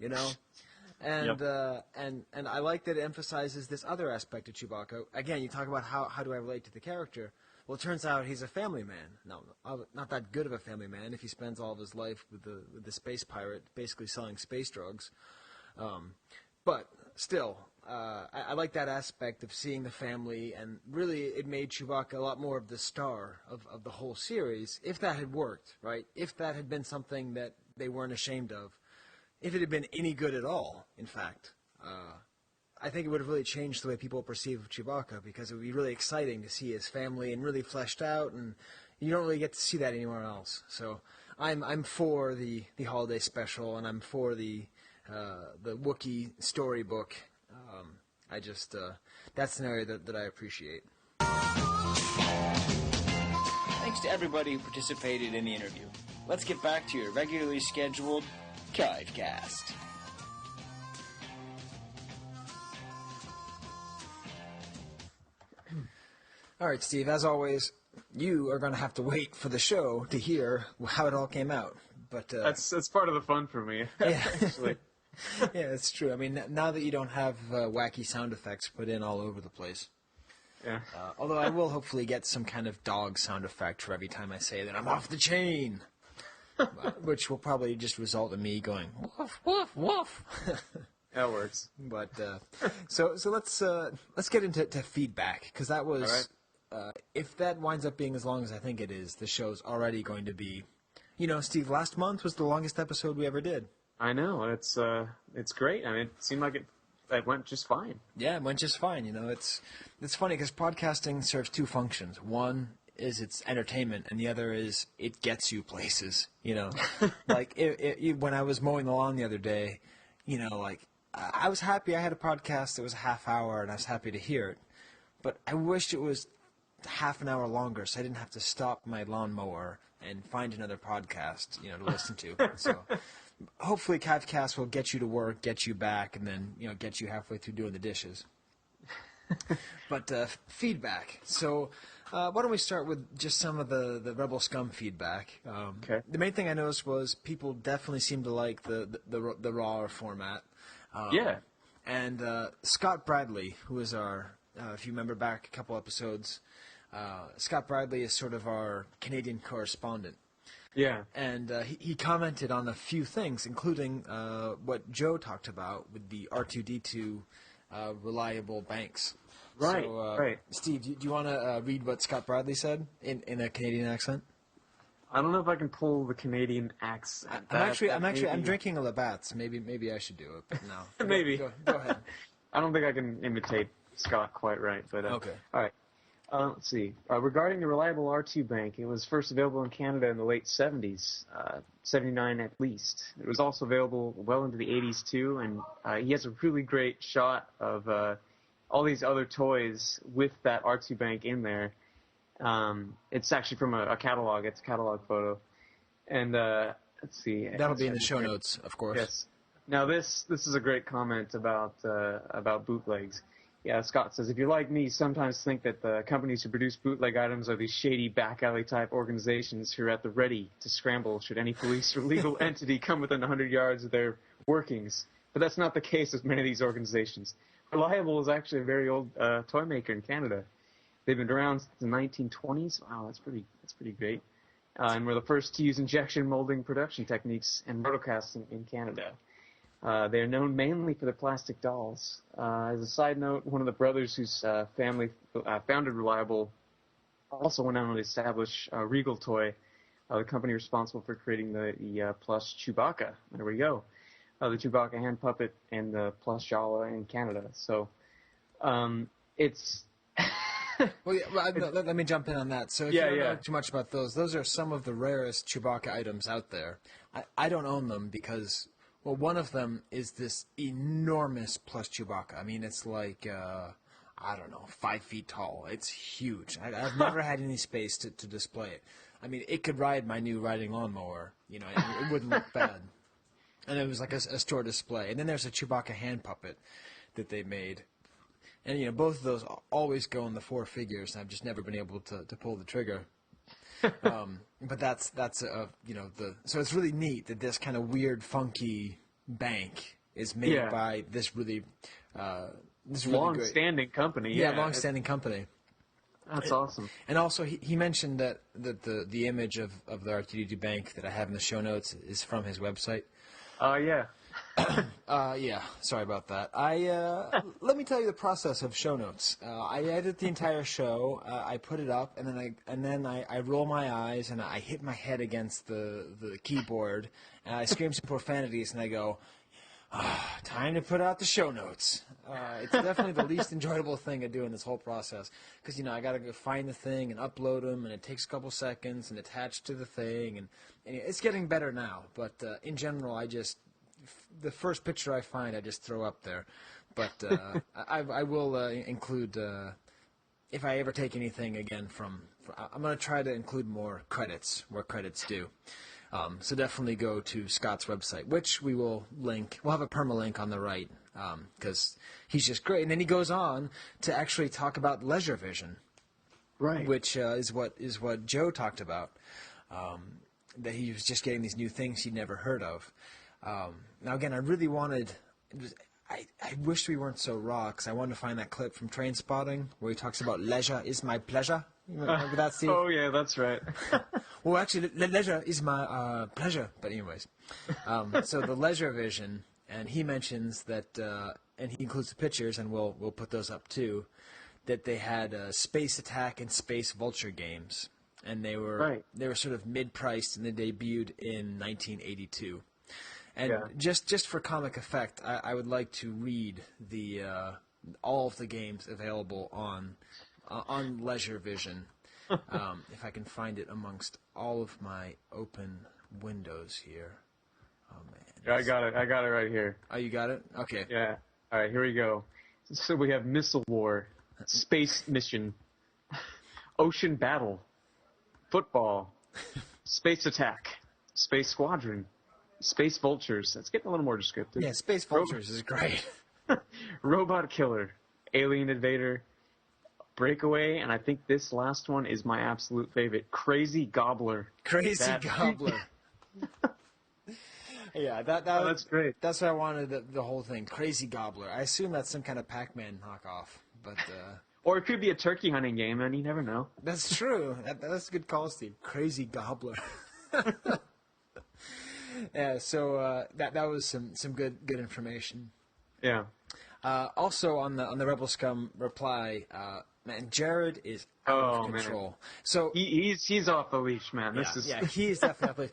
know? And and I like that it emphasizes this other aspect of Chewbacca. Again, you talk about how do I relate to the character. Well, it turns out he's a family man. No, not that good of a family man if he spends all of his life with the space pirate, basically selling space drugs. But still, I like that aspect of seeing the family, and really it made Chewbacca a lot more of the star of the whole series, if that had worked, right? If that had been something that they weren't ashamed of. If it had been any good at all, in fact. I think it would have really changed the way people perceive Chewbacca, because it would be really exciting to see his family and really fleshed out, and you don't really get to see that anywhere else. So I'm for the holiday special, and I'm for the Wookiee storybook. That's an area that I appreciate. Thanks to everybody who participated in the interview. Let's get back to your regularly scheduled Chive Cast. All right, Steve, as always, you are going to have to wait for the show to hear how it all came out. But that's part of the fun for me, yeah. actually. Yeah, it's true. I mean, now that you don't have wacky sound effects put in all over the place. Yeah. Although I will hopefully get some kind of dog sound effect for every time I say that I'm off the chain, which will probably just result in me going, woof, woof, woof. That works. But so let's get into feedback, because that was... All right. If that winds up being as long as I think it is, the show's already going to be... You know, Steve, last month was the longest episode we ever did. I know. It's great. I mean, it seemed like it went just fine. Yeah, it went just fine. You know, it's funny because podcasting serves two functions. One is it's entertainment, and the other is it gets you places. You know, like when I was mowing the lawn the other day, you know, like I was happy I had a podcast that was a half hour, and I was happy to hear it. But I wished it was half an hour longer, so I didn't have to stop my lawnmower and find another podcast, you know, to listen to. So hopefully Chivecast will get you to work, get you back, and then, you know, get you halfway through doing the dishes. But feedback. So why don't we start with just some of the Rebel Scum feedback? Okay. The main thing I noticed was people definitely seem to like the raw format. Yeah. And Scott Bradley, who is our, if you remember back a couple episodes, Scott Bradley is sort of our Canadian correspondent. Yeah. And he commented on a few things, including what Joe talked about with the R2-D2 reliable banks. Right, So, right. Steve, do you want to read what Scott Bradley said in a Canadian accent? I don't know if I can pull the Canadian accent. I'm drinking a Labatt's. Maybe I should do it, but no. Maybe. Go ahead. I don't think I can imitate Scott quite right, but okay. All right. Let's see. Regarding the reliable R2 bank, it was first available in Canada in the late 70s, 79 at least. It was also available well into the 80s too, and he has a really great shot of all these other toys with that R2 bank in there. It's actually from a catalog. It's a catalog photo. And let's see. That'll be in the show notes, of course. Yes. Now this is a great comment about bootlegs. Yeah, Scott says, if you're like me, sometimes think that the companies who produce bootleg items are these shady back alley type organizations who are at the ready to scramble should any police or legal entity come within 100 yards of their workings. But that's not the case with many of these organizations. Reliable is actually a very old toy maker in Canada. They've been around since the 1920s. Wow, that's pretty great. And we're the first to use injection molding production techniques and rotocasting in Canada. They are known mainly for their plastic dolls. As a side note, one of the brothers whose family founded Reliable also went on to establish Regal Toy, the company responsible for creating the plush Chewbacca. There we go. The Chewbacca hand puppet and the plush Jawa in Canada. So it's... Well, let me jump in on that. So if you don't know too much about those are some of the rarest Chewbacca items out there. I don't own them because... Well, one of them is this enormous plush Chewbacca. I mean, it's like, 5 feet tall. It's huge. I've never had any space to display it. I mean, it could ride my new riding lawnmower. It wouldn't look bad. And it was like a store display. And then there's a Chewbacca hand puppet that they made. And, both of those always go in the 4 figures, and I've just never been able to pull the trigger. But that's so it's really neat that this kind of weird, funky bank is made by this really long-standing company. Yeah, long-standing company. That's awesome. And also, he mentioned that the image of the R2D2 bank that I have in the show notes is from his website. Yeah. Yeah, sorry about that. Let me tell you the process of show notes. I edit the entire show. I put it up, and then I roll my eyes and I hit my head against the keyboard, and I scream some profanities, and I go, time to put out the show notes. It's definitely the least enjoyable thing of doing this whole process because I got to go find the thing and upload them, and it takes a couple seconds and attach to the thing, and it's getting better now. But in general, the first picture I find, I just throw up there. But I will include, if I ever take anything again I'm going to try to include more credits where credits due. So definitely go to Scott's website, which we will link. We'll have a permalink on the right because he's just great. And then he goes on to actually talk about leisure vision, right? Which is what Joe talked about, that he was just getting these new things he'd never heard of. Now, again, I really wanted... I wish we weren't so raw, because I wanted to find that clip from Train Spotting where he talks about leisure is my pleasure. Remember that, Steve? Oh, yeah, that's right. Well, actually, leisure is my pleasure. But anyways, so the leisure vision, and he mentions that, and he includes the pictures, and we'll put those up too, that they had Space Attack and Space Vulture games, and they were sort of mid-priced, and they debuted in 1982. And just for comic effect, I would like to read all of the games available on Leisure Vision, if I can find it amongst all of my open windows here. Oh man! I got it right here. Oh, you got it? Okay. Yeah. All right, here we go. So we have Missile War, Space Mission, Ocean Battle, Football, Space Attack, Space Squadron, Space Vultures. That's getting a little more descriptive. Yeah, Space Vultures is great. Robot Killer, Alien Invader, Breakaway, and I think this last one is my absolute favorite, Crazy Gobbler. Gobbler. Yeah, that's great. That's what I wanted, the whole thing, Crazy Gobbler. I assume that's some kind of Pac-Man knockoff, but... Or it could be a turkey hunting game, and you never know. That's true. That's a good call, Steve. Crazy Gobbler. Yeah, so that was some good information. Yeah. Also on the Rebel Scum reply, man, Jared is out of control. Man. So he's off the leash, man. He is definitely off the leash.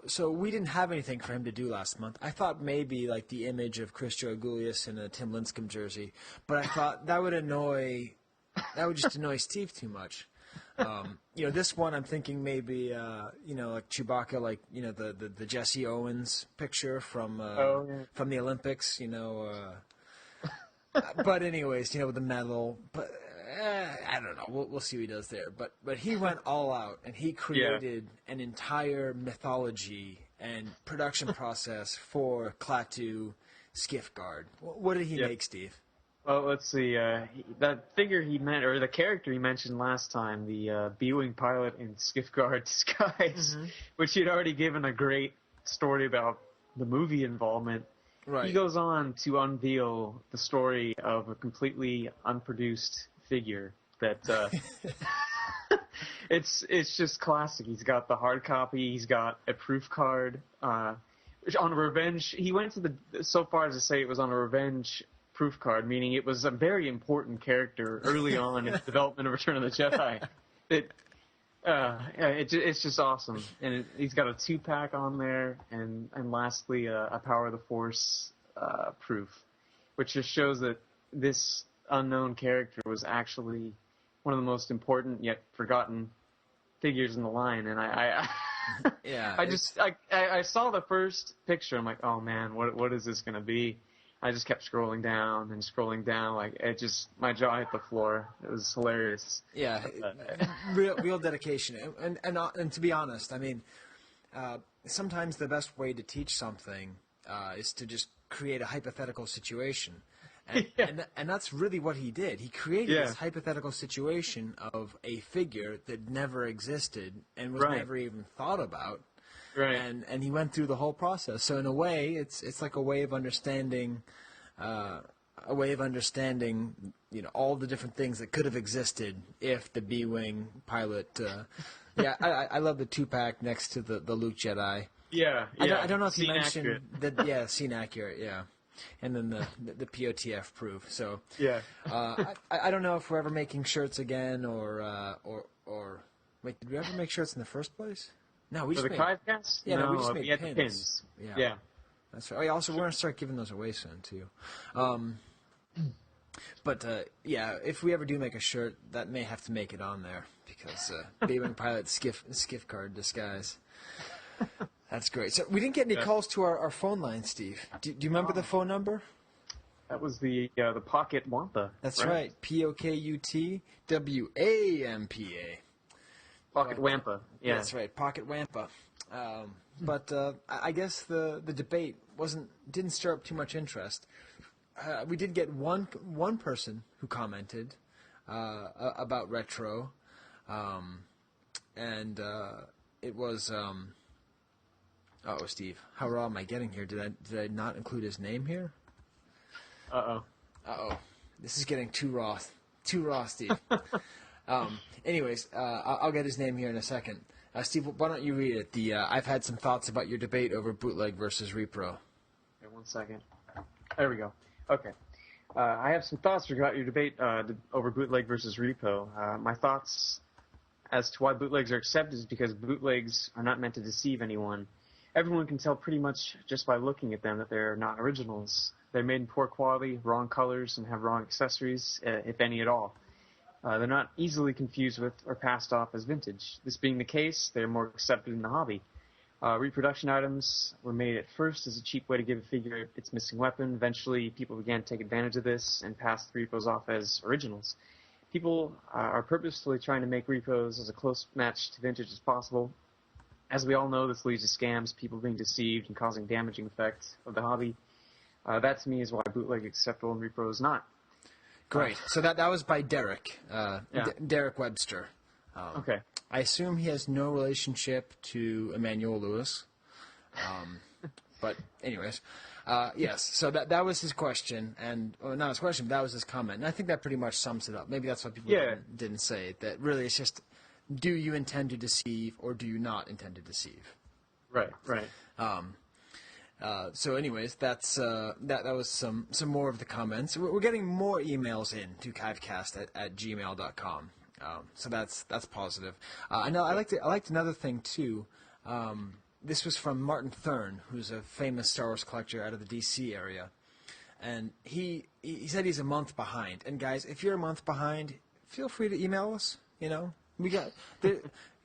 So we didn't have anything for him to do last month. I thought maybe like the image of Chris Joe-Gulius in a Tim Lincecum jersey, but I thought that would just annoy Steve too much. This one I'm thinking maybe, like Chewbacca, like, the Jesse Owens picture from the Olympics, But anyways, with the metal, but I don't know. We'll see what he does there. But he went all out, and he created an entire mythology and production process for Klaatu Skiff Guard. What did he make, Steve? Well, let's see. That figure he meant, or the character he mentioned last time, the B-wing pilot in Skiff Guard disguise, which he'd already given a great story about the movie involvement. Right. He goes on to unveil the story of a completely unproduced figure that it's just classic. He's got the hard copy. He's got a proof card. On Revenge, he went so far as to say it was on a Revenge proof card, meaning it was a very important character early on in the development of Return of the Jedi. It's just awesome, and he's got a 2-pack on there, and lastly a Power of the Force proof, which just shows that this unknown character was actually one of the most important yet forgotten figures in the line. And I saw the first picture. I'm like, oh man, what is this gonna be? I just kept scrolling down and scrolling down. Like my jaw hit the floor. It was hilarious. Yeah, real dedication. And to be honest, I mean, sometimes the best way to teach something is to just create a hypothetical situation. And that's really what he did. He created this hypothetical situation of a figure that never existed and was never even thought about. Right. And he went through the whole process. So in a way, it's like a way of understanding, all the different things that could have existed if the B-wing pilot. I love the 2-pack next to the Luke Jedi. Yeah. I don't know if you Scene mentioned accurate. that. Yeah, scene accurate. Yeah. And then the POTF proof. So I don't know if we're ever making shirts again or wait, did we ever make shirts in the first place? No, we just made Chive cast? Yeah, no, we just made the pins. Yeah. That's right. Also, we're gonna start giving those away soon too. But if we ever do make a shirt, that may have to make it on there because B-wing pilot skiff card disguise. That's great. So we didn't get any calls to our phone line, Steve. Do you remember the phone number? That was the Pocket Wampa. That's right. POKUTWAMPA. Pocket Wampa. Yeah. That's right. Pocket Wampa. But I guess the debate didn't stir up too much interest. We did get one person who commented about retro, and it was. Steve, how raw am I getting here? Did I not include his name here? Uh oh. This is getting too raw. Too raw, Steve. Anyways, I'll get his name here in a second. Steve, why don't you read it? I've had some thoughts about your debate over bootleg versus repro. Okay, 1 second. There we go. Okay. I have some thoughts about your debate over bootleg versus repo. My thoughts as to why bootlegs are accepted is because bootlegs are not meant to deceive anyone. Everyone can tell pretty much just by looking at them that they're not originals. They're made in poor quality, wrong colors, and have wrong accessories, if any at all. They're not easily confused with or passed off as vintage. This being the case, they're more accepted in the hobby. Reproduction items were made at first as a cheap way to give a figure its missing weapon. Eventually, people began to take advantage of this and passed the repos off as originals. People are purposefully trying to make repos as a close match to vintage as possible. As we all know, this leads to scams, people being deceived, and causing damaging effects of the hobby. That, to me, is why bootleg is acceptable and repro is not. Great. So that was by Derek. Derek Webster. Okay. I assume he has no relationship to Emmanuel Lewis. But anyways, yes. So that was his question, and not his question, but that was his comment. And I think that pretty much sums it up. Maybe that's why people didn't say it. That really it's just, do you intend to deceive or do you not intend to deceive? Right. So anyways, that was some more of the comments. We're getting more emails in to chivecast@gmail.com. So that's positive. I know I liked another thing too. This was from Martin Thurn, who's a famous Star Wars collector out of the DC area, and he said he's a month behind. And guys, if you're a month behind, feel free to email us. We got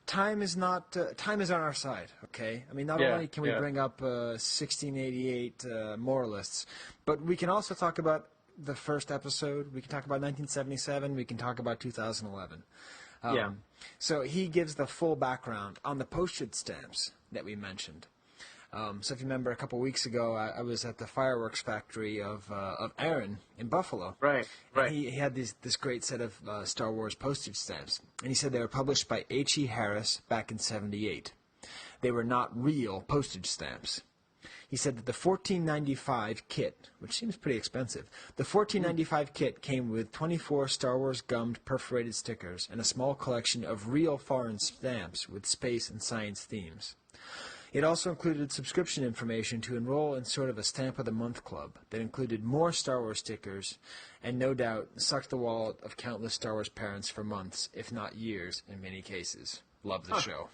time is on our side. Okay, I mean not only can we bring up 1688 moralists, but we can also talk about the first episode. We can talk about 1977. We can talk about 2011. So he gives the full background on the postage stamps that we mentioned. So if you remember, a couple weeks ago, I was at the fireworks factory of Aaron in Buffalo. Right. He had this great set of Star Wars postage stamps, and he said they were published by H.E. Harris back in '78. They were not real postage stamps. He said that the $14.95 kit, which seems pretty expensive, the $14.95 kit came with 24 Star Wars gummed perforated stickers and a small collection of real foreign stamps with space and science themes. It also included subscription information to enroll in sort of a Stamp of the Month club that included more Star Wars stickers and no doubt sucked the wallet of countless Star Wars parents for months, if not years in many cases. Love the show.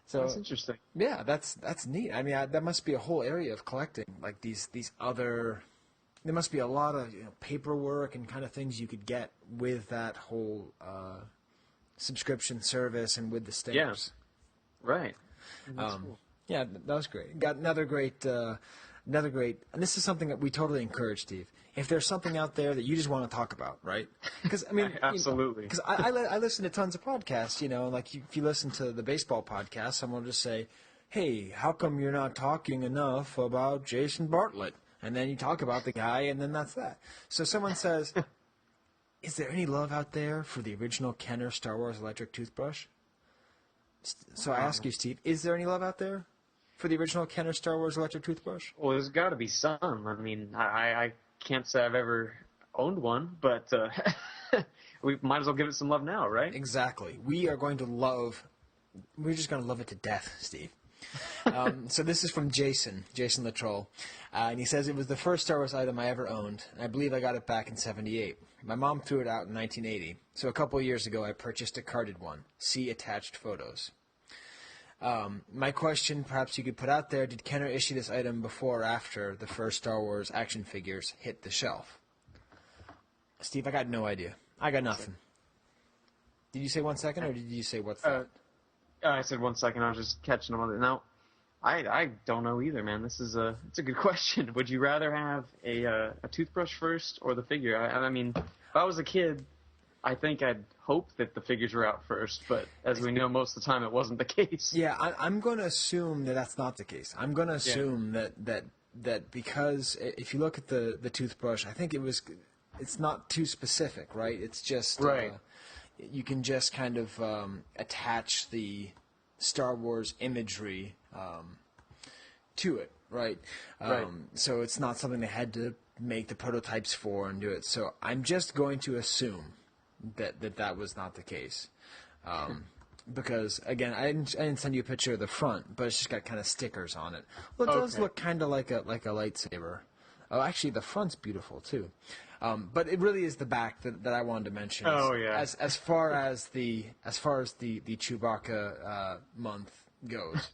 So, that's interesting. Yeah, that's neat. I mean, that must be a whole area of collecting, like these other. There must be a lot of paperwork and kind of things you could get with that whole subscription service and with the stamps. Yeah. Right. Cool. Yeah, that was great. Got another great, and this is something that we totally encourage, Steve. If there's something out there that you just want to talk about, right? Because I mean, absolutely. Because I listen to tons of podcasts, like if you listen to the baseball podcast, someone will just say, "Hey, how come you're not talking enough about Jason Bartlett?" And then you talk about the guy, and then that's that. So someone says, "Is there any love out there for the original Kenner Star Wars electric toothbrush?" So I ask you, Steve, is there any love out there for the original Kenner Star Wars electric toothbrush? Well, there's got to be some. I mean, I can't say I've ever owned one, but we might as well give it some love now, right? Exactly. We're just going to love it to death, Steve. So this is from Jason Latroll, and he says, it was the first Star Wars item I ever owned, and I believe I got it back in '78. My mom threw it out in 1980, so a couple of years ago I purchased a carded one. See attached photos. My question, perhaps you could put out there, did Kenner issue this item before or after the first Star Wars action figures hit the shelf? Steve, I got no idea. I got nothing. Did you say 1 second, or did you say what's that? I said 1 second. I was just catching on it. No, I don't know either, man. It's a good question. Would you rather have a toothbrush first or the figure? I mean, if I was a kid, I think I'd hope that the figures were out first, but as we know, most of the time it wasn't the case. Yeah, I'm going to assume that that's not the case. I'm going to assume that because if you look at the toothbrush, I think it's not too specific, right? It's just right. You can just kind of attach the Star Wars imagery to it, right? Right. So it's not something they had to make the prototypes for and do it. So I'm just going to assume that was not the case. Because, again, I didn't send you a picture of the front, but it's just got kind of stickers on it. Well, it does look kind of like a lightsaber. Oh, actually, the front's beautiful, too. But it really is the back that I wanted to mention. Oh, yeah. As far as the Chewbacca month goes.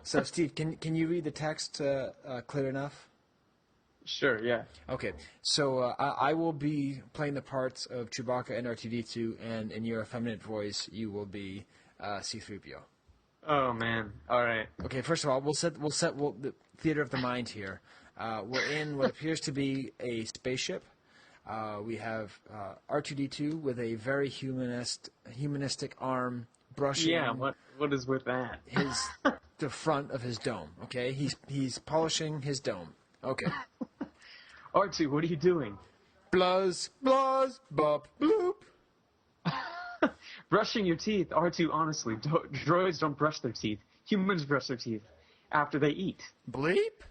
So, Steve, can you read the text clear enough? Sure, yeah. Okay, so I will be playing the parts of Chewbacca and R2-D2, and in your effeminate voice, you will be C-3PO. Oh man! All right. Okay, first of all, we'll set the theater of the mind here. We're in what appears to be a spaceship. We have R2-D2 with a very humanistic arm brushing. Yeah. What is with that? The front of his dome. Okay, he's polishing his dome. Okay. R2, what are you doing? Bluzz, bop, bloop. Brushing your teeth. R2, honestly, droids don't brush their teeth. Humans brush their teeth after they eat. Bleep?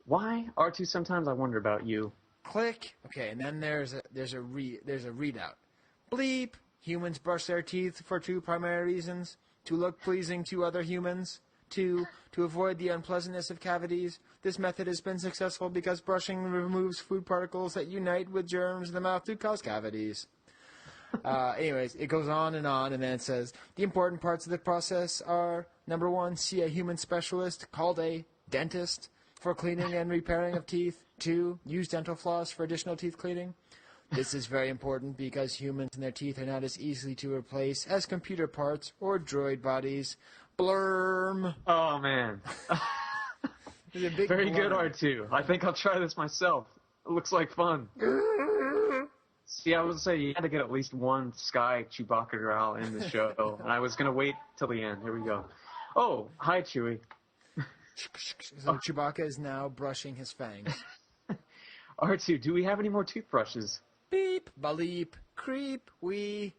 Why? R2, sometimes I wonder about you. Click. Okay, and then there's a readout. Bleep. Humans brush their teeth for two primary reasons: to look pleasing to other humans. 2, to avoid the unpleasantness of cavities. This method has been successful because brushing removes food particles that unite with germs in the mouth to cause cavities. Anyways, it goes on, and then it says, the important parts of the process are, number 1, see a human specialist called a dentist for cleaning and repairing of teeth. 2, use dental floss for additional teeth cleaning. This is very important because humans and their teeth are not as easily to replace as computer parts or droid bodies. Blurm. Oh, man. Very good, R2. I think I'll try this myself. It looks like fun. See, I was saying you had to get at least one Skye Chewbacca growl in the show, and I was going to wait till the end. Here we go. Oh, hi, Chewie. So Chewbacca is now brushing his fangs. R2, do we have any more toothbrushes? Beep, baleep, creep, wee,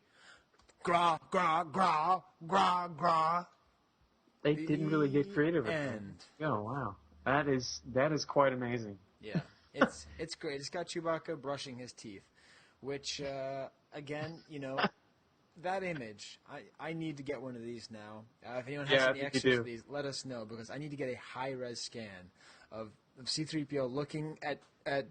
gra, gra, gra, gra, gra. They didn't really get creative with end. that. Oh, wow. That is quite amazing. Yeah, it's great. It's got Chewbacca brushing his teeth, which, again, that image, I need to get one of these now. If anyone has any extras of these, let us know, because I need to get a high-res scan of C-3PO looking at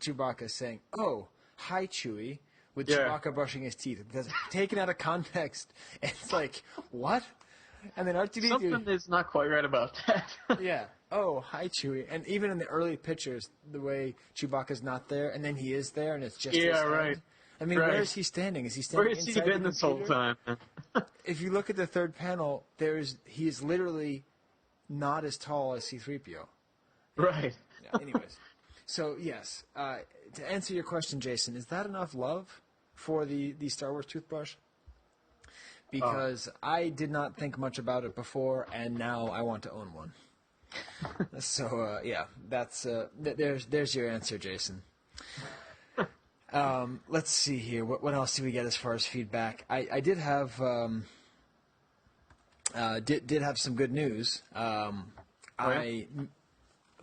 Chewbacca saying, "Oh, hi, Chewie," with Chewbacca brushing his teeth. Because taken out of context, it's like, what? And then R2-D2... Something is not quite right about that. Yeah. Oh, hi, Chewie. And even in the early pictures, the way Chewbacca's not there, and then he is there, and it's just his head. Right. I mean, where is he standing? Is he standing inside the computer? Where has he been this whole time? If you look at the third panel, he is literally not as tall as C-3PO. Right. Yeah, anyways. So, yes. To answer your question, Jason, is that enough love for the Star Wars toothbrush? Because I did not think much about it before, and now I want to own one. So, yeah, that's there's your answer, Jason. Let's see here. What else did we get as far as feedback? I did have did have some good news. I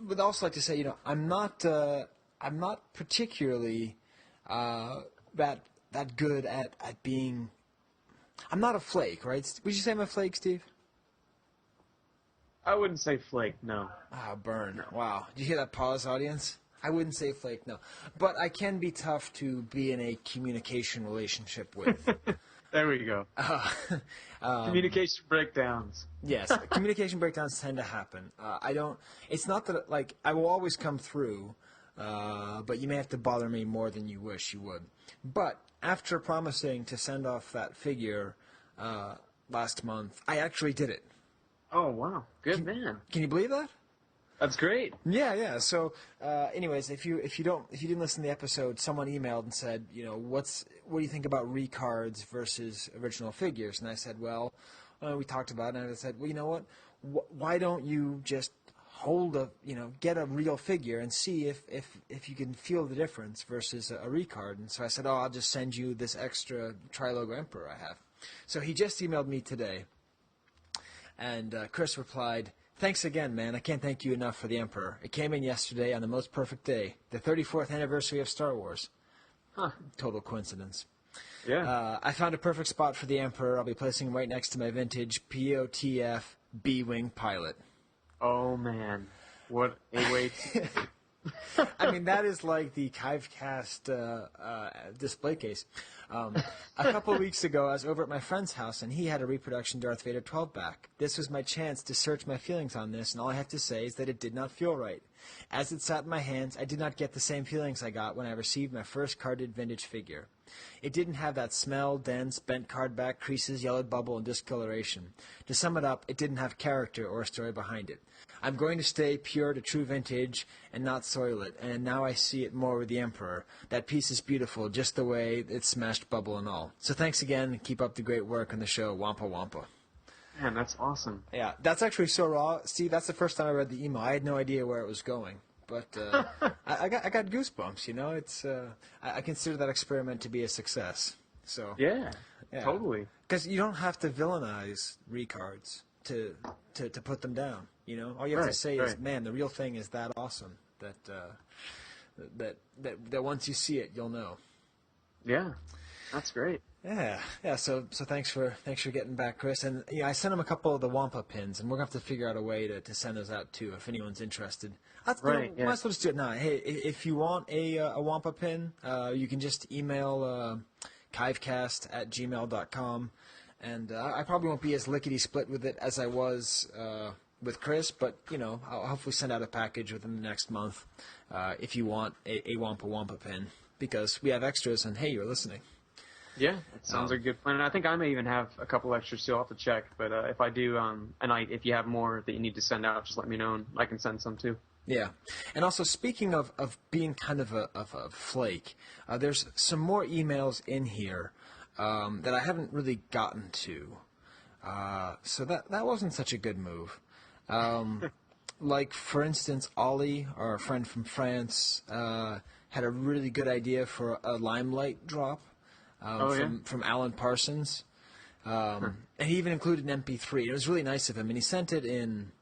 would also like to say, I'm not particularly that good at being. I'm not a flake, right? Would you say I'm a flake, Steve? I wouldn't say flake, no. Ah, burn. No. Wow. Did you hear that pause, audience? I wouldn't say flake, no. But I can be tough to be in a communication relationship with. There we go. Communication breakdowns. Yes, communication breakdowns tend to happen. It's not that, I will always come through, but you may have to bother me more than you wish you would. But after promising to send off that figure last month, I actually did it. Oh, wow. Good man. Can you believe that? That's great. Yeah. So, anyways, if you didn't listen to the episode, someone emailed and said, what do you think about recards versus original figures? And I said, well, we talked about it, and I said, well, you know what? Why don't you just get a real figure and see if you can feel the difference versus a recard? And so I said, I'll just send you this extra Tri-Logo Emperor I have. So he just emailed me today, and Chris replied, "Thanks again, man. I can't thank you enough for the Emperor. It came in yesterday on the most perfect day, the 34th anniversary of Star Wars." Huh. Total coincidence. Yeah. I found a perfect spot for the Emperor. I'll be placing him right next to my vintage POTF B-Wing pilot. Oh, man. What a way to... I mean, that is like the Chivecast display case. A couple of weeks ago, I was over at my friend's house, and he had a reproduction Darth Vader 12-back. This was my chance to search my feelings on this, and all I have to say is that it did not feel right. As it sat in my hands, I did not get the same feelings I got when I received my first carded vintage figure. It didn't have that smell, dents, bent card back, creases, yellowed bubble, and discoloration. To sum it up, it didn't have character or a story behind it. I'm going to stay pure to true vintage and not soil it, and now I see it more with the Emperor. That piece is beautiful, just the way it's smashed bubble and all. So thanks again, and keep up the great work on the show. Wampa Wampa. Man, that's awesome. Yeah, that's actually so raw. Steve, that's the first time I read the email. I had no idea where it was going. But I got goosebumps, It's I consider that experiment to be a success. So yeah. Totally. Because you don't have to villainize recards to put them down. All you have to say is, man, the real thing is that awesome that once you see it, you'll know. Yeah, that's great. Yeah. So thanks for getting back, Chris. And I sent him a couple of the Wampa pins, and we're gonna have to figure out a way to send those out too, if anyone's interested. Might as well just do it now. Hey, if you want a Wampa pin, you can just email chivecast@gmail.com, and I probably won't be as lickety-split with it as I was with Chris, but I'll hopefully send out a package within the next month if you want a Wampa pin, because we have extras, and hey, you're listening. Yeah, that sounds like a good plan. And I think I may even have a couple extras too. I'll have to check. But if I do, if you have more that you need to send out, just let me know, and I can send some too. Yeah. And also, speaking of being kind of a flake, there's some more emails in here that I haven't really gotten to. So that wasn't such a good move. Like, for instance, Ollie, our friend from France, had a really good idea for a Limelight drop from Alan Parsons. And he even included an MP3. It was really nice of him, and he sent it in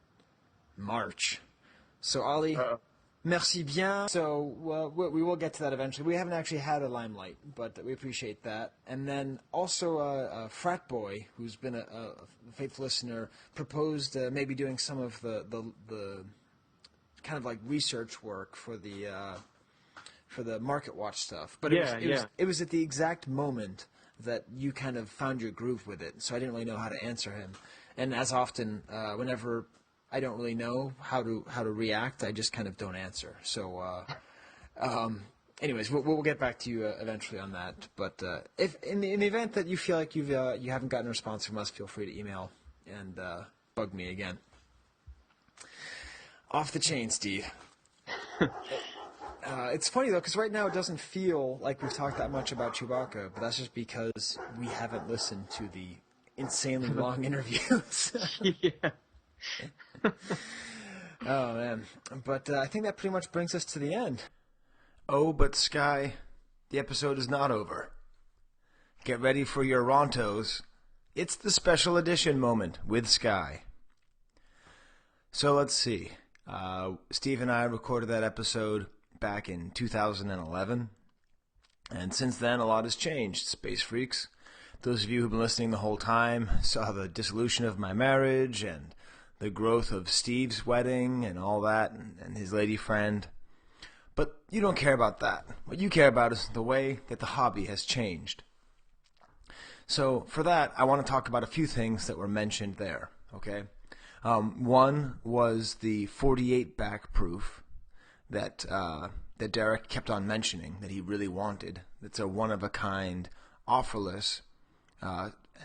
March. So, Ollie, merci bien. So, we will get to that eventually. We haven't actually had a Limelight, but we appreciate that. And then also a Frat Boy, who's been a faithful listener, proposed maybe doing some of the kind of like research work for the Market Watch stuff. But it was at the exact moment that you kind of found your groove with it, so I didn't really know how to answer him. And as often, whenever I don't really know how to react, I just kind of don't answer. So, anyways, we'll get back to you eventually on that. But if in the event that you feel like you haven't gotten a response from us, feel free to email and bug me again. Off the chain, Steve. It's funny, though, because right now it doesn't feel like we've talked that much about Chewbacca, but that's just because we haven't listened to the insanely long interviews. Yeah. Oh, man. But I think that pretty much brings us to the end. Oh, but Skye, the episode is not over. Get ready for your Rontos. It's the special edition moment with Skye. So let's see. Steve and I recorded that episode back in 2011, and since then a lot has changed, Space Freaks. Those of you who've been listening the whole time saw the dissolution of my marriage and the growth of Steve's wedding and all that, and his lady friend. But you don't care about that. What you care about is the way that the hobby has changed. So for that, I want to talk about a few things that were mentioned there, okay? One was the 48 back proof that Derek kept on mentioning that he really wanted. It's a one-of-a-kind, offerless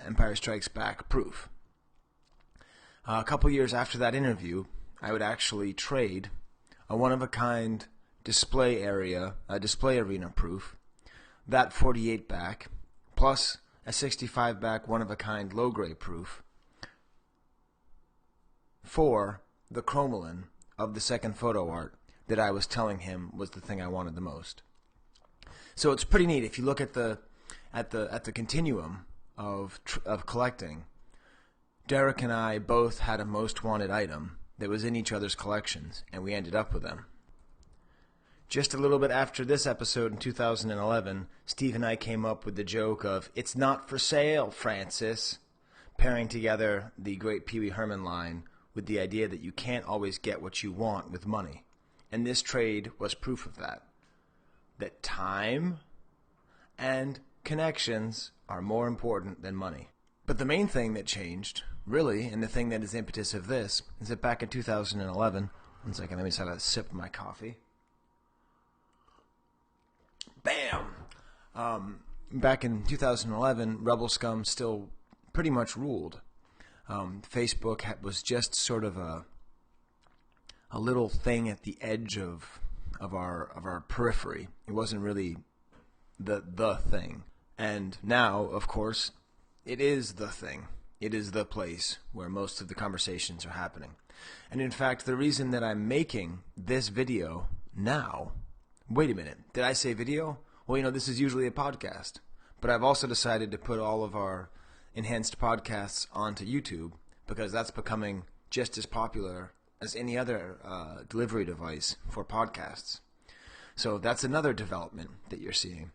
Empire Strikes Back proof. A couple years after that interview, I would actually trade a one-of-a-kind display arena proof, that 48 back, plus a 65 back one-of-a-kind low-grade proof, for the chromalin of the second photo art that I was telling him was the thing I wanted the most. So it's pretty neat if you look at the continuum of collecting. Derek and I both had a most wanted item that was in each other's collections, and we ended up with them. Just a little bit after this episode in 2011, Steve and I came up with the joke of, "It's not for sale, Francis," pairing together the great Pee Wee Herman line with the idea that you can't always get what you want with money. And this trade was proof of that. That time and connections are more important than money. But the main thing that changed, really, and the thing that is the impetus of this, is that back in 2011, one second, let me just have a sip of my coffee. Bam! Back in 2011, Rebel Scum still pretty much ruled. Facebook was just sort of a little thing at the edge of our periphery. It wasn't really the thing. And now, of course, it is the thing. It is the place where most of the conversations are happening. And in fact, the reason that I'm making this video now... Wait a minute. Did I say video? Well, this is usually a podcast. But I've also decided to put all of our enhanced podcasts onto YouTube because that's becoming just as popular as any other delivery device for podcasts. So that's another development that you're seeing.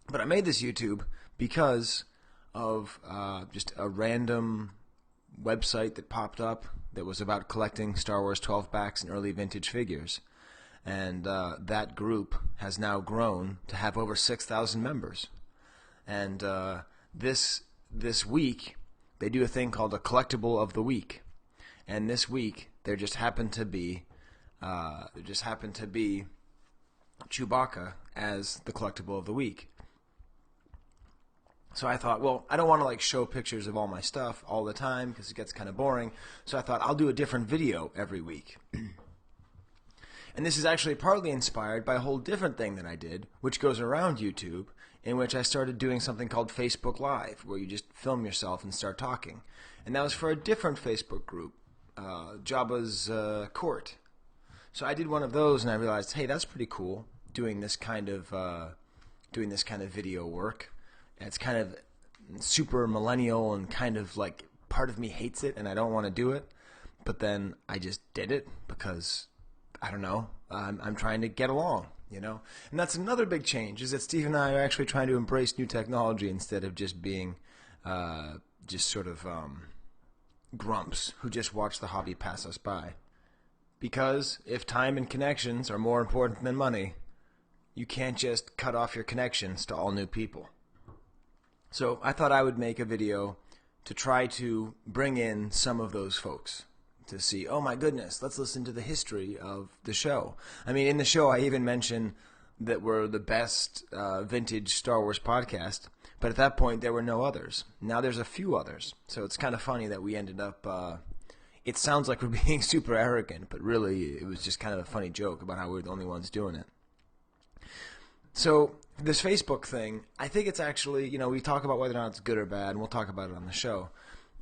But I made this YouTube because of just a random website that popped up that was about collecting Star Wars 12 backs and early vintage figures. And that group has now grown to have over 6,000 members. And this week, they do a thing called a collectible of the week. And this week, there just happened to be Chewbacca as the collectible of the week. So I thought, well, I don't want to show pictures of all my stuff all the time because it gets kind of boring. So I thought I'll do a different video every week. And this is actually partly inspired by a whole different thing that I did, which goes around YouTube, in which I started doing something called Facebook Live, where you just film yourself and start talking. And that was for a different Facebook group, Jabba's Court. So I did one of those, and I realized, hey, that's pretty cool, doing this kind of video work. And it's kind of super millennial and kind of like part of me hates it, and I don't want to do it. But then I just did it because, I don't know, I'm trying to get along, you know? And that's another big change, is that Steve and I are actually trying to embrace new technology instead of just being grumps who just watch the hobby pass us by. Because if time and connections are more important than money, you can't just cut off your connections to all new people. So I thought I would make a video to try to bring in some of those folks to see, oh my goodness, let's listen to the history of the show. I mean, in the show I even mentioned that we're the best vintage Star Wars podcast, but at that point there were no others. Now there's a few others. So it's kind of funny that we ended up, it sounds like we're being super arrogant, but really it was just kind of a funny joke about how we're the only ones doing it. So this Facebook thing, I think it's actually, you know, we talk about whether or not it's good or bad, and we'll talk about it on the show.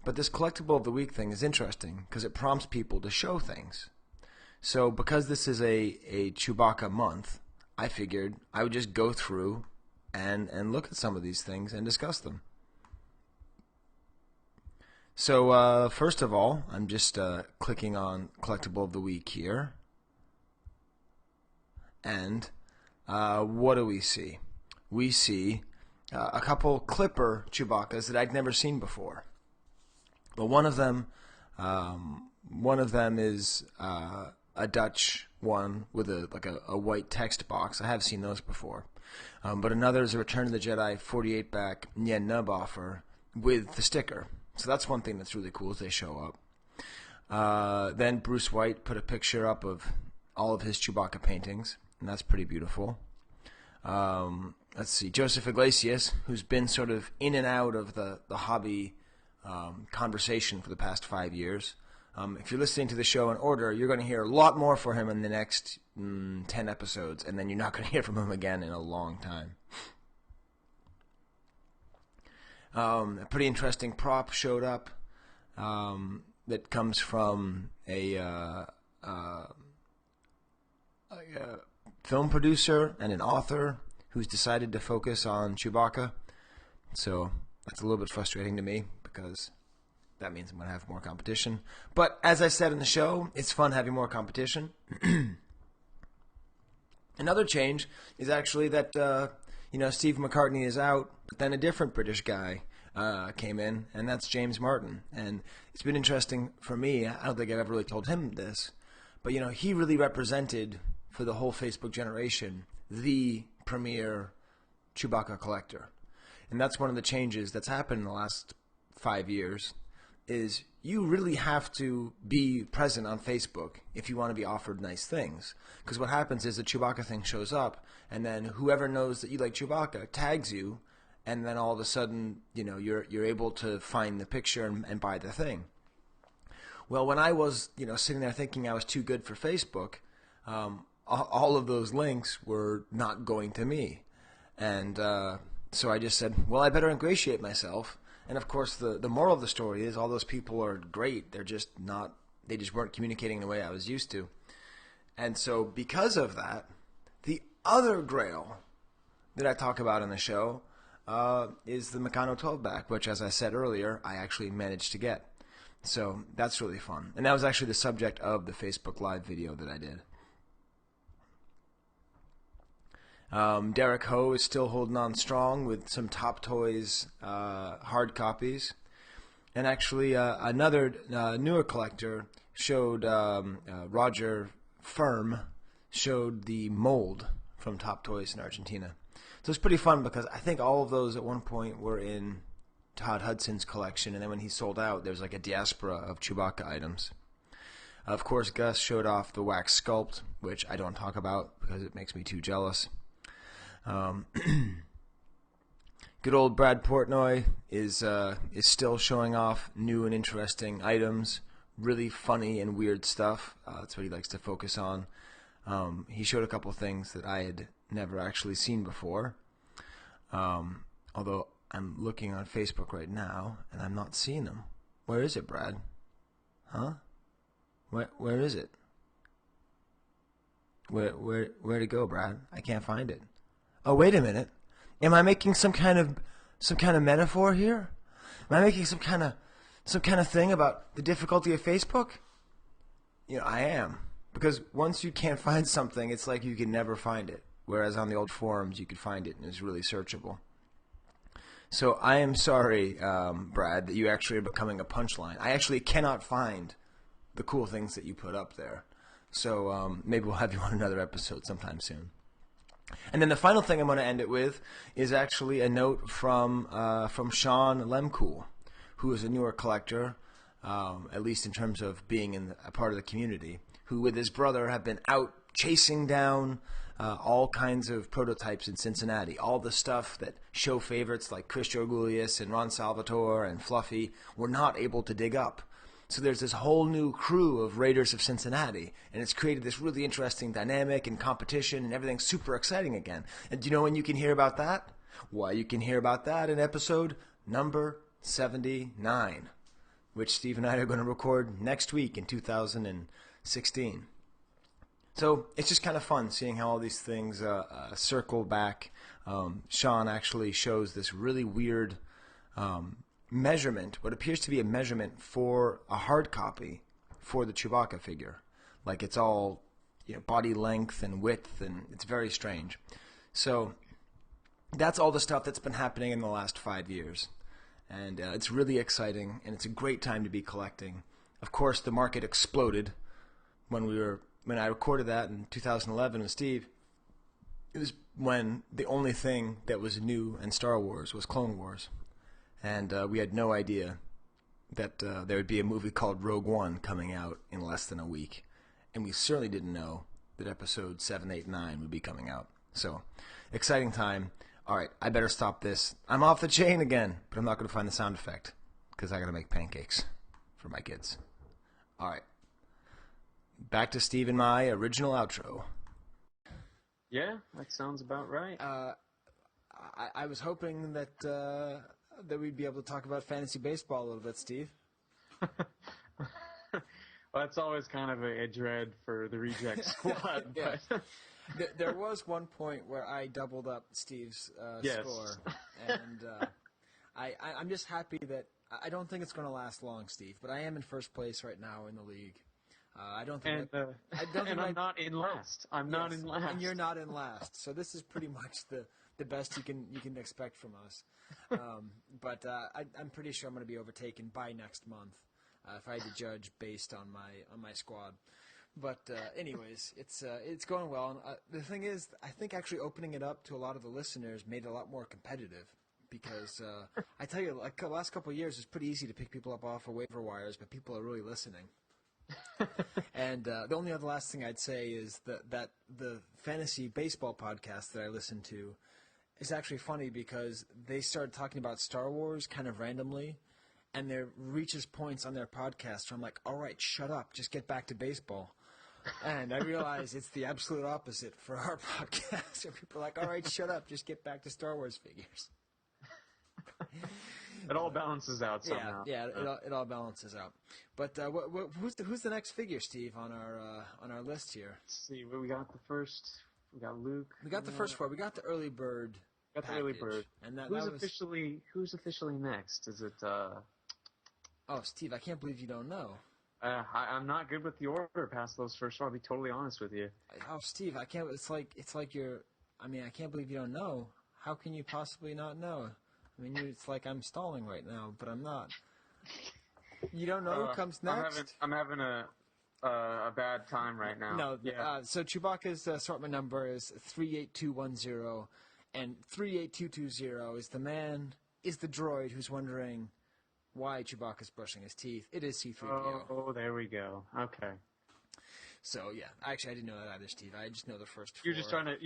But this collectible of the week thing is interesting because it prompts people to show things. So because this is a Chewbacca month, I figured I would just go through and look at some of these things and discuss them. So first of all, I'm just clicking on collectible of the week here. And what do we see? We see a couple clipper Chewbaccas that I'd never seen before. But one of them is a Dutch one with a white text box. I have seen those before. But another is a Return of the Jedi 48 back Nien Nub offer with the sticker. So that's one thing that's really cool is they show up. Then Bruce White put a picture up of all of his Chewbacca paintings, and that's pretty beautiful. Let's see, Joseph Iglesias, who's been sort of in and out of the hobby conversation for the past 5 years. If you're listening to the show in order, you're going to hear a lot more from him in the next 10 episodes, and then you're not going to hear from him again in a long time. A pretty interesting prop showed up that comes from a film producer and an author who's decided to focus on Chewbacca. So that's a little bit frustrating to me because that means I'm going to have more competition. But as I said in the show, it's fun having more competition. Another change is actually that Steven Macartney is out, but then a different British guy came in, and that's James Martin. And it's been interesting for me. I don't think I've ever really told him this, but he really represented for the whole Facebook generation the premier Chewbacca collector. And that's one of the changes that's happened in the last 5 years, is you really have to be present on Facebook if you want to be offered nice things. Because what happens is the Chewbacca thing shows up, and then whoever knows that you like Chewbacca tags you, and then all of a sudden, you're able to find the picture and buy the thing. Well, when I was, sitting there thinking I was too good for Facebook, all of those links were not going to me. And so I just said, well, I better ingratiate myself. And of course, the moral of the story is all those people are great. They just weren't communicating the way I was used to. And so because of that, the other grail that I talk about in the show is the Meccano 12-back, which, as I said earlier, I actually managed to get. So that's really fun. And that was actually the subject of the Facebook Live video that I did. Derek Ho is still holding on strong with some Top Toys hard copies. And actually another newer collector showed, Roger Firm, showed the mold from Top Toys in Argentina. So it's pretty fun because I think all of those at one point were in Todd Hudson's collection, and then when he sold out, there's like a diaspora of Chewbacca items. Of course, Gus showed off the wax sculpt, which I don't talk about because it makes me too jealous. Good old Brad Portnoy is still showing off new and interesting items, really funny and weird stuff. That's what he likes to focus on. He showed a couple things that I had never actually seen before. Although I'm looking on Facebook right now, and I'm not seeing them. Where is it, Brad? Huh? Where is it? Where'd it go, Brad? I can't find it. Oh, wait a minute. Am I making some kind of metaphor here? Am I making some kind of thing about the difficulty of Facebook? You know, I am. Because once you can't find something, it's like you can never find it. Whereas on the old forums, you could find it and it's really searchable. So I am sorry, Brad, that you actually are becoming a punchline. I actually cannot find the cool things that you put up there. So maybe we'll have you on another episode sometime soon. And then the final thing I'm going to end it with is actually a note from Sean Lemcool, who is a newer collector, at least in terms of being a part of the community, who with his brother have been out chasing down all kinds of prototypes in Cincinnati. All the stuff that show favorites like Chris Georgoulias and Ron Salvatore and Fluffy were not able to dig up. So there's this whole new crew of Raiders of Cincinnati, and it's created this really interesting dynamic and competition, and everything's super exciting again. And do you know when you can hear about that? Why, you can hear about that in episode number 79, which Steve and I are going to record next week in 2016. So it's just kind of fun seeing how all these things circle back. Sean actually shows this really weird measurement, what appears to be a measurement for a hard copy for the Chewbacca figure. Like it's all, you know, body length and width, and it's very strange. So that's all the stuff that's been happening in the last 5 years. And it's really exciting, and it's a great time to be collecting. Of course, the market exploded when I recorded that in 2011 with Steve. It was when the only thing that was new in Star Wars was Clone Wars. And we had no idea that there would be a movie called Rogue One coming out in less than a week. And we certainly didn't know that episode 7, 8, 9 would be coming out. So, exciting time. All right, I better stop this. I'm off the chain again, but I'm not going to find the sound effect because I got to make pancakes for my kids. All right. Back to Steve and my original outro. Yeah, that sounds about right. I was hoping that we'd be able to talk about fantasy baseball a little bit, Steve. Well, that's always kind of a dread for the reject squad. Yeah. There was one point where I doubled up Steve's score, and I'm just happy that I don't think it's going to last long, Steve. But I am in first place right now in the league. I don't think. I'm not in last. I'm not in last. And you're not in last. So this is pretty much the best you can expect from us. But I'm pretty sure I'm going to be overtaken by next month if I had to judge based on my squad. But anyways, it's going well. And the thing is, I think actually opening it up to a lot of the listeners made it a lot more competitive. Because I tell you, like the last couple of years, it's pretty easy to pick people up off of waiver wires, but people are really listening. And the only other last thing I'd say is that the fantasy baseball podcast that I listen to is actually funny because they started talking about Star Wars kind of randomly, and there reaches points on their podcast where I'm like, all right, shut up, just get back to baseball. And I realize it's the absolute opposite for our podcast. Where people are like, all right, shut up, just get back to Star Wars figures. It all balances out somehow. Yeah, it all balances out. But who's the next figure, Steve, on our list here? Let's see. We got the first. We got Luke. We got the first four. We got the early bird. Got the early bird. And who's officially next? Is it? Oh, Steve, I can't believe you don't know. I'm not good with the order past those first four. I'll be totally honest with you. Oh, Steve, I can't. It's like you're. I mean, I can't believe you don't know. How can you possibly not know? I mean, it's like I'm stalling right now, but I'm not. You don't know who comes next? I'm having a bad time right now. No. Yeah. So Chewbacca's assortment number is 38210, and 38220 is the droid who's wondering why Chewbacca's brushing his teeth. It is C-3PO. Oh, there we go. Okay. So yeah, actually I didn't know that either, Steve. I just know the first 4. You're just trying to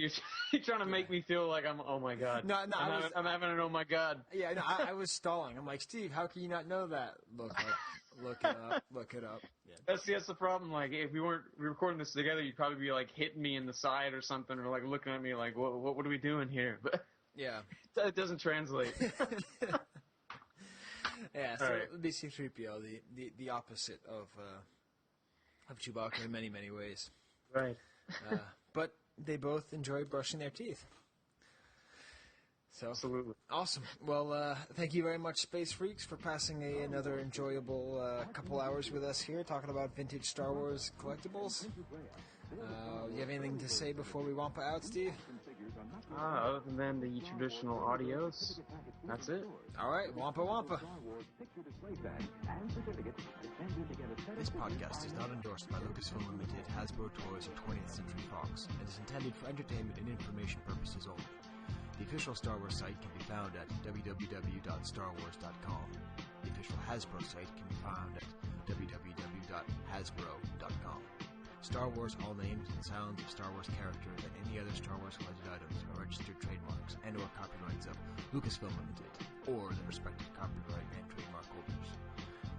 make me feel like I'm oh my god. No, I'm having an oh my god. Yeah, no, I was stalling. I'm like, Steve, how can you not know that? Look it up. Yeah. That's the problem. Like, if we weren't recording this together, you'd probably be like hitting me in the side or something, or like looking at me like, what are we doing here? But yeah, it doesn't translate. Yeah, so right. BC-3PO, the opposite of Chewbacca in many, many ways. Right. But they both enjoy brushing their teeth. So, absolutely. Awesome. Well, thank you very much, Space Freaks, for passing another enjoyable couple hours with us here, talking about vintage Star Wars collectibles. Do you have anything to say before we wampa out, Steve? Other than the traditional audios, that's it. All right, wampa wampa. This podcast is not endorsed by Lucasfilm Limited, Hasbro Toys, or 20th Century Fox, and is intended for entertainment and information purposes only. The official Star Wars site can be found at www.starwars.com. The official Hasbro site can be found at www.hasbro.com. Star Wars, all names and sounds of Star Wars characters and any other Star Wars related items are registered trademarks and or copyrights of Lucasfilm Limited or the respective copyright and trademark holders.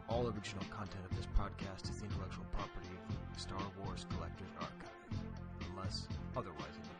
All original content of this podcast is the intellectual property of the Star Wars Collectors Archive, unless otherwise indicated.